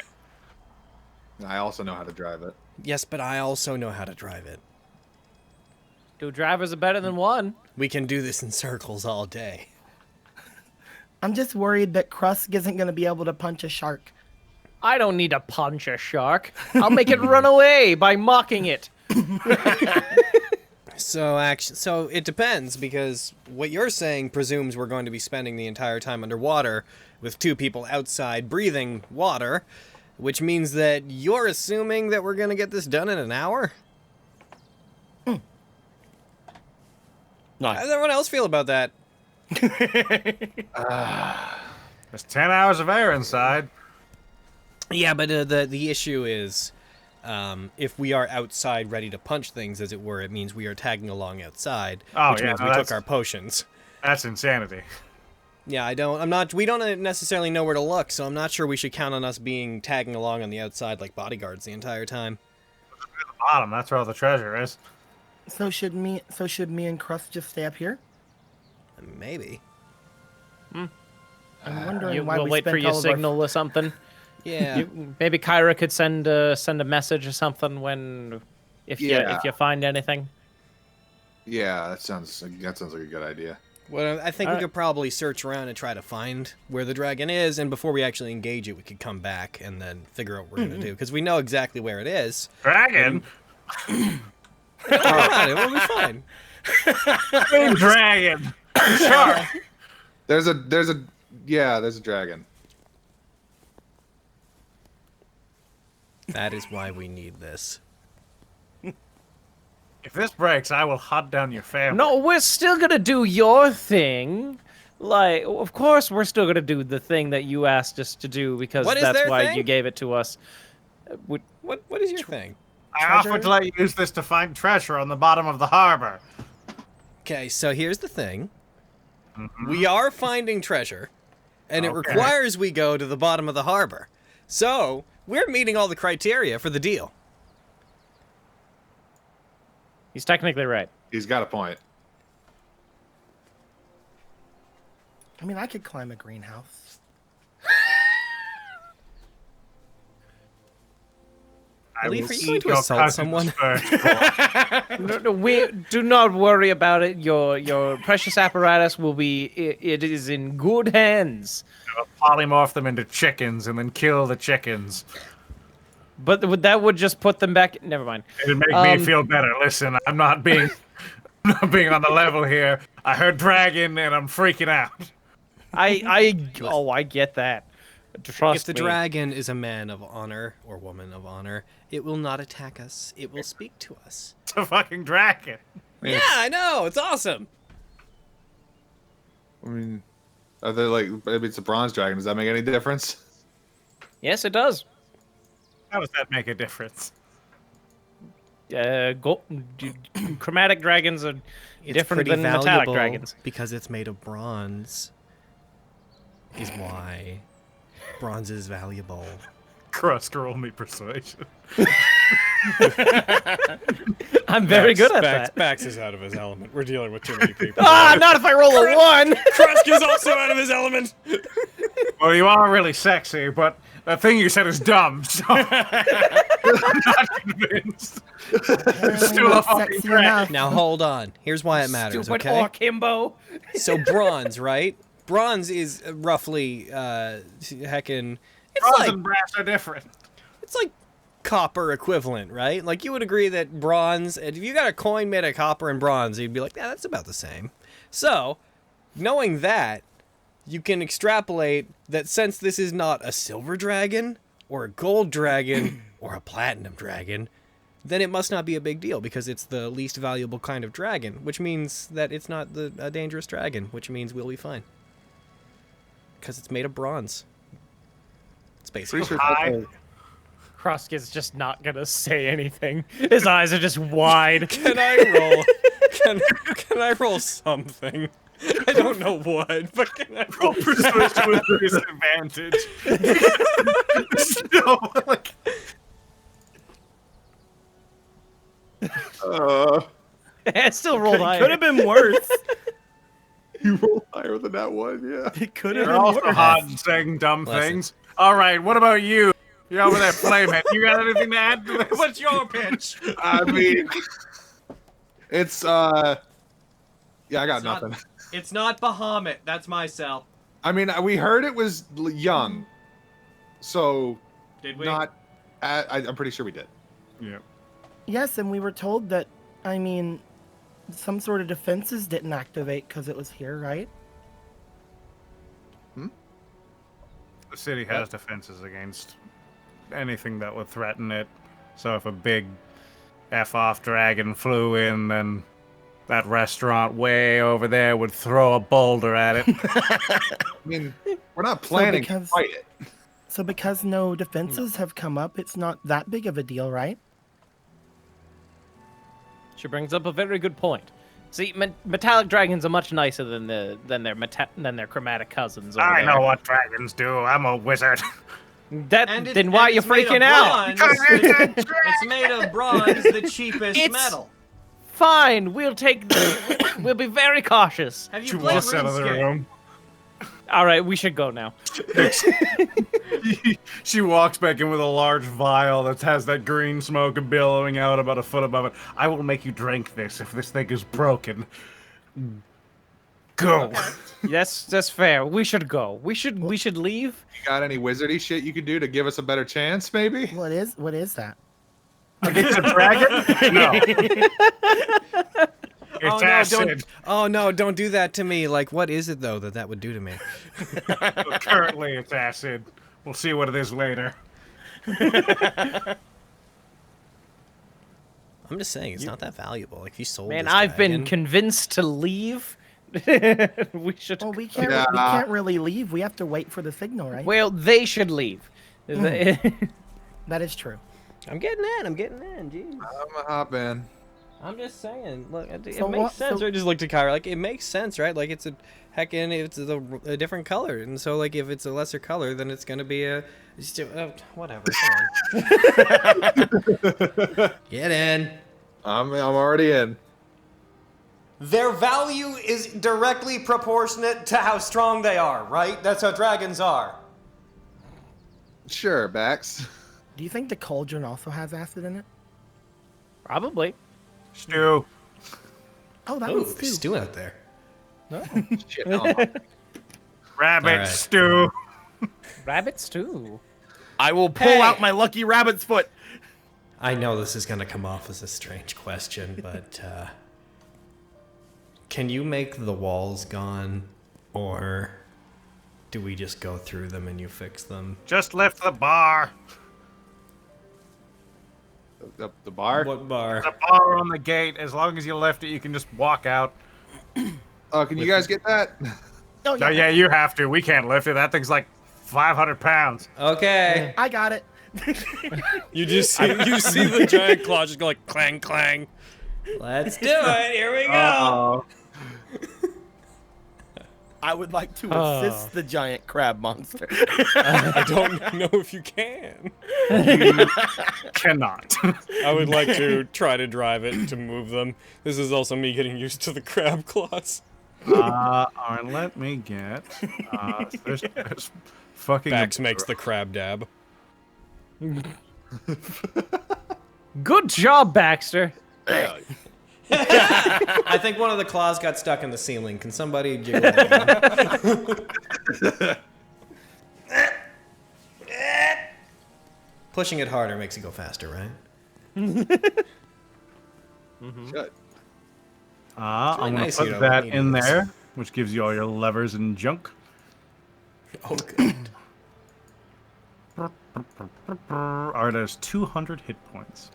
I also know how to drive it. Yes, but I also know how to drive it. 2 drivers are better than 1. We can do this in circles all day. I'm just worried that Krust isn't going to be able to punch a shark. I don't need to punch a shark. I'll make it run away by mocking it. So it depends, because what you're saying presumes we're going to be spending the entire time underwater with 2 people outside breathing water, which means that you're assuming that we're going to get this done in an hour? How does everyone else feel about that? There's 10 hours of air inside. Yeah, but the issue is, if we are outside ready to punch things, as it were, it means we are tagging along outside, Oh, which yeah, means no, we that's- took our potions. That's insanity. Yeah, we don't necessarily know where to look, so I'm not sure we should count on us tagging along on the outside like bodyguards the entire time. Bottom, that's where all the treasure is. So should me and Krust just stay up here? Maybe. I'm wondering You why will we wait for spent your all of our... signal or something. Yeah. Maybe Kyra could send a message or something if you find anything. Yeah, that sounds like a good idea. Well, I think we could probably search around and try to find where the dragon is, and before we actually engage it, we could come back and then figure out what we're going to do, because we know exactly where it is. Dragon? Don't worry about it, we'll be fine. Big dragon. Shark. There's a dragon. That is why we need this. If this breaks, I will hunt down your family. No, we're still gonna do your thing. Like, of course, we're still gonna do the thing that you asked us to do because What is that's their why thing? you gave it to us. What is your thing? I offered to let you use this to find treasure on the bottom of the harbor. Okay, so here's the thing. We are finding treasure, and it Okay. requires we go to the bottom of the harbor. So, we're meeting all the criteria for the deal. He's technically right. He's got a point. I mean, I could climb a greenhouse. Alif, are you going to assault someone? No, we do not worry about it. Your precious apparatus will be. It is in good hands. Polymorph them into chickens and then kill the chickens. But that would just put them back. Never mind. It'd make me feel better. Listen, I'm not being on the level here. I heard dragon and I'm freaking out. I get that. Trust If the me. dragon is a man of honor or woman of honor, it will not attack us. It will speak to us. It's a fucking dragon. Yeah, I know. It's awesome. I mean, are they like, maybe it's a bronze dragon. Does that make any difference? Yes, it does. How does that make a difference? Chromatic dragons are It's different pretty than metallic valuable dragons. because it's made of bronze. Is why bronze is valuable. Crust, roll me persuasion. I'm very good at that. Bax is out of his element. We're dealing with too many people. Not if I roll a 1. Krusk is also out of his element. Well, you are really sexy, but the thing you said is dumb, so I'm not convinced. Still a fucking Sexy dragon. enough. Now hold on. Here's why it matters, Stupid okay? orc himbo. So bronze, right? Bronze is roughly heckin'. It's Bronze like and brass are different. it's like copper equivalent, right? Like you would agree that bronze, and if you got a coin made of copper and bronze, you'd be like, yeah, that's about the same. So, knowing that, you can extrapolate that since this is not a silver dragon, or a gold dragon, or a platinum dragon, then it must not be a big deal because it's the least valuable kind of dragon, which means that it's not a dangerous dragon, which means we'll be fine. Because it's made of bronze. It's basically Krusk is just not gonna say anything. His eyes are just wide. Can I roll? Can I roll something? I don't know what, but can I roll? Persuasion with disadvantage. No, like, It still rolled higher. Could have been worse. You roll higher than that one, yeah. It could have you're been also worse. hot and saying dumb Listen. things. All right, what about you? You're over there, Flamehead. You got anything to add to this? What's your pitch? I mean, it's, yeah, I got nothing. It's not Bahamut. That's my cell. I mean, we heard it was young, so Did we? not, I'm pretty sure we did. Yeah. Yes, and we were told that, I mean, some sort of defenses didn't activate because it was here, right? The city has defenses against anything that would threaten it. So if a big F-off dragon flew in, then that restaurant way over there would throw a boulder at it. I mean, we're not planning to because- fight it. So because no defenses have come up, it's not that big of a deal, right? She brings up a very good point. See, metallic dragons are much nicer than their chromatic cousins. Over I there. know what dragons do. I'm a wizard. Then why are you freaking out? It's made of bronze, the cheapest It's- metal. Fine, we'll take. We'll be very cautious. Have She walks out of the room. All right, we should go now. She walks back in with a large vial that has that green smoke billowing out about a foot above it. I will make you drink this if this thing is broken. Go. Yes, that's fair. We should go. We should leave. You got any wizardy shit you could do to give us a better chance, maybe? What is that? Against a dragon? No. It's acid. Don't do that to me. Like, what is it though that would do to me? Currently, it's acid. We'll see what it is later. I'm just saying, it's not that valuable. Like, if you sold Man, this I've been dragon- convinced to leave. We should. Well, we can't. Yeah. We can't really leave. We have to wait for the signal, right? Well, they should leave. That is true. I'm getting in. Jeez. I'm a hop man. I'm just saying. Look, it So makes what- sense. so- Right? Just looked at Kyra. Like, it makes sense, right? Like, it's it's a different color, and so like if it's a lesser color, then it's gonna be a whatever. Come on. Get in. I'm already in. their value is directly proportionate to how strong they are, right? That's how dragons are. Sure, Bax. Do you think the cauldron also has acid in it? Probably. Stew. Oh, that Oh, one's there's too. stew out there. Shit, no. Rabbit Alright. stew. Rabbits too. I will pull Hey! out my lucky rabbit's foot. I know this is gonna come off as a strange question, but can you make the walls gone, or do we just go through them and you fix them? Just lift the bar. The bar? What bar? The bar on the gate. As long as you lift it, you can just walk out. Oh, can you guys get that? Oh, Oh, yeah, you have to. We can't lift it. That thing's like 500 pounds. Okay. I got it. You just see, the giant claw just go like clang clang. Let's do it. Here we go. Uh-oh. I would like to assist the giant crab monster. I don't know if you can. Cannot. I would like to try to drive it to move them. This is also me getting used to the crab claws. Alright, let me get. There's fucking. Bax makes the crab dab. Good job, Baxter. I think one of the claws got stuck in the ceiling. Can somebody jiggle it? Pushing it harder makes it go faster, right? Good. I'm gonna nice you put don't that need in this. there, which gives you all your levers and junk. Oh, good. Alright, there's 200 hit points.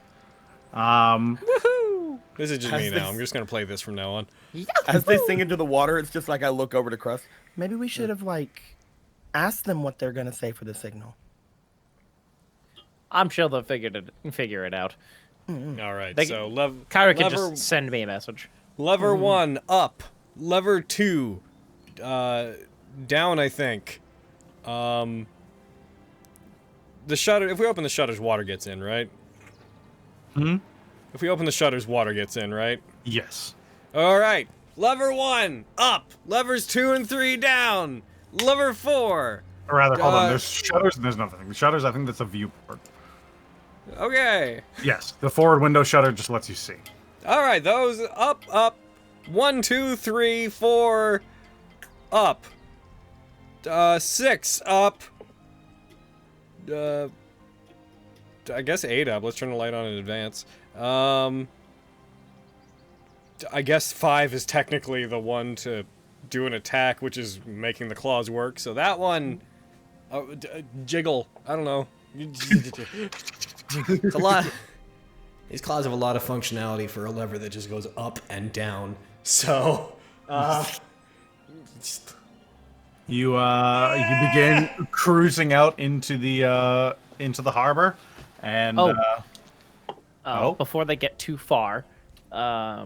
This is just me now. I'm just gonna play this from now on. As they sing into the water, it's just like I look over to Crust. Maybe we should have asked them what they're gonna say for the signal. I'm sure they'll figure it out. All right, They- so Kyra can lever just send me a message. lever 1 up, lever 2 down. I think. The shutter. If we open the shutters, water gets in, right? Hmm? If we open the shutters, water gets in, right? Yes. All right. Lever 1 up. Levers 2 and 3 down. Lever 4. Or rather, hold on. There's shutters and there's nothing. The shutters, I think that's a viewport. Okay. Yes, the forward window shutter just lets you see. All right. Those up, up. 1, 2, 3, 4. Up. 6 up. I guess 8 up. Let's turn the light on in advance. I guess 5 is technically the one to do an attack, which is making the claws work. So that one, jiggle. I don't know. It's a lot. These claws have a lot of functionality for a lever that just goes up and down. So, You begin cruising out into the harbor, and Oh. Before they get too far, I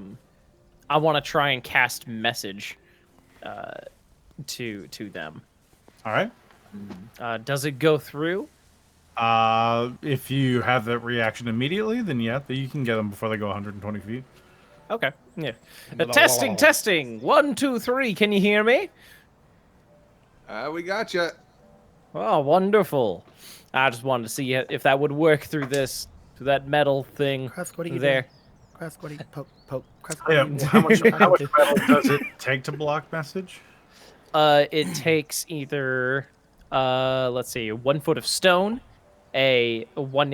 want to try and cast message to them. all right. Does it go through? If you have that reaction immediately, then yeah, you can get them before they go 120 feet. Okay. Yeah. Testing, testing. 1, 2, 3. Can you hear me? We got you. Oh, wonderful. I just wanted to see if that would work through that metal thing Crust, what are you there. doing? Crust, what are you poke? Crust, Yeah, what are you how much doing? metal does it take to block message? It takes either, let's see, 1 foot of stone, a 1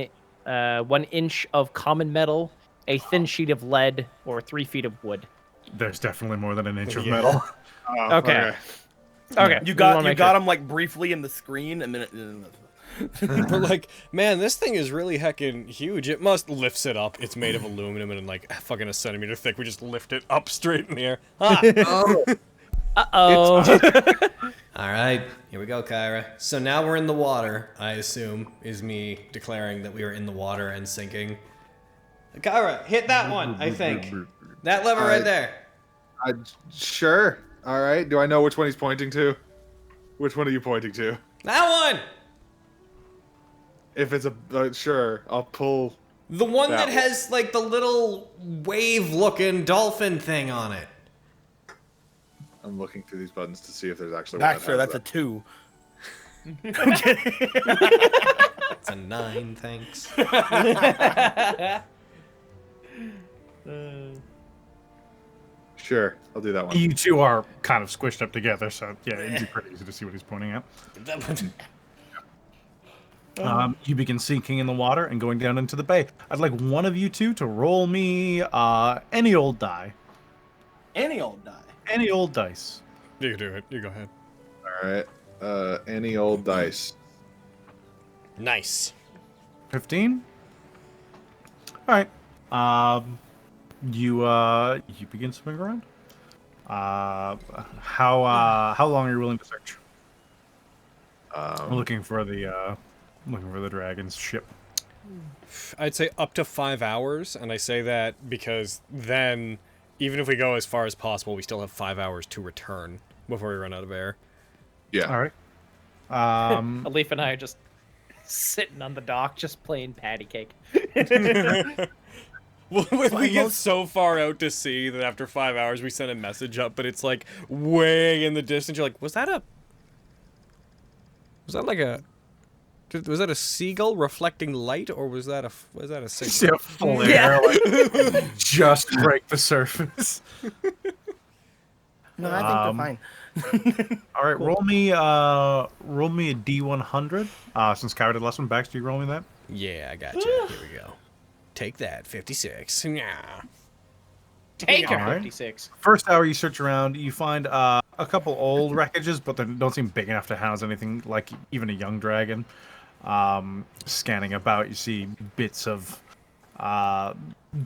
inch of common metal, a thin sheet of lead, or 3 feet of wood. There's definitely more than an inch of metal. Okay. Okay. You got him like briefly in the screen, and then We're like, man, this thing is really heckin' huge. It must lifts it up. It's made of aluminum and like fucking a centimeter thick. We just lift it up straight in the air. Ah! Uh-oh. all right, here we go, Kyra. So now we're in the water. I assume is me declaring that we are in the water and sinking. Kyra, hit that one. I think that lever right there. Sure. All right. Do I know which one he's pointing to? Which one are you pointing to? That one. If it's a sure, I'll pull. The one that That has like the little wave-looking dolphin thing on it. I'm looking through these buttons to see if there's actually one Baxter, that that's a 2. It's a 9, thanks. Sure, I'll do that one. You two are kind of squished up together, so yeah, it'd be pretty easy to see what he's pointing at. You begin sinking in the water and going down into the bay. I'd like one of you two to roll me any old die. Any old die. Any old dice. You can do it. You go ahead. All right. Any old dice. Nice. 15. All right. You begin swimming around. How long are you willing to search? I'm looking for the dragon's ship. I'd say up to 5 hours, and I say that because then, even if we go as far as possible, we still have 5 hours to return before we run out of air. Yeah. All right. Alif and I are just sitting on the dock, just playing patty cake. Well, we get so far out to sea that after 5 hours we send a message up, but it's like way in the distance. You're like, was that a seagull reflecting light, or was that a signal? Flare, like, just break the surface. No, I think they're fine. All right, roll me a D100. Since Kyra did last one, Baxter, you roll me that. Yeah, I got you. Here we go. Take that, 56. Yeah. Take her, All right. 56. First hour, you search around. You find a couple old wreckages, but they don't seem big enough to house anything like even a young dragon. Scanning about, you see bits of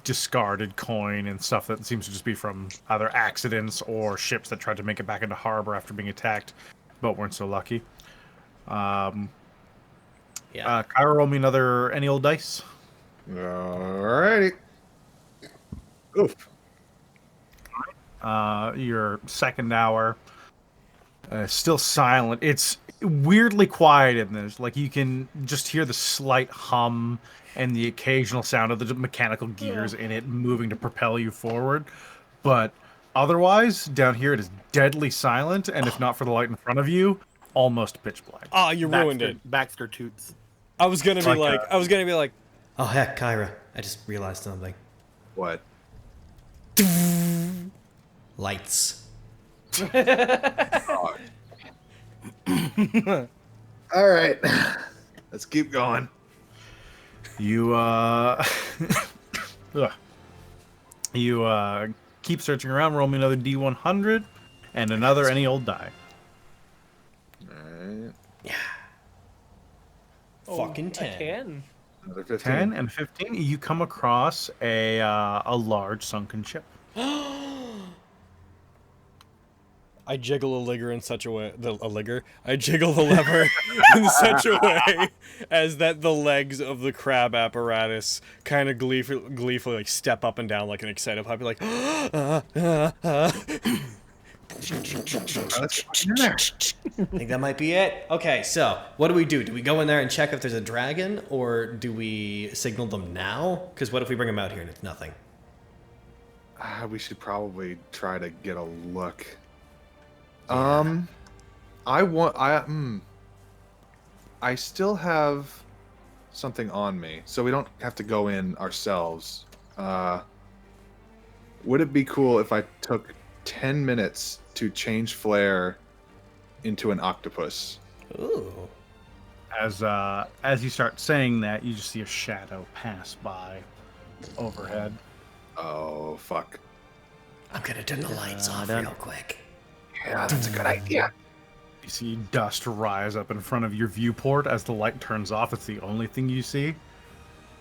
discarded coin and stuff that seems to just be from either accidents or ships that tried to make it back into harbor after being attacked, but weren't so lucky. Kyra, roll me another any old dice. Alrighty. Oof. Your second hour, still silent. It's weirdly quiet in this. Like, you can just hear the slight hum and the occasional sound of the mechanical gears in it moving to propel you forward. But otherwise, down here it is deadly silent, and if not for the light in front of you, almost pitch black. Oh, you ruined it. Baxter toots. I was gonna be like, Oh heck, Kyra, I just realized something. What? Lights. Oh. All right. Let's keep going. You you keep searching around. Roll me another D100 and another any old die. Alright. Fucking 10. 10. Another 15. 10 and 15. You come across a large sunken ship. I jiggle a ligger in such a way, I jiggle the lever in such a way as that the legs of the crab apparatus kind of gleefully like step up and down like an excited puppy, like, I think that might be it. Okay, so what do we do? Do we go in there and check if there's a dragon, or do we signal them now? Because what if we bring them out here and it's nothing? We should probably try to get a look. Yeah. I still have something on me, so we don't have to go in ourselves. Would it be cool if I took 10 minutes to change Flare into an octopus? Ooh. As you start saying that, you just see a shadow pass by overhead. Oh, fuck. I'm gonna turn the lights off real quick. Yeah, that's a good idea. You see dust rise up in front of your viewport as the light turns off. It's the only thing you see.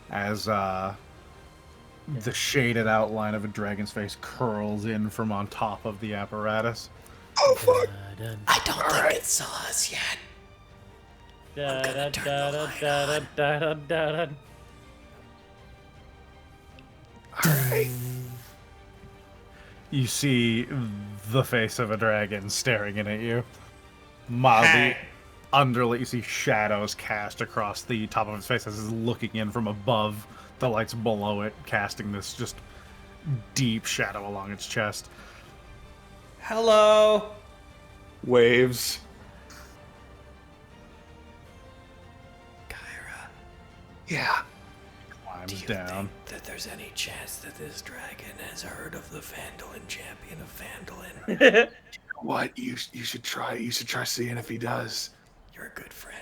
As the shaded outline of a dragon's face curls in from on top of the apparatus. Oh, fuck. I don't think it saw us yet. I'm gonna turn the light on. Alright. You see the face of a dragon staring in at you. Mildly underlit, you see shadows cast across the top of his face as he's looking in from above, the lights below it, casting this just deep shadow along its chest. Hello. Waves. Kyra, Yeah. Climbs down. that there's any chance that this dragon has heard of the Vandalin champion of Vandalin? What? You should try. You should try seeing if he does. You're a good friend.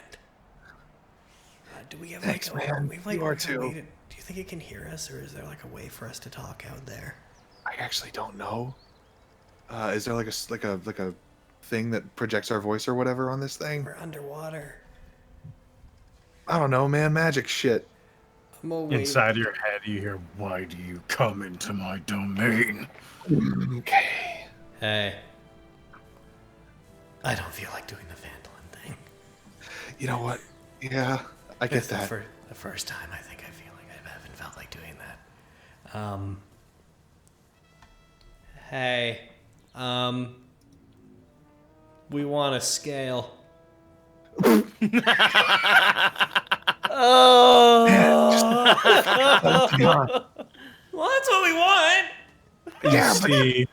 Do we have Thanks, like a, man. we have, like, You are a too. way to, do you think it can hear us, or is there like a way for us to talk out there? I actually don't know. Is there like a thing that projects our voice or whatever on this thing? We're underwater. I don't know, man. Magic shit. I'm a wave. Inside your head, you hear, "Why do you come into my domain?" Okay. Hey. I don't feel like doing the Vandalin thing. You know what? Yeah, I get It's that. the first time I think I feel like I haven't felt like doing that. Hey. We want a scale. Well, that's what we want. You see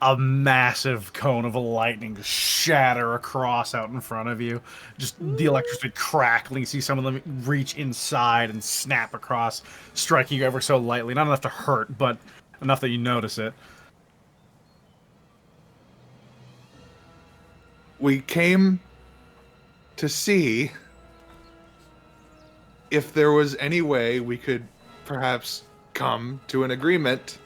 a massive cone of lightning shatter across out in front of you. Just the electricity crackling. You see some of them reach inside and snap across, striking you ever so lightly. Not enough to hurt, but enough that you notice it. We came to see if there was any way we could perhaps come to an agreement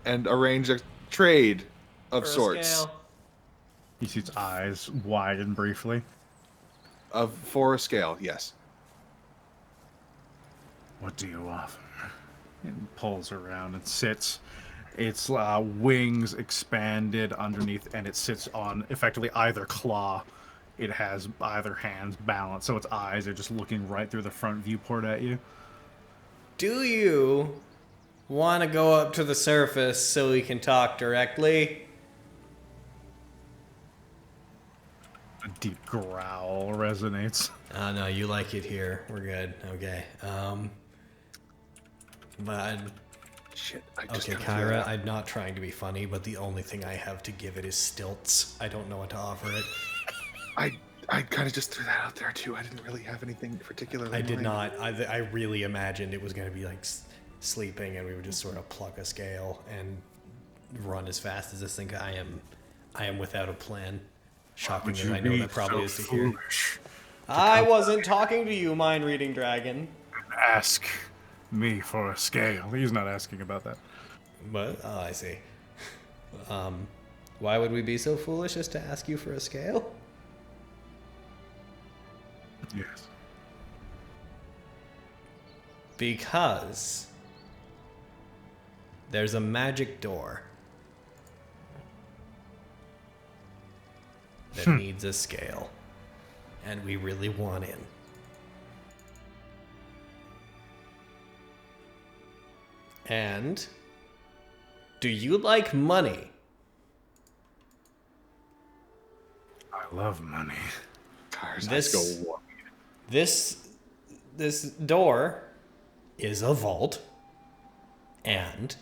and arrange a trade of For a sorts. scale. You see its eyes widen briefly. For a scale, yes. What do you offer? It pulls around and sits. Its wings expanded underneath, and it sits on effectively either claw. It has either hand's balanced, so its eyes are just looking right through the front viewport at you. Do you want to go up to the surface so we can talk directly? A deep growl resonates. Oh, no, you like it here. We're good. Okay. But Shit, I just okay, gotta figure it Kyra, out. I'm not trying to be funny, but the only thing I have to give it is stilts. I don't know what to offer it. I kind of just threw that out there too. I didn't really have anything particularly. I in did mind. not. I really imagined it was going to be like sleeping, and we would just sort of pluck a scale and run as fast as this thing. I am without a plan. Shocking Would that you I know be that probably so is to hear. foolish I wasn't talking to you, mind-reading dragon. and ask me for a scale? He's not asking about that. But oh, I see. Why would we be so foolish as to ask you for a scale? Yes. Because there's a magic door that needs a scale, and we really want in. And do you like money? I love money. Cars, This- let's go. This door is a vault, and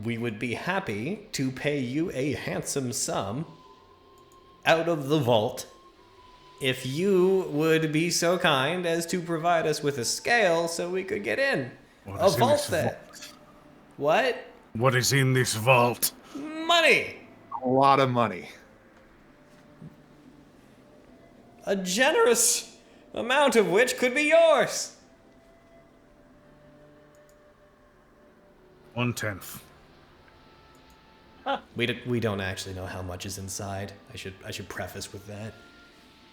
we would be happy to pay you a handsome sum out of the vault if you would be so kind as to provide us with a scale so we could get in. What A is in vault this then. vault? What? What is in this vault? Money! A lot of money. A generous amount of which could be yours. 1/10. We don't actually know how much is inside. I should preface with that.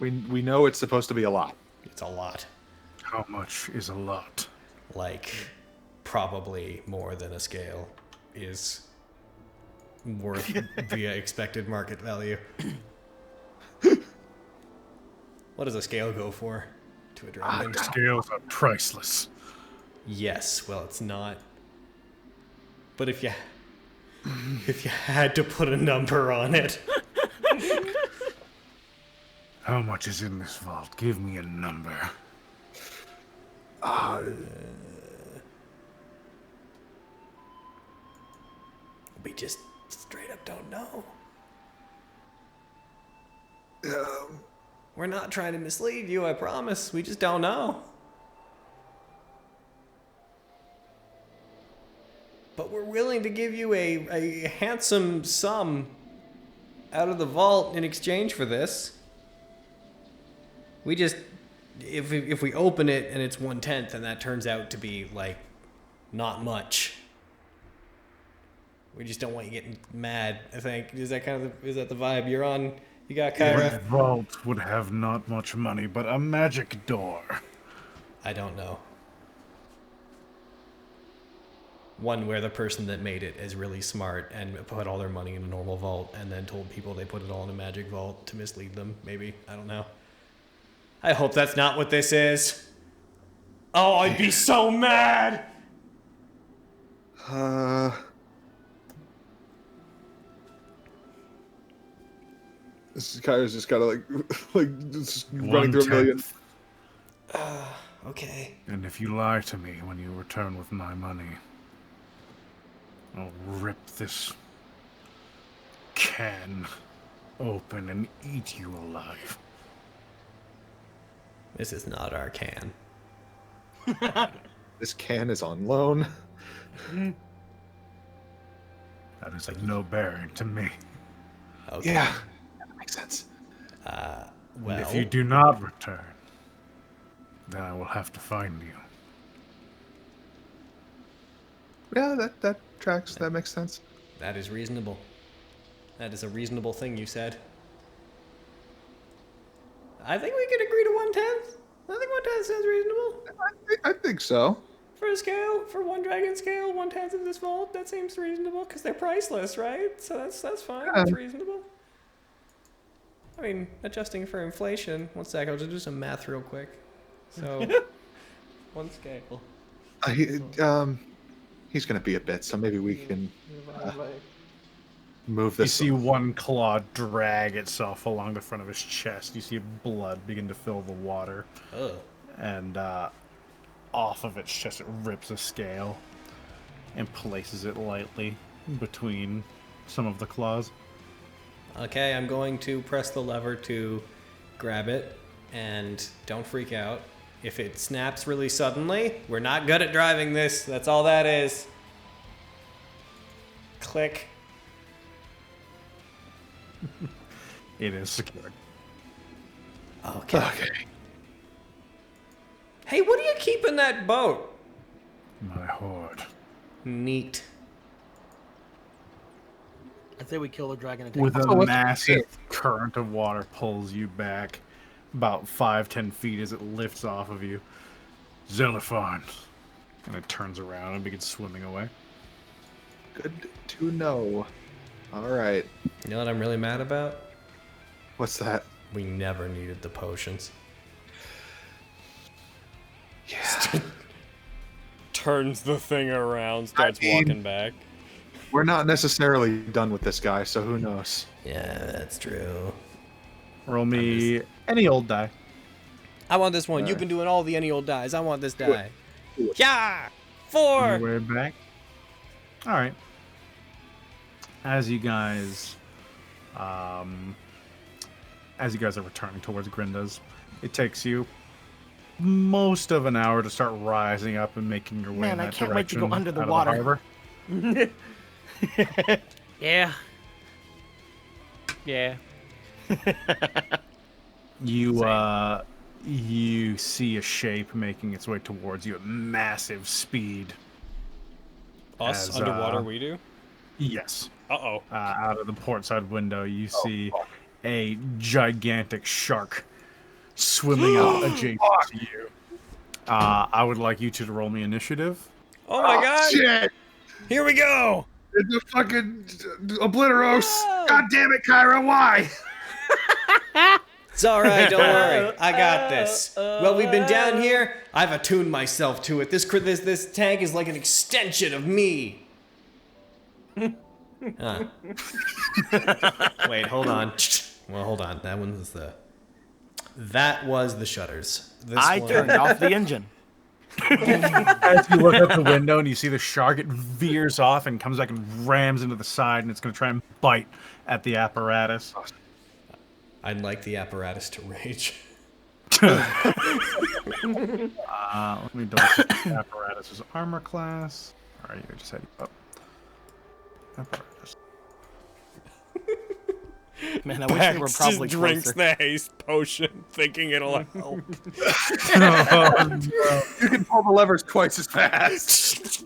We know it's supposed to be a lot. It's a lot. How much is a lot? Like probably more than a scale is worth via expected market value. What does a scale go for to a dragon? Scales are priceless. Yes, well it's not. But if you had to put a number on it. How much is in this vault? Give me a number. We just straight up don't know. We're not trying to mislead you, I promise. We just don't know. But we're willing to give you a handsome sum out of the vault in exchange for this. We just, if we open it and it's 1/10, and that turns out to be like not much. We just don't want you getting mad. I think is that the vibe you're on? You got Kyra. The vault would have not much money, but a magic door. I don't know. One where the person that made it is really smart and put all their money in a normal vault and then told people they put it all in a magic vault to mislead them, maybe. I don't know. I hope that's not what this is. Oh, I'd be so mad! This Kyra's just kind of like just running through a million. Okay. And if you lie to me when you return with my money, I'll rip this can open and eat you alive. This is not our can. This can is on loan. That is like no bearing to me. Okay. Yeah, that makes sense. Well, If you do not return, then I will have to find you. Yeah, that tracks. That makes sense. that is reasonable. That is a reasonable thing you said. I think we could agree to 1/10. I think 1/10 sounds reasonable. I think so. For a scale, for one dragon scale, 1/10 in this vault, that seems reasonable because they're priceless, right? So that's fine. That's reasonable. I mean, adjusting for inflation. One sec, I'll just do some math real quick. So, one scale. He's gonna be a bit, so maybe we can move this. You see one claw drag itself along the front of his chest. You see blood begin to fill the water. Ugh. And off of its chest, it rips a scale and places it lightly between some of the claws. Okay, I'm going to press the lever to grab it, and don't freak out. If it snaps really suddenly, we're not good at driving this. That's all that is. Click. It is secured. Okay. Hey, what do you keep in that boat? My hoard. Neat. I'd say we kill the dragon and take With it. a massive current of water pulls you back about 5-10 feet as it lifts off of you. Xenophon. And it turns around and begins swimming away. Good to know. All right. You know what I'm really mad about? What's that? We never needed the potions. Yeah. Turns the thing around, starts walking back. We're not necessarily done with this guy, so who knows? Yeah, that's true. Roll me any old die. I want this one. You've been doing all the any old dies. I want this die. Yeah! 4! On your way back. All right. As you guys are returning towards Grinda's, it takes you most of an hour to start rising up and making your way Man, in that I can't wait to go direction under the out of water. harbor. Yeah. Yeah. You see a shape making its way towards you at massive speed. Us As, underwater, we do? Yes. Uh-oh. Out of the port side window, you see a gigantic shark swimming up adjacent to you. I would like you two to roll me initiative. Oh my god! Shit! Here we go! It's a fucking Obliteros! God damn it, Kyra, why? It's all right, don't worry. I got this. Well, we've been down here. I've attuned myself to it. This tank is like an extension of me. Wait, hold on. Well, hold on. That was the shutters. I turned off the engine. As you look out the window and you see the shark, it veers off and comes back and rams into the side, and it's going to try and bite at the apparatus. I'd like the apparatus to rage. Let me double check the apparatus' armor class. All right, you just head up. Apparatus. Man, I wish they were Bax probably just drinks closer. the haste potion, thinking it'll help. You can pull the levers twice as fast.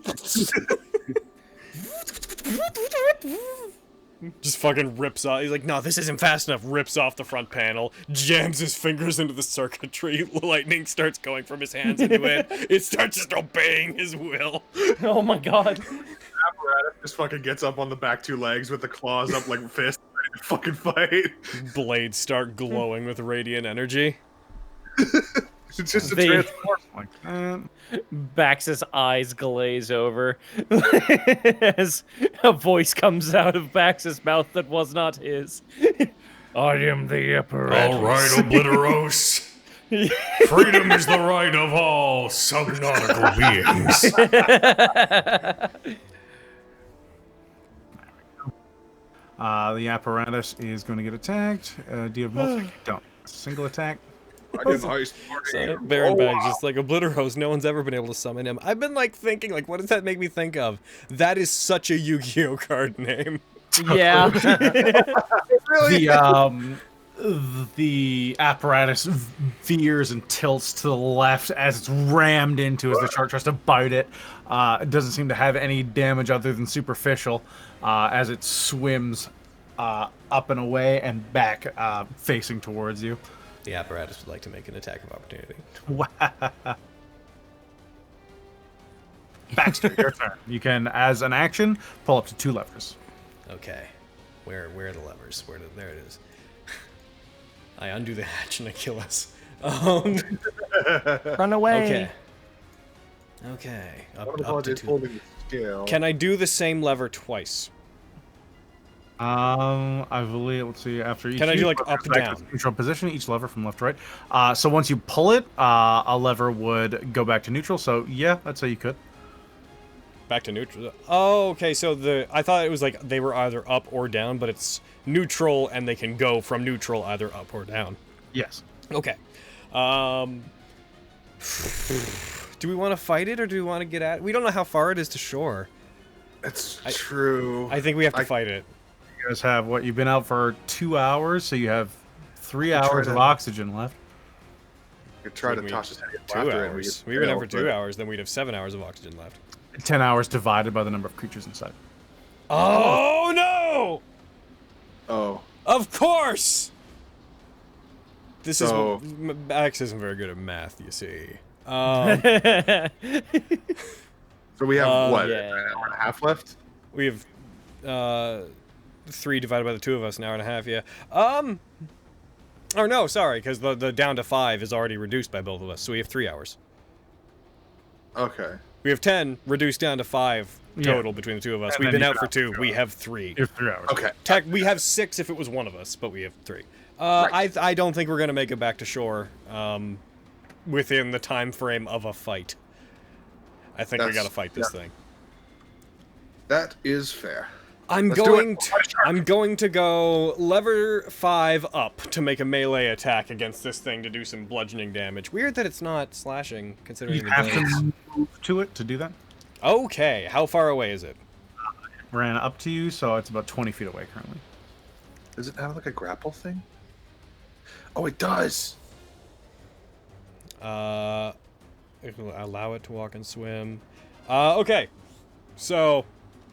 Just fucking rips off. He's like, no, this isn't fast enough. Rips off the front panel, jams his fingers into the circuitry. Lightning starts going from his hands into it. It starts just obeying his will. Oh my god. Apparatus just fucking gets up on the back two legs with the claws up like fists, ready to fucking fight. Blades start glowing with radiant energy. It's just a The- transform. Like that. Bax's eyes glaze over as a voice comes out of Bax's mouth that was not his. I am the apparatus. All right, Obliteros. Freedom is the right of all subnautical beings. The apparatus is going to get attacked. Do you have multi? You don't. Single attack. I did the heist party. Baron Bag's just like, Obliteros, no one's ever been able to summon him. I've been like thinking, like, what does that make me think of? That is such a Yu-Gi-Oh card name. Yeah. The apparatus veers and tilts to the left as it's rammed into as the shark tries to bite it. It doesn't seem to have any damage other than superficial as it swims up and away and back facing towards you. The apparatus would like to make an attack of opportunity. Baxter, your turn. You can, as an action, pull up to 2 levers. Okay. Where are the levers? There it is. I undo the hatch and I kill us. Run away. Okay. Okay. What Up about to just 2. holding the scale? Can I do the same lever twice? I believe, let's see, after each... Can I do, like, lever up goes back to down? its neutral position, each lever from left to right. So once you pull it, a lever would go back to neutral, so yeah, that's how you could. Back to neutral. Oh, okay. So I thought it was like they were either up or down, but it's neutral, and they can go from neutral either up or down. Yes. Okay. Do we want to fight it or do we want to get at? We don't know how far it is to shore. It's true. I think we have to fight it. You guys have, what, you've been out for 2 hours, so you have 3 I could try hours of to- oxygen left. could try to We- toss his head 2 after it. hours. We went out for 2 hours, then we'd have 7 hours of oxygen left. 10 hours divided by the number of creatures inside. Oh no! Oh. Of course! This So- is Max isn't very good at math, you see. So we have what? yeah. An hour and a half left? We have 3 divided by the 2 of us, an hour and a half, yeah. Or no, sorry, because the down to 5 is already reduced by both of us, so we have 3 hours. Okay. We have 10 reduced down to 5 Yeah. total between the 2 of us. And We've then been you out for have 2. 2 We hours. have 3. You have 3 hours. Okay. We have 6 if it was one of us, but we have 3. Right. I don't think we're gonna make it back to shore within the time frame of a fight. I think we That's- gotta fight this thing. That is fair. I'm Let's do going it. to I'm going to go lever 5 up to make a melee attack against this thing to do some bludgeoning damage. Weird that it's not slashing considering You the have blades. to move to it to do that. Okay, how far away is it? Ran up to you, so it's about 20 feet away currently. Does it have like a grapple thing? Oh, it does. It will allow it to walk and swim. Okay. So,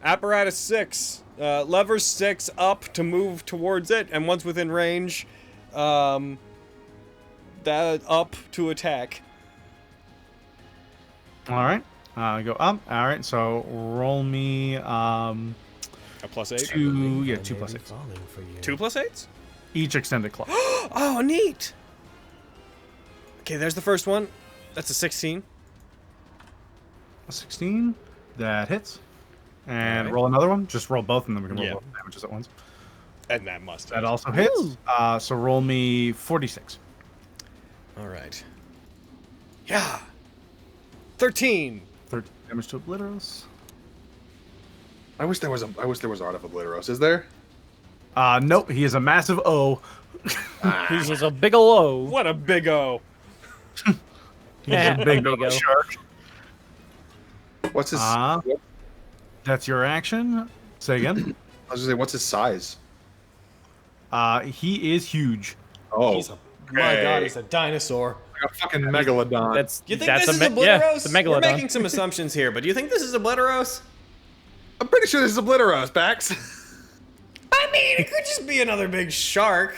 apparatus 6, lever 6 up to move towards it, and once within range, that up to attack. All right. Go up. All right. So roll me A +8. 2. Yeah, 2 plus 8. 2 +8s? Each extended claw. Oh, neat! Okay, there's the first one. That's a 16. A 16. That hits. And Alright. roll another one. Just roll both, and then we can roll Yeah. both damages at once. And that must That hit. also hits. So roll me 46. Alright. Yeah! 13! 13 damage to Obliteros. I wish there was Art of Obliteros. Is there? Nope, he is a massive O. He's just a big ol' O. What a big O. He's a big O Big O. shark. What's his? That's your action. Say again. I was gonna say, what's his size? He is huge. Oh, My God, he's a dinosaur. like a fucking megalodon. That's Do you think that's this is a Obliteros? yeah, it's a We're megalodon. making some assumptions here, but do you think this is Obliteros? I'm pretty sure this is Obliteros, Bax. I mean, it could just be another big shark.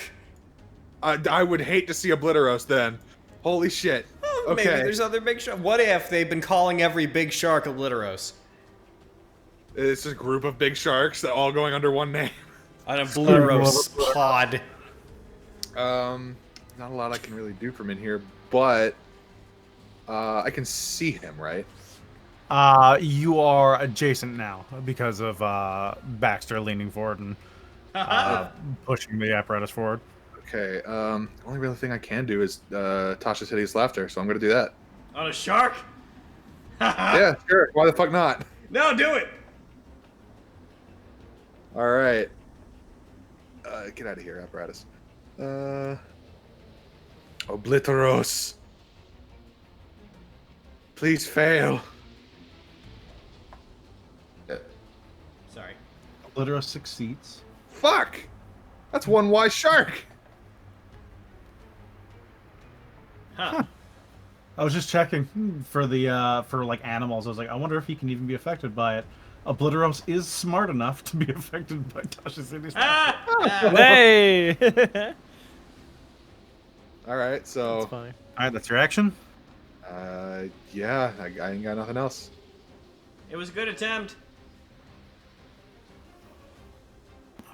I would hate to see Obliteros then. Holy shit. Oh, Okay. Maybe there's other big sharks. What if they've been calling every big shark Obliteros? It's a group of big sharks that all going under one name. An Obliteros pod. Not a lot I can really do from in here, but I can see him, right? You are adjacent now because of Baxter leaning forward and pushing the apparatus forward. Okay. Only real thing I can do is Tasha's hideous laughter, so I'm gonna do that. On a shark? Yeah, sure. Why the fuck not? No, do it. All right. Get out of here, apparatus. Obliteros. Please fail. Sorry. Obliteros succeeds. Fuck! That's one wise shark. Huh. I was just checking for the for like animals. I was like, I wonder if he can even be affected by it. Obliteros is smart enough to be affected by Tasha's hideous laughter. Hey. All right, That's so fine. All right, that's your action. yeah, I ain't got nothing else. It was a good attempt.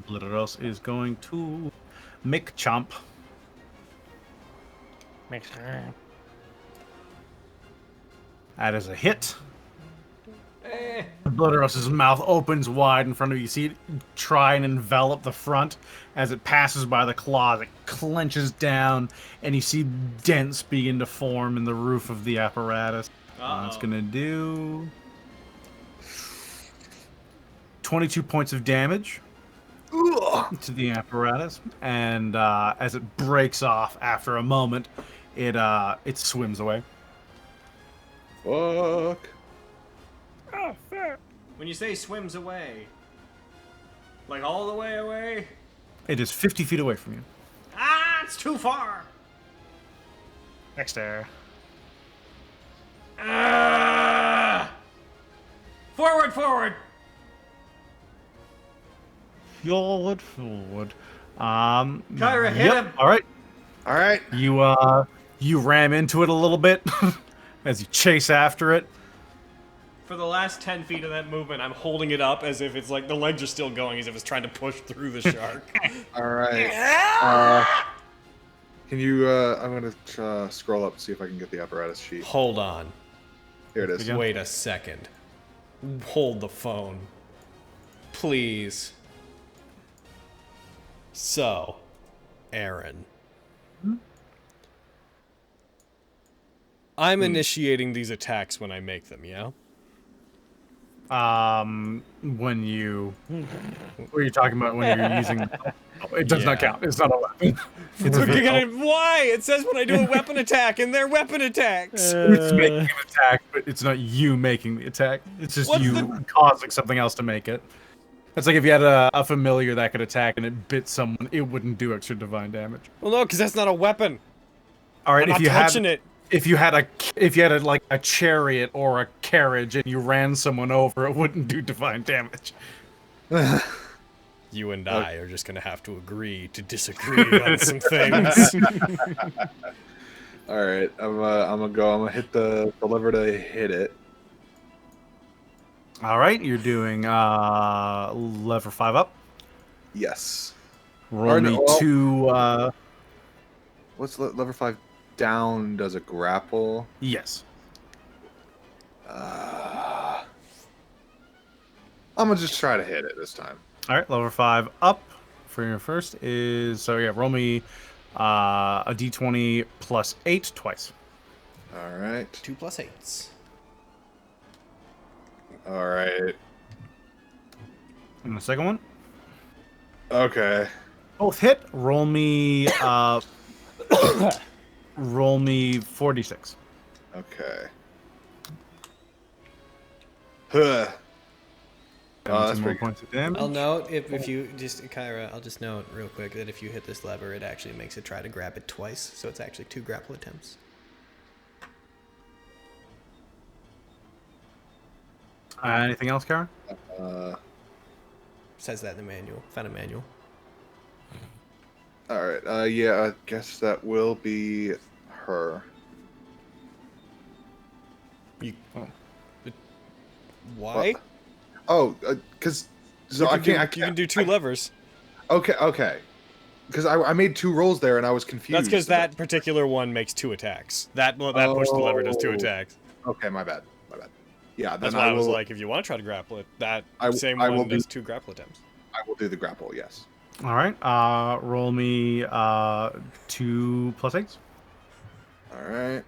Obliteros is going to make chomp. Makes sense. That is a hit. Obliteros' mouth opens wide in front of you. You see it try and envelop the front. As it passes by the claws, it clenches down, and you see dents begin to form in the roof of the apparatus. It's going to do 22 points of damage to the apparatus. And as it breaks off after a moment, it swims away. Fuck. When you say swims away, like all the way away? It is 50 feet away from you. Ah, it's too far. Dexter. Forward, forward. Forward, forward. Kyra, hit yep. him. All right. All right. You ram into it a little bit as you chase after it. For the last 10 feet of that movement, I'm holding it up as if it's like the legs are still going, as if it's trying to push through the shark. All right. Can you? I'm gonna scroll up and see if I can get the apparatus sheet. Hold on. Here it is. Wait a second. Hold the phone. Please. So, Aaron. I'm initiating these attacks when I make them, yeah? When you, what are you talking about when you're using? It does not count. It's not a weapon. It's a vehicle. Why? It says when I do a weapon attack, and they're weapon attacks. It's making an attack, but it's not you making the attack. It's just you causing something else to make it. It's like if you had a familiar that could attack and it bit someone, it wouldn't do extra divine damage. Well, no, because that's not a weapon. All right, I'm not touching it. If you had like a chariot or a carriage and you ran someone over, it wouldn't do divine damage. You and I are just gonna have to agree to disagree on some things. All right, I'm gonna hit the lever to hit it. All right, you're doing lever 5 up. Yes. Roll me 2. What's lever 5 down? Does a grapple? Yes. I'm gonna just try to hit it this time. All right, lever 5 up for your first is roll me a d20 plus 8 twice. All right. 2 plus 8s. All right. And the second one? Okay. Both hit. Roll me. Roll me 4d6. Okay. Huh. That's Some more pretty good. points of damage. I'll note if you just Kyra, I'll just note real quick that if you hit this lever, it actually makes it try to grab it twice, so it's actually 2 grapple attempts. Anything else, Karen? Says that in the manual. Found a manual. All right. Yeah, I guess that will be her. You. Why? Oh, because so I can't. You can do 2 levers. Okay. Because I made 2 rolls there and I was confused. That's because that particular one makes 2 attacks. That push the lever does 2 attacks. Okay, my bad. Yeah, That's then why I was like, if you want to try to grapple it, that same one does 2 grapple attempts. I will do the grapple. Yes. All right. Roll me 2 plus 8s. All right.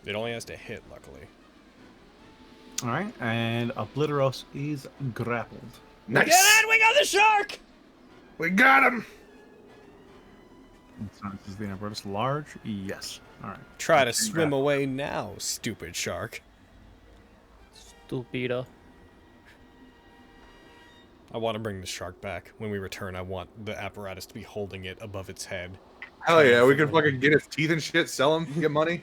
It only has to hit, luckily. All right, and Obliteros is grappled. Nice. Get in! We got the shark! We got him. So this is the apparatus large? Yes. All right. Try to swim away now, stupid shark. Stupido. I want to bring the shark back. When we return, I want the apparatus to be holding it above its head. Hell yeah, we can fucking get his teeth and shit, sell him, get money.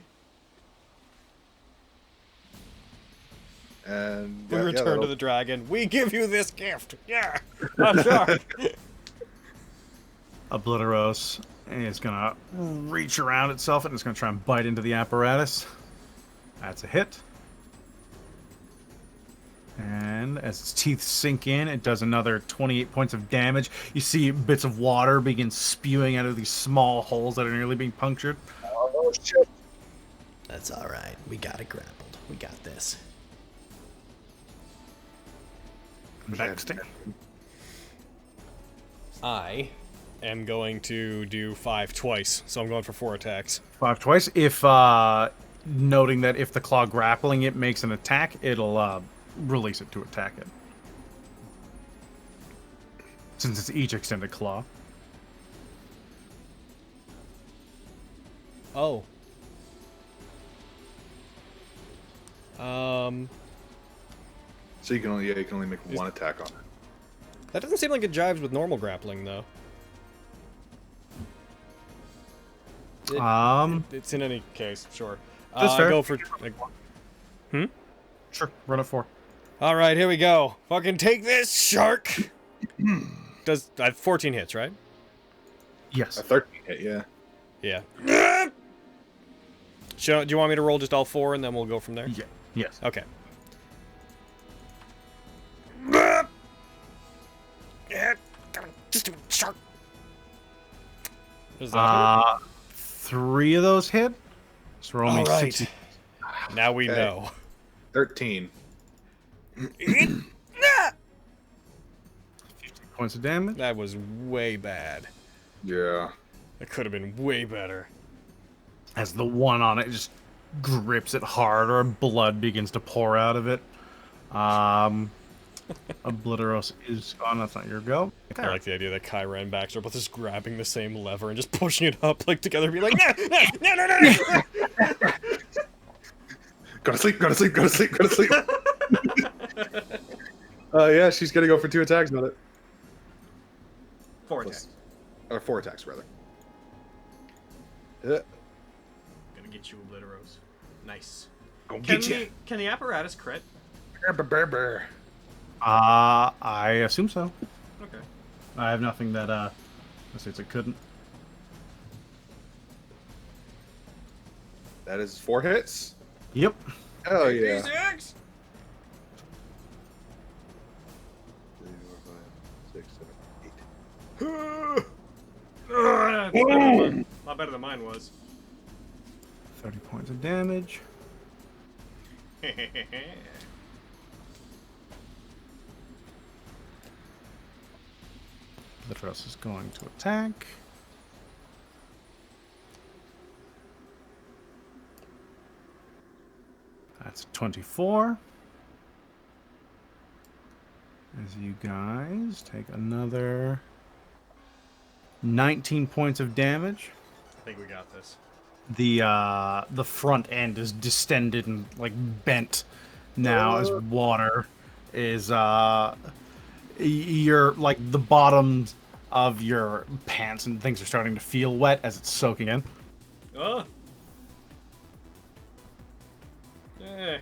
And We return to the dragon. We give you this gift. Yeah. I'm sure. Obliteros is gonna reach around itself and it's gonna try and bite into the apparatus. That's a hit. And as its teeth sink in, it does another 28 points of damage. You see bits of water begin spewing out of these small holes that are nearly being punctured. Oh shit. That's all right. We got it grappled. We got this. Next. I am going to do 5 twice, so I'm going for 4 attacks. 5 twice. If noting that if the claw grappling it makes an attack, it'll release it to attack it. Since it's each extended claw. Oh. So you can only make 1 attack on it. That doesn't seem like it jives with normal grappling, though. It's in any case, sure. That's fair. Go for. Sure, run it 4. All right, here we go. Fucking take this, shark. Does I have 14 hits, right? Yes. A 13 hit, yeah. Yeah. Do you want me to roll just all 4 and then we'll go from there? Yeah. Yes. Okay. Just do it, shark. Does that hurt? 3 of those hit. So roll me All right. 60. Now we Okay. know. 13. 50 points of damage. That was way bad. Yeah. That could have been way better. As the one on it just grips it harder, blood begins to pour out of it. Obliteros is gone. That's not your go. I like the idea that Kyra and Baxter are both just grabbing the same lever and just pushing it up like together, be like, no. Go to sleep, go to sleep, go to sleep, go to sleep. Yeah, she's gonna go for 2 attacks on it. 4 attacks. Or 4 attacks, rather. Gonna get you, Obliteros. Nice. Go get you. Can the apparatus crit? I assume so. Okay. I have nothing that says it couldn't. That is 4 hits? Yep. Hell yeah. D6! 3, 4, 5, 6, 7, 8. A lot better than mine was. 30 points of damage. Obliteros is going to attack. That's 24. as you guys take another 19 points of damage. I think we got this. The front end is distended and like bent now as water is you're like the bottoms of your pants and things are starting to feel wet as it's soaking in. Oh. Hey.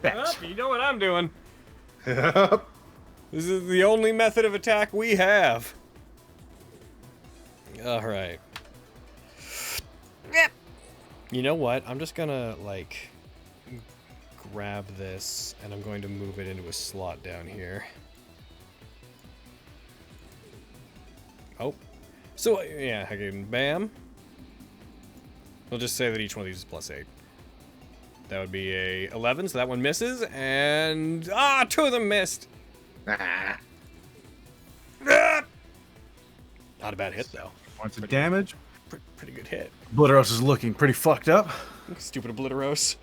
Bex. Oh, you know what I'm doing. Yep. This is the only method of attack we have. Alright. Yep. You know what? I'm just gonna, like, grab this, and I'm going to move it into a slot down here. Oh. So, yeah, I can, bam. We'll just say that each one of these is +8. That would be a 11, so that one misses, and... 2 of them missed! Ah. Not a bad hit, though. Points of damage. Pretty good hit. Obliteros is looking pretty fucked up. Stupid Obliteros.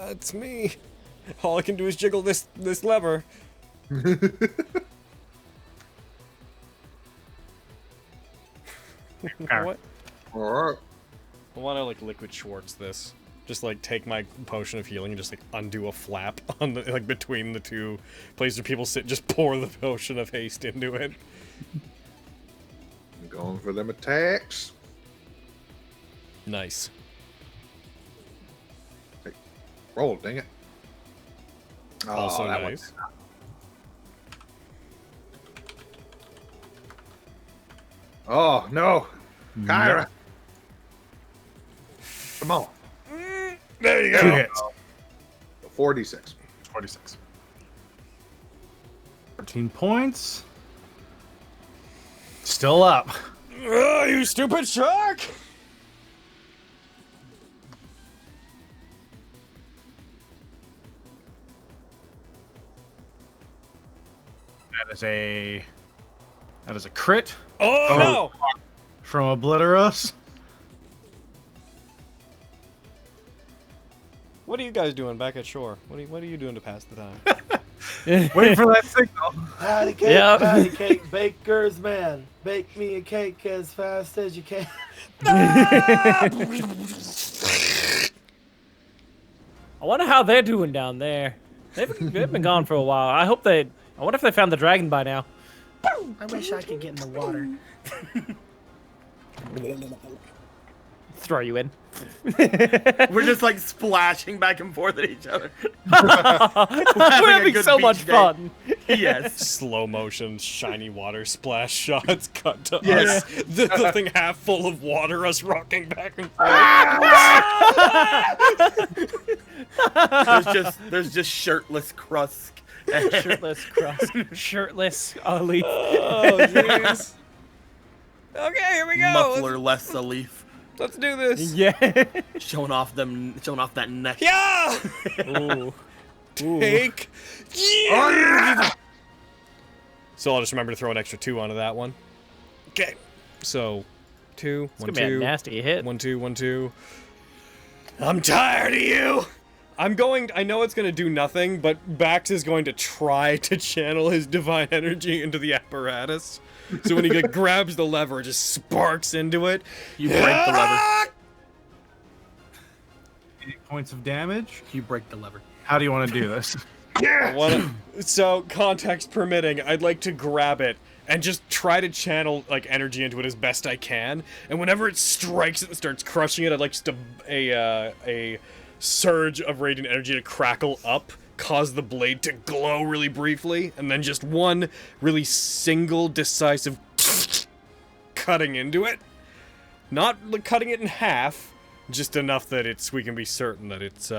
It's me. All I can do is jiggle this lever. What? Alright. I want to like liquid Schwartz this. Just like take my potion of healing and just like undo a flap on the like between the two places where people sit. Just pour the potion of haste into it. I'm going for them attacks. Nice. Roll, dang it. Oh, Also that nice. Oh, no. Kyra. Come on. There you 2 hits. 4d6. 46. 13 points. Still up. Oh, you stupid shark! That is a crit Oh, no! from Obliteros. What are you guys doing back at shore? What are you doing to pass the time? Wait for that signal. Patty cake, Yep. patty cake, baker's man. Bake me a cake as fast as you can. I wonder how they're doing down there. They've been gone for a while. I wonder if they found the dragon by now. I wish I could get in the water. Throw you in. We're just like splashing back and forth at each other. We're having good so beach much day. fun. Yes. Slow motion, shiny water splash shots cut to Yes. us. The thing half full of water, us rocking back and forth. there's just shirtless Krusk. Shirtless Cross. Shirtless Alif. Oh, jeez. Okay, here we go. Muffler-less Alif. Let's do this. Yeah. Showing off that neck. Yeah! Ooh. Take. Yeah! So I'll just remember to throw an extra 2 onto that one. Okay. So, 2, It's 1, gonna be a 2. nasty hit. 1, 2, 1, 2. I'm tired of you! I know it's gonna do nothing, but Bax is going to try to channel his divine energy into the apparatus. So when he grabs the lever, it just sparks into it. You break the lever. 8 points of damage. You break the lever. How do you want to do this? So, context permitting, I'd like to grab it and just try to channel like energy into it as best I can. And whenever it strikes it and starts crushing it, I'd like just a surge of radiant energy to crackle up, cause the blade to glow really briefly, and then just one really single decisive cutting into it. Not cutting it in half, just enough that we can be certain that it's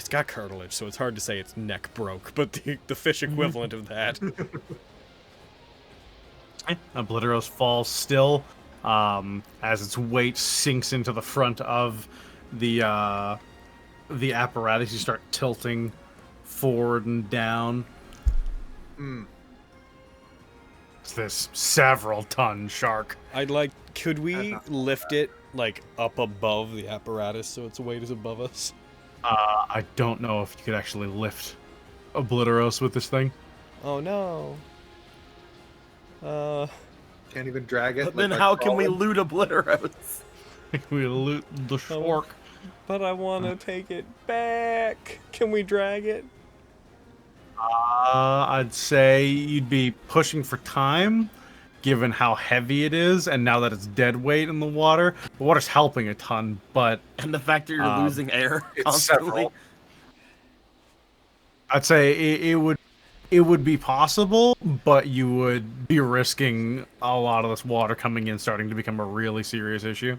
got cartilage, so it's hard to say its neck broke, but the fish equivalent of that. Obliteros falls still as its weight sinks into the front of the apparatus. You start tilting forward and down. It's this several-ton shark. Could we lift it like up above the apparatus so its weight is above us? I don't know if you could actually lift Obliteros with this thing. Oh no. Can't even drag it. But then how can we loot Obliteros? We loot the shark. But I want to take it back. Can we drag it? I'd say you'd be pushing for time, given how heavy it is, and now that it's dead weight in the water's helping a ton, but... And the fact that you're losing air it's constantly. several. I'd say it would be possible, but you would be risking a lot of this water coming in starting to become a really serious issue.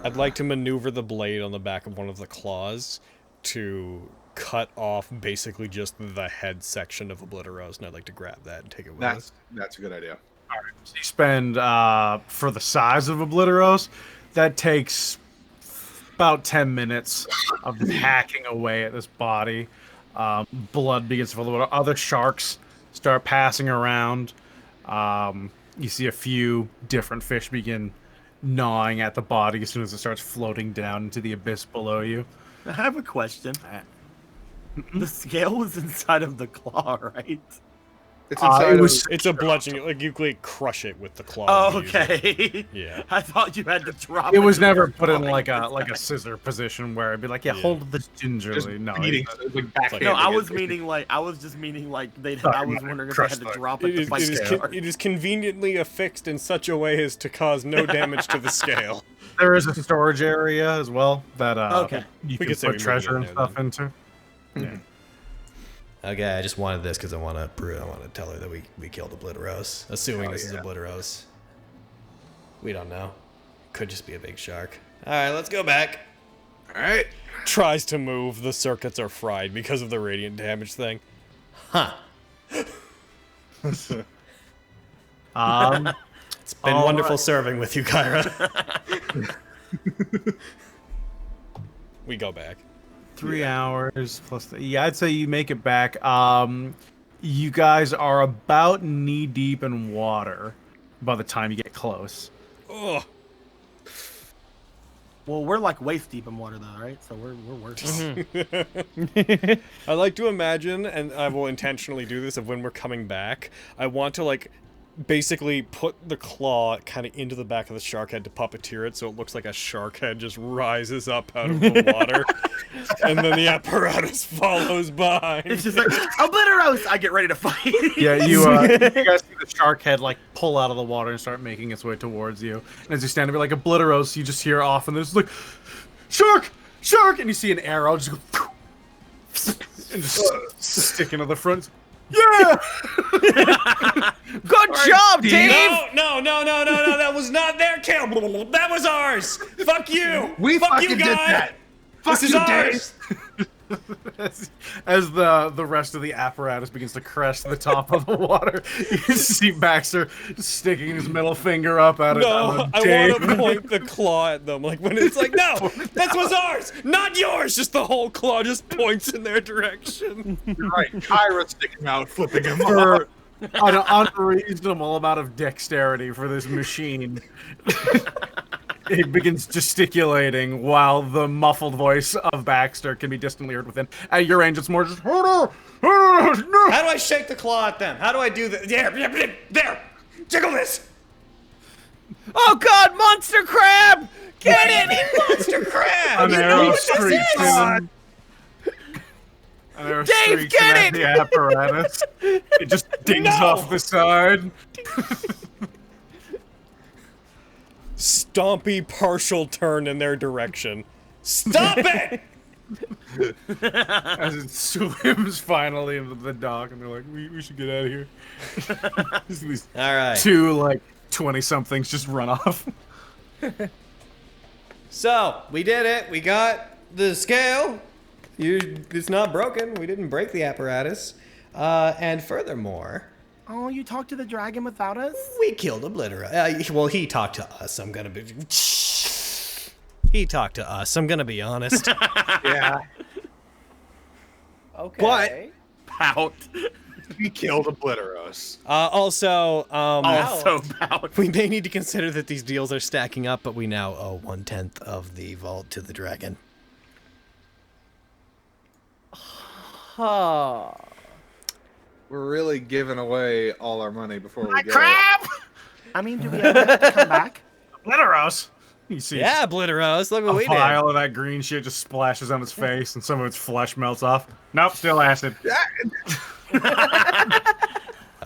I'd like to maneuver the blade on the back of one of the claws to cut off basically just the head section of Obliteros, and I'd like to grab that and take it with us. That's a good idea. All right. So you spend, for the size of Obliteros, that takes about 10 minutes of just hacking away at this body. Blood begins to flow. Other sharks start passing around. You see a few different fish begin gnawing at the body as soon as it starts floating down into the abyss below you. I have a question. The scale was inside of the claw, right? It's inside It's a bludgeoning. Like, you could crush it with the claw. Oh, and use it. okay. Yeah. I thought you had to drop It was into never the put in claw. like a scissor position where it'd be like, yeah, hold this gingerly. No, beating, it's- like back No, I was just meaning like they. I was wondering if they had to drop it to fight the shark. It is conveniently affixed in such a way as to cause no damage to the scale. there is a storage area as well that Okay. you We can could say we put moved treasure it and there, stuff then. into. Yeah. Okay, I just wanted this because I want to prove. I want to tell her that we killed Obliteros, assuming this is Obliteros. We don't know. Could just be a big shark. All right, let's go back. All right. Tries to move. The circuits are fried because of the radiant damage thing. Huh. It's It's been wonderful serving with you, Kyra. We go back. 3 hours plus. Yeah, I'd say you make it back. You guys are about knee deep in water by the time you get close. Ugh. Well, we're like waist deep in water though, right? So we're worse. I like to imagine, and I will intentionally do this, of when we're coming back, I want to, like, basically put the claw kind of into the back of the shark head to puppeteer it so it looks like a shark head just rises up out of the water, and then the apparatus follows behind. It's just like Obliteros. I get ready to fight. Yeah, you guys see the shark head like pull out of the water and start making its way towards you. And as you stand there like Obliteros, you just hear off and there's like, shark, shark, and you see an arrow just go and just stick into the front. Yeah! Good job, Dave! No, that was not their kill. That was ours. Fuck you. We Fuck fucking you, did guy. that. This is ours. As the rest of the apparatus begins to crest the top of the water, you see Baxter sticking his middle finger up at it. No, I want to point the claw at them. Like, when it's like, no, that was ours, not yours. Just the whole claw just points in their direction. You're right. Kyra sticking out, flipping him off. For an unreasonable amount of dexterity for this machine. It begins gesticulating while the muffled voice of Baxter can be distantly heard within. At your range, it's more just, no. How do I shake the claw at them? How do I do that? There, jiggle this. Oh God, monster crab! Get it, monster crab! An You know arrow what this streaks is! in. An arrow Dave, streaks get in at it! the apparatus. It just dings off the side. Stompy partial turn in their direction. Stop it! As it swims finally into the dock, and they're like, we should get out of here. These All right. two, like, 20-somethings just run off. So we did it. We got the scale. It's not broken. We didn't break the apparatus. And furthermore, Oh, you talked to the dragon without us? we killed Obliteros. Well, he talked to us. I'm gonna be. He talked to us. I'm gonna be honest. Yeah. Okay. Pout. We killed Obliteros. Also, Also about. we may need to consider that these deals are stacking up, but we now owe 1/10 of the vault to the dragon. Huh. We're really giving away all our money before we get Crap! I mean, do we ever have to come back? Obliteros. You see Yeah, Obliteros, look what a we did. pile of that green shit just splashes on its face, and some of its flesh melts off. Nope, still acid.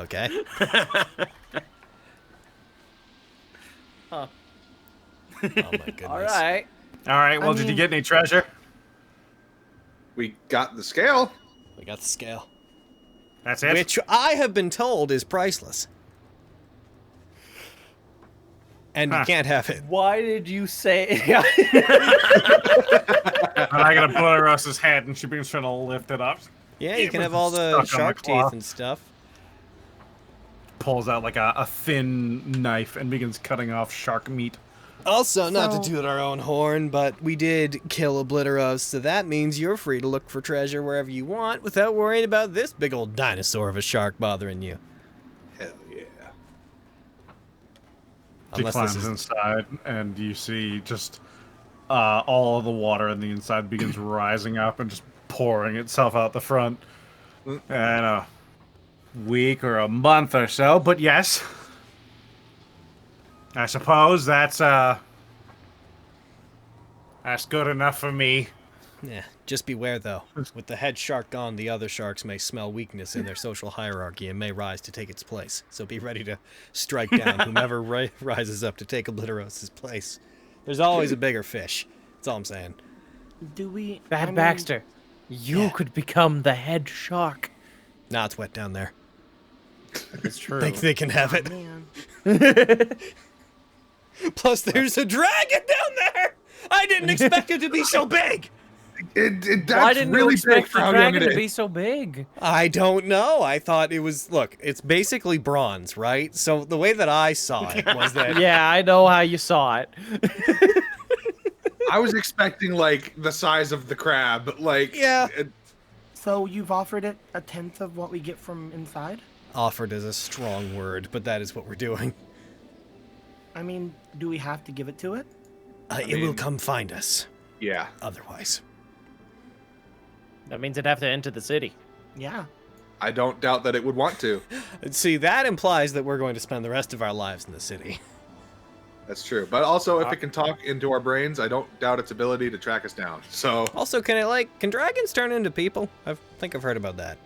Okay. Huh. Oh my goodness. All right. All right, well, did you mean- get any treasure? We got the scale. We got the scale. That's it? Which I have been told is priceless. And you Huh. can't have it. Why did you say? And I got Obliteros's head, and she begins trying to lift it up. Yeah, you can have all the Stuck on the shark claw. teeth and stuff. Pulls out like a thin knife and begins cutting off shark meat. Also, not to So- toot our own horn, but we did kill Obliteros, so that means you're free to look for treasure wherever you want without worrying about this big old dinosaur of a shark bothering you. Hell yeah. She Unless climbs this is... inside, and you see just all of the water in the inside begins rising up and just pouring itself out the front. In a week or a month or so, but yes. I suppose that's good enough for me. Yeah, just beware though. With the head shark gone, the other sharks may smell weakness in their social hierarchy and may rise to take its place. So be ready to strike down whomever rises up to take Obliteros' place. There's always a bigger fish. That's all I'm saying. Do we? I Bad mean, Baxter, you could become the head shark. Nah, it's wet down there. It's true. Think they can have it. Man. Plus, there's a dragon down there! I didn't expect it to be so big! That's Why didn't really you expect big for the how young dragon it to is. be so big? I don't know. I thought it was... Look, it's basically bronze, right? So the way that I saw it was that... Yeah, I know how you saw it. I was expecting like the size of the crab. Like Yeah. So you've offered it 1/10 of what we get from inside? Offered is a strong word, but that is what we're doing. I mean, do we have to give it to it? It will come find us, yeah. otherwise. That means I'd have to enter the city. Yeah. I don't doubt that it would want to. See, that implies that we're going to spend the rest of our lives in the city. That's true. But also, if it can talk into our brains, I don't doubt its ability to track us down. So Also, can dragons turn into people? I think I've heard about that.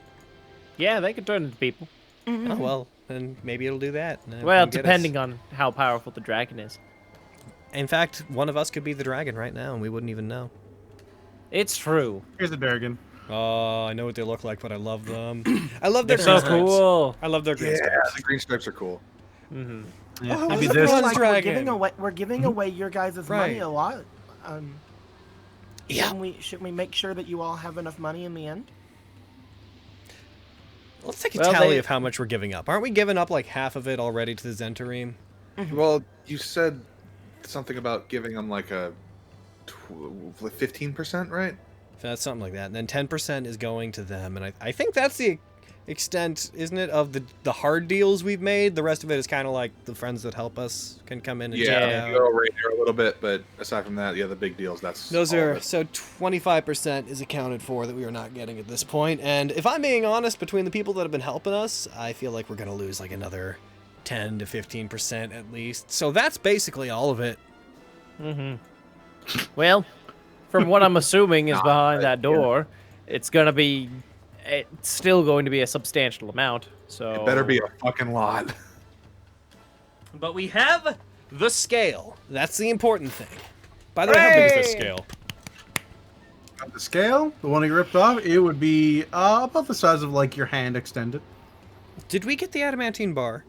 Yeah, they could turn into people. Oh, well, then maybe it'll do that. and it Well, can get us. depending on how powerful the dragon is. In fact, one of us could be the dragon right now, and we wouldn't even know. It's true. Here's the dragon. Oh, I know what they look like, but I love them. I love their They're green so stripes. cool. I love their green yeah, stripes. the green stripes are cool. Mm-hmm. Yeah. Oh, Maybe it's a this. bronze Like, dragon. we're giving away your guys' money Right. a lot. Yeah. Shouldn't we make sure that you all have enough money in the end? Let's take a Well, tally they- of how much we're giving up. Aren't we giving up like half of it already to the Zentarim? Well, you said something about giving them like a 15%, right? That's something like that. And then 10% is going to them. And I think that's the extent, isn't it, of the hard deals we've made? The rest of it is kind of like the friends that help us can come in and check it Yeah, out. you go right here a little bit, but aside from that, yeah, the big deals. That's Those all of are, it. so 25% is accounted for that we are not getting at this point. And if I'm being honest, between the people that have been helping us, I feel like we're going to lose like another 10 to 15% at least. So that's basically all of it. Mm-hmm. Well, from what I'm assuming is behind that door, it's still going to be a substantial amount. So It better be a fucking lot. But we have the scale. That's the important thing. By the way, how big is this scale? Got the scale, the one he ripped off, it would be about the size of like your hand extended. Did we get the adamantine bar?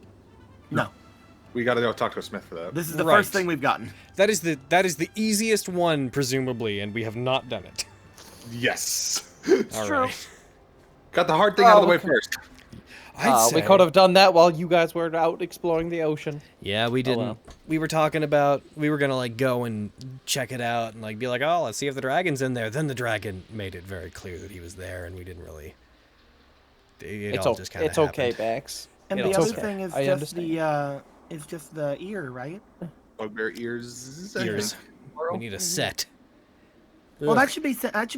No. We got to go talk to a smith for that. This is the Right. first thing we've gotten. That is the easiest one, presumably, and we have not done it. Yes. All right. Got the hard thing out of the way okay. first. I'd we say- could have done that while you guys were out exploring the ocean. Yeah, we didn't. well. We were talking about we were gonna like go and check it out and like be like, oh, let's see if the dragon's in there. Then the dragon made it very clear that he was there, and we didn't it all just kind of It's okay, Bax. And It'll the other okay. thing is I just understand. the ear, right? Bugbear ears. I ears. think. We need a set. Well, that should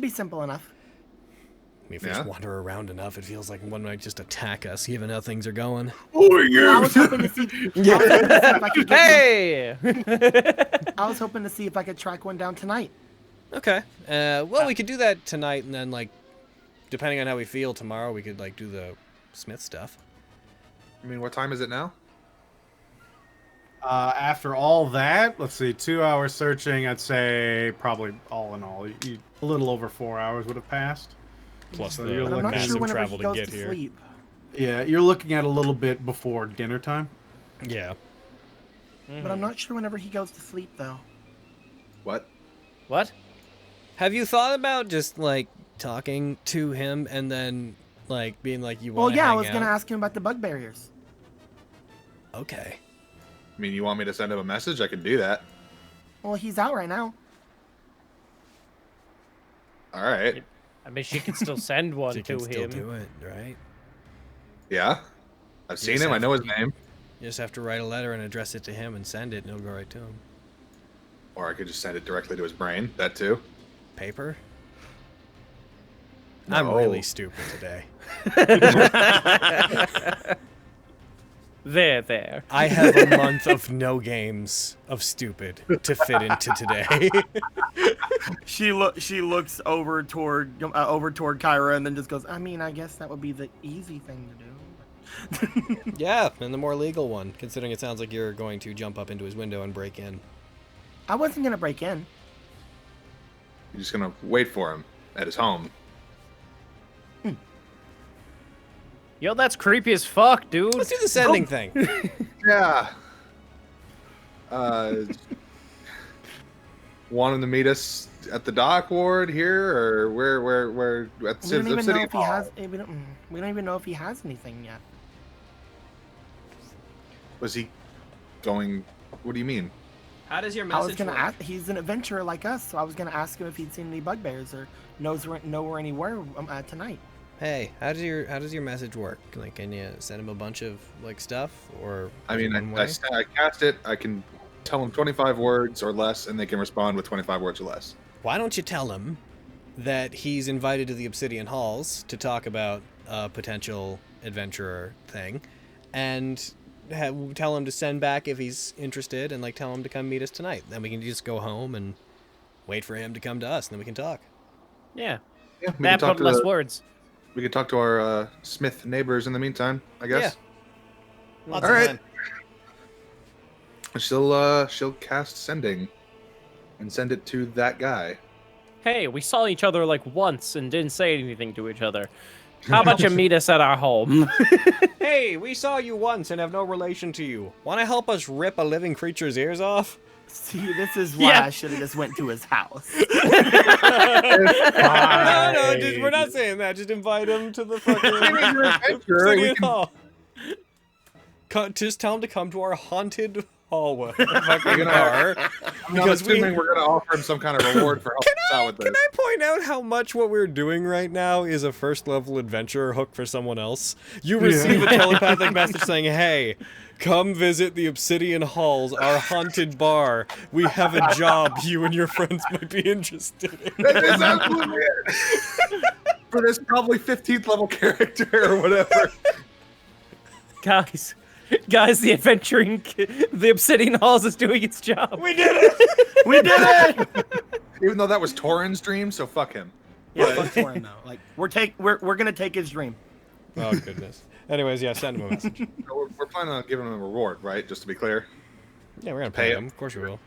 be simple enough. I mean, if we just wander around enough, it feels like one might just attack us, given how things are going. I was hoping to see. Hey! I was hoping to see if I could track one down tonight. Okay. Well, we could do that tonight, and then, like, depending on how we feel tomorrow, we could, like, do the Smith stuff. I mean, what time is it now? After all that, let's see, 2 hours searching, I'd say probably all in all, a little over 4 hours would have passed. Plus So the you're But I'm not massive sure whenever travel he to goes get to here. sleep. Yeah, you're looking at a little bit before dinner time. Yeah. But I'm not sure whenever he goes to sleep, though. What? What? Have you thought about just, like, talking to him and then, like, being like, you Well, want to yeah, I hang was gonna out? ask him about the bug barriers. Okay. I mean, you want me to send him a message? I can do that. Well, he's out right now. All right. I mean, she can still send one She to can still him. do it, right? Yeah. I've seen just him. I have know his to- name. You just have to write a letter and address it to him and send it, and it'll go right to him. Or I could just send it directly to his brain. That too. Paper? No. I'm really stupid today. There. I have a month of no games of stupid to fit into today. She looks over toward Kyra and then just goes, I mean, I guess that would be the easy thing to do. Yeah, and the more legal one, considering it sounds like you're going to jump up into his window and break in. I wasn't gonna break in. You're just gonna wait for him at his home. Yo, that's creepy as fuck, dude. Let's do the sending thing. Yeah. Want him to meet us at the dock ward here, or where at We don't the even city know if he hall? has. We don't even know if he has anything yet. Was he going? What do you mean? How does your I was gonna ask. He's an adventurer like us, so I was gonna ask him if he'd seen any bugbears or know where anywhere tonight. Hey, how does your message work? Like, can you send him a bunch of like stuff, or I mean, one I way? cast it. I can tell them 25 words or less, and they can respond with 25 words or less. Why don't you tell him that he's invited to the Obsidian Halls to talk about a potential adventurer thing, and tell him to send back if he's interested, and like tell him to come meet us tonight. Then we can just go home and wait for him to come to us, and then we can talk. Yeah. Yeah, we can That, talk but to less words. we can talk to our Smith neighbors in the meantime, I guess. Lots All of right. time. She'll cast sending, and send it to that guy. Hey, we saw each other like once and didn't say anything to each other. How about you meet us at our home? Hey, we saw you once and have no relation to you. Want to help us rip a living creature's ears off? See, this is why I should have just went to his house. No, dude, we're not saying that. Just invite him to the fucking Obsidian Hall. Just tell him to come to our haunted hallway. Fucking bar. I'm not assuming we're gonna offer him some kind of reward for helping us out with this. Can I point out how much what we're doing right now is a first level adventurer hook for someone else? You receive a telepathic message saying, hey, come visit the Obsidian Halls, our haunted bar. We have a job you and your friends might be interested in. That is absolutely it. For this probably 15th level character or whatever. Guys, the Obsidian Halls is doing its job. We did it! We did it! Even though that was Torin's dream, so fuck him. Yeah, fuck for him though. Like we're gonna take his dream. Oh, goodness. Anyways, yeah, send him a message. So we're planning on giving him a reward, right? Just to be clear. Yeah, we're going to Pay pay him. him. Of course we will.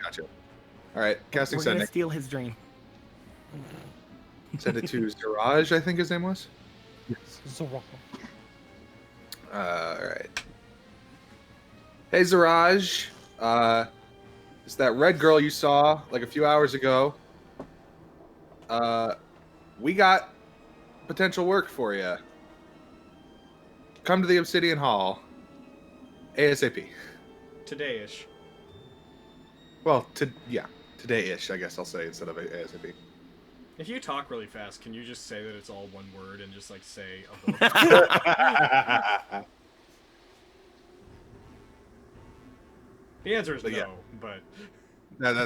Gotcha. All right, casting We're gonna sending. steal his dream. Send it to Ziraj, I think his name was. All right. Hey, Ziraj. It's that red girl you saw like a few hours ago. We got potential work for you. Come to the Obsidian Hall. ASAP. Today-ish. Well, today-ish, I guess I'll say instead of ASAP. If you talk really fast, can you just say that it's all one word and just like say a book? The answer is no, but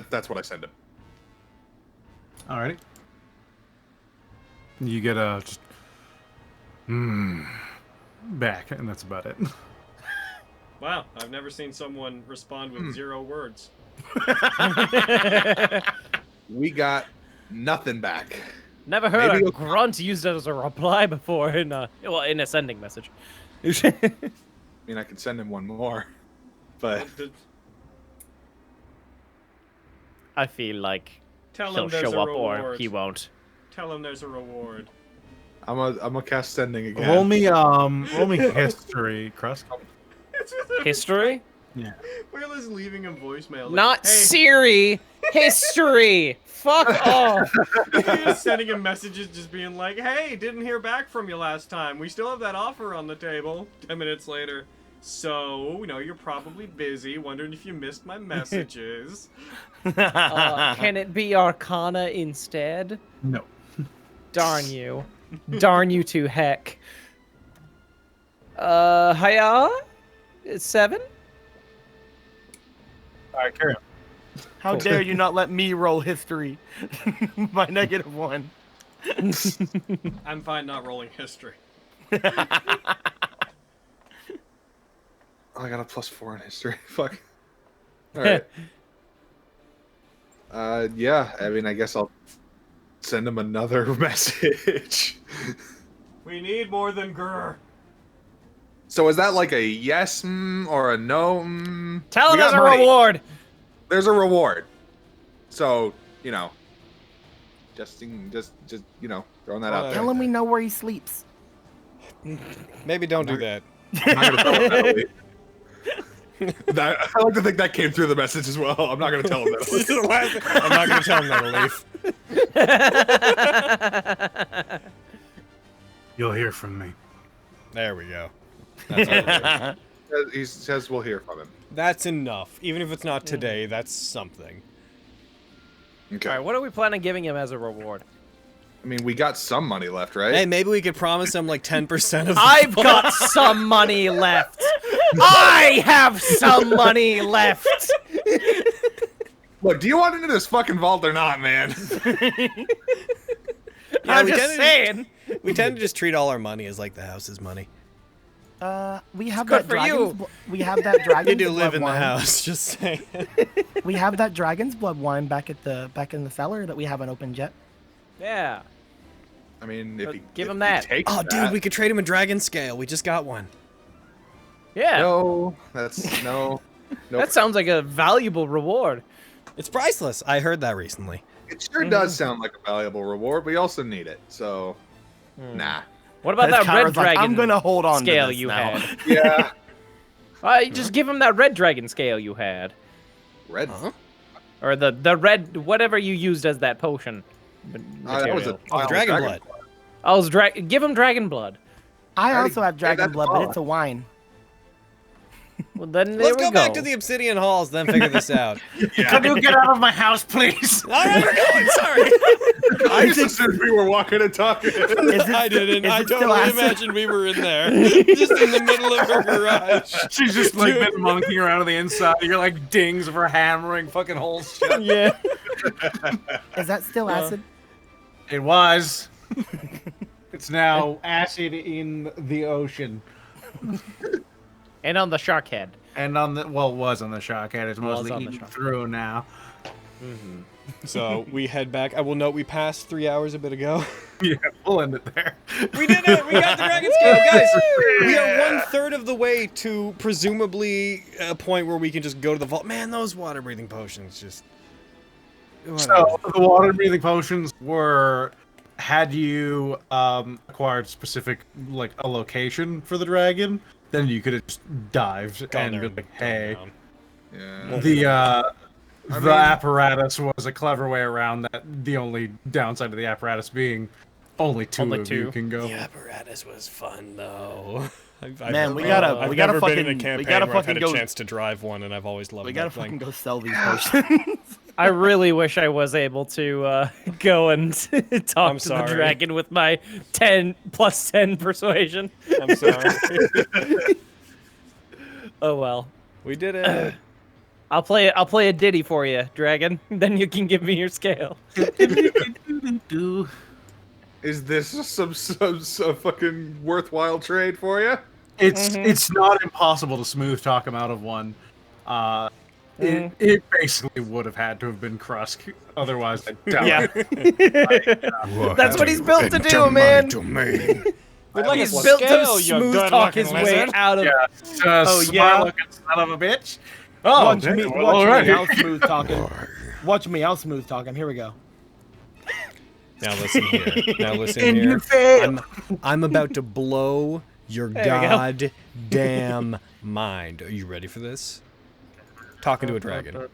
that's what I send him. Alrighty. You get a just back, and that's about it. wow, I've never seen someone respond with 0 words. We got nothing back. Never heard Maybe a grunt used as a reply before in a sending message. I mean, I can send him one more, but I feel like Tell he'll him there's show a up or reward. he won't. Tell him there's a reward. I'm a cast sending again. Roll me history, Crust. History? Yeah. Will is leaving a voicemail. Like, Not hey. Siri. History. Fuck off. He's sending him messages just being like, hey, didn't hear back from you last time. We still have that offer on the table. 10 minutes later. So, you're probably busy, wondering if you missed my messages. Can it be Arcana instead? No. Darn you. Darn you to heck. Hiya? 7? Alright, carry on. How dare you not let me roll history by -1? I'm fine not rolling history. Oh, I got a +4 in history. Fuck. All right. Yeah. I mean, I guess I'll send him another message. We need more than grr. So is that like a yes or a no? Tell We him got there's a money. reward. There's a reward. So just throwing that out there. Tell him we know where he sleeps. Maybe don't do that. I'm not gonna tell him that, Elite. I like to think that came through the message as well. I'm not gonna tell him that. I'm not going to tell him that, Alif. You'll hear from me. There we go. That's all. He says we'll hear from him. That's enough. Even if it's not today, that's something. Okay. All right, what are we planning on giving him as a reward? I mean, we got some money left, right? Hey, maybe we could promise him like 10% of the I've got some money left. I have some money left. Look, do you want into this fucking vault or not, man? I'm we just tend to saying. We tend to just treat all our money as like the house's money. We have good that for dragon's you. We have that dragon's You do blood live in the wine. house, just saying. We have that dragon's blood wine back in the cellar that we haven't opened yet. Yeah. I mean, if he Give if him he that. takes Oh, that- dude, we could trade him a dragon scale. We just got one. Yeah. No, that's no. Nope. That sounds like a valuable reward. It's priceless. I heard that recently. It sure does sound like a valuable reward. We also need it, so nah. What about that red Kyra's like, dragon I'm gonna hold on scale to this you now. had? Yeah, Just give him that red dragon scale you had. red. Or the red, whatever you used as that potion. That was a Oh, dragon blood. Give him dragon blood. I already also have gave dragon that blood, to but Paula. it's a wine. Well, then there Let's we go back to the Obsidian Halls, then figure this out. Can you get out of my house, please? All right, we're going. Sorry. I just assumed we were walking and talking. I didn't. is I it still totally acid? imagined we were in there, just in the middle of her garage. She's just like been monkeying around on the inside. You're like dings of her hammering fucking holes shut. Yeah. Is that still acid? It was. It's now acid in the ocean. And on the shark head. And on the, well, it was on the shark head. It's Was mostly on the eaten shark. through now. So we head back. I will note we passed 3 hours a bit ago. Yeah, we'll end it there. We did it! We got the dragon scale, guys! We are 1/3 of the way to presumably a point where we can just go to the vault. Man, those water breathing potions just. So the water breathing potions were, had you acquired specific like a location for the dragon, then you could have just dived Gone and there been like, hey, Yeah. the apparatus was a clever way around that. The only downside of the apparatus being only two Only of two. you can go. The apparatus was fun though. Man, we gotta I've never never been in fucking a campaign we gotta where I've had fucking a go. chance to drive one, and I've always loved We that gotta thing. fucking go sell these potions. I really wish I was able to go and talk I'm to sorry. the dragon with my 10 plus 10 persuasion. I'm sorry. Oh well. We did it. I'll play a ditty for you, dragon. Then you can give me your scale. Is this some fucking worthwhile trade for you? It's not impossible to smooth talk him out of one. It basically would have had to have been Krusk, otherwise I doubt Yeah. it. That's what he's built to do, man. We'd like He's a built to scale, you smooth good talk looking his way lizard. out of. Oh yeah? looking son of a bitch. Oh, Watch okay, me, well, watch alright. me, I'll smooth talking. Watch me, I'll smooth talking. Here we go. Now listen here. Now listen And here. you fail. I'm about to blow your There we go. goddamn mind. Are you ready for this? Talking to a dragon.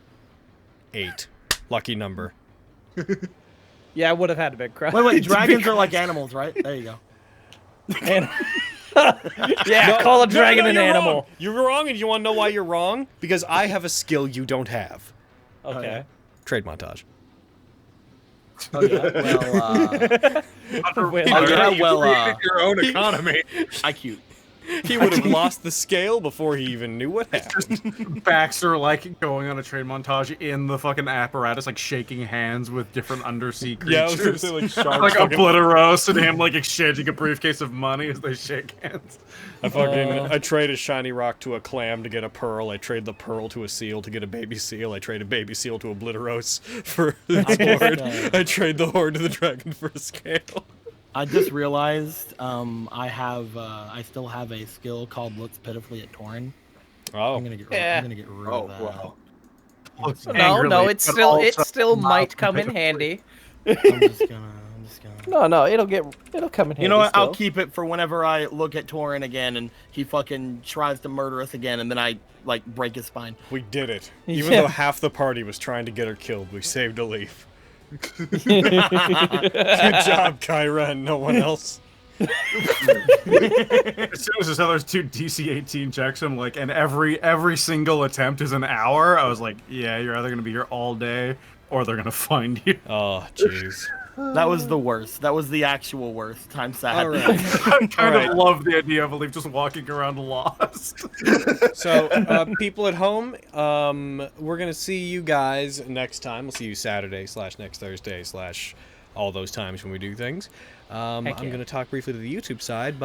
8. Lucky number. Yeah, I would have had to be crushed. Wait, dragons are like animals, right? There you go. Yeah, call a dragon an you're animal. Wrong. You're wrong, and you want to know why you're wrong? Because I have a skill you don't have. Okay. Trade montage. Oh yeah. Well, Your own economy. I cute. He would have lost the scale before he even knew what happened. Baxter like going on a trade montage in the fucking apparatus, like shaking hands with different undersea creatures. Yeah, I was gonna say like sharks. like fucking- Obliteros and him like exchanging a briefcase of money as they shake hands. I trade a shiny rock to a clam to get a pearl. I trade the pearl to a seal to get a baby seal. I trade a baby seal to Obliteros for its horde. I trade the horde to the dragon for a scale. I just realized I still have a skill called Looks Pitifully at Tauren. Oh. I'm gonna get rid of that. Wow. No, it still might come in handy. I'm just gonna. No, it'll come in handy. You know what? Still. I'll keep it for whenever I look at Tauren again and he fucking tries to murder us again, and then I like break his spine. We did it. Even Yeah. though half the party was trying to get her killed, we saved Alif. Good job, Kyra, and no one else. As soon as I saw those 2 DC 18 checks, I'm like, and every single attempt is an hour. I was like, yeah, you're either gonna be here all day or they're gonna find you. Oh, jeez. That was the worst. That was the actual worst. Time sad. All right. I kind Alright. of love the idea of Alif just walking around lost. So, people at home, we're gonna see you guys next time. We'll see you Saturday / next Thursday / all those times when we do things. I'm gonna talk briefly to the YouTube side,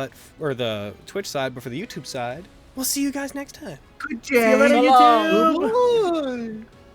or the Twitch side, but for the YouTube side, we'll see you guys next time. Good See you later, YouTube.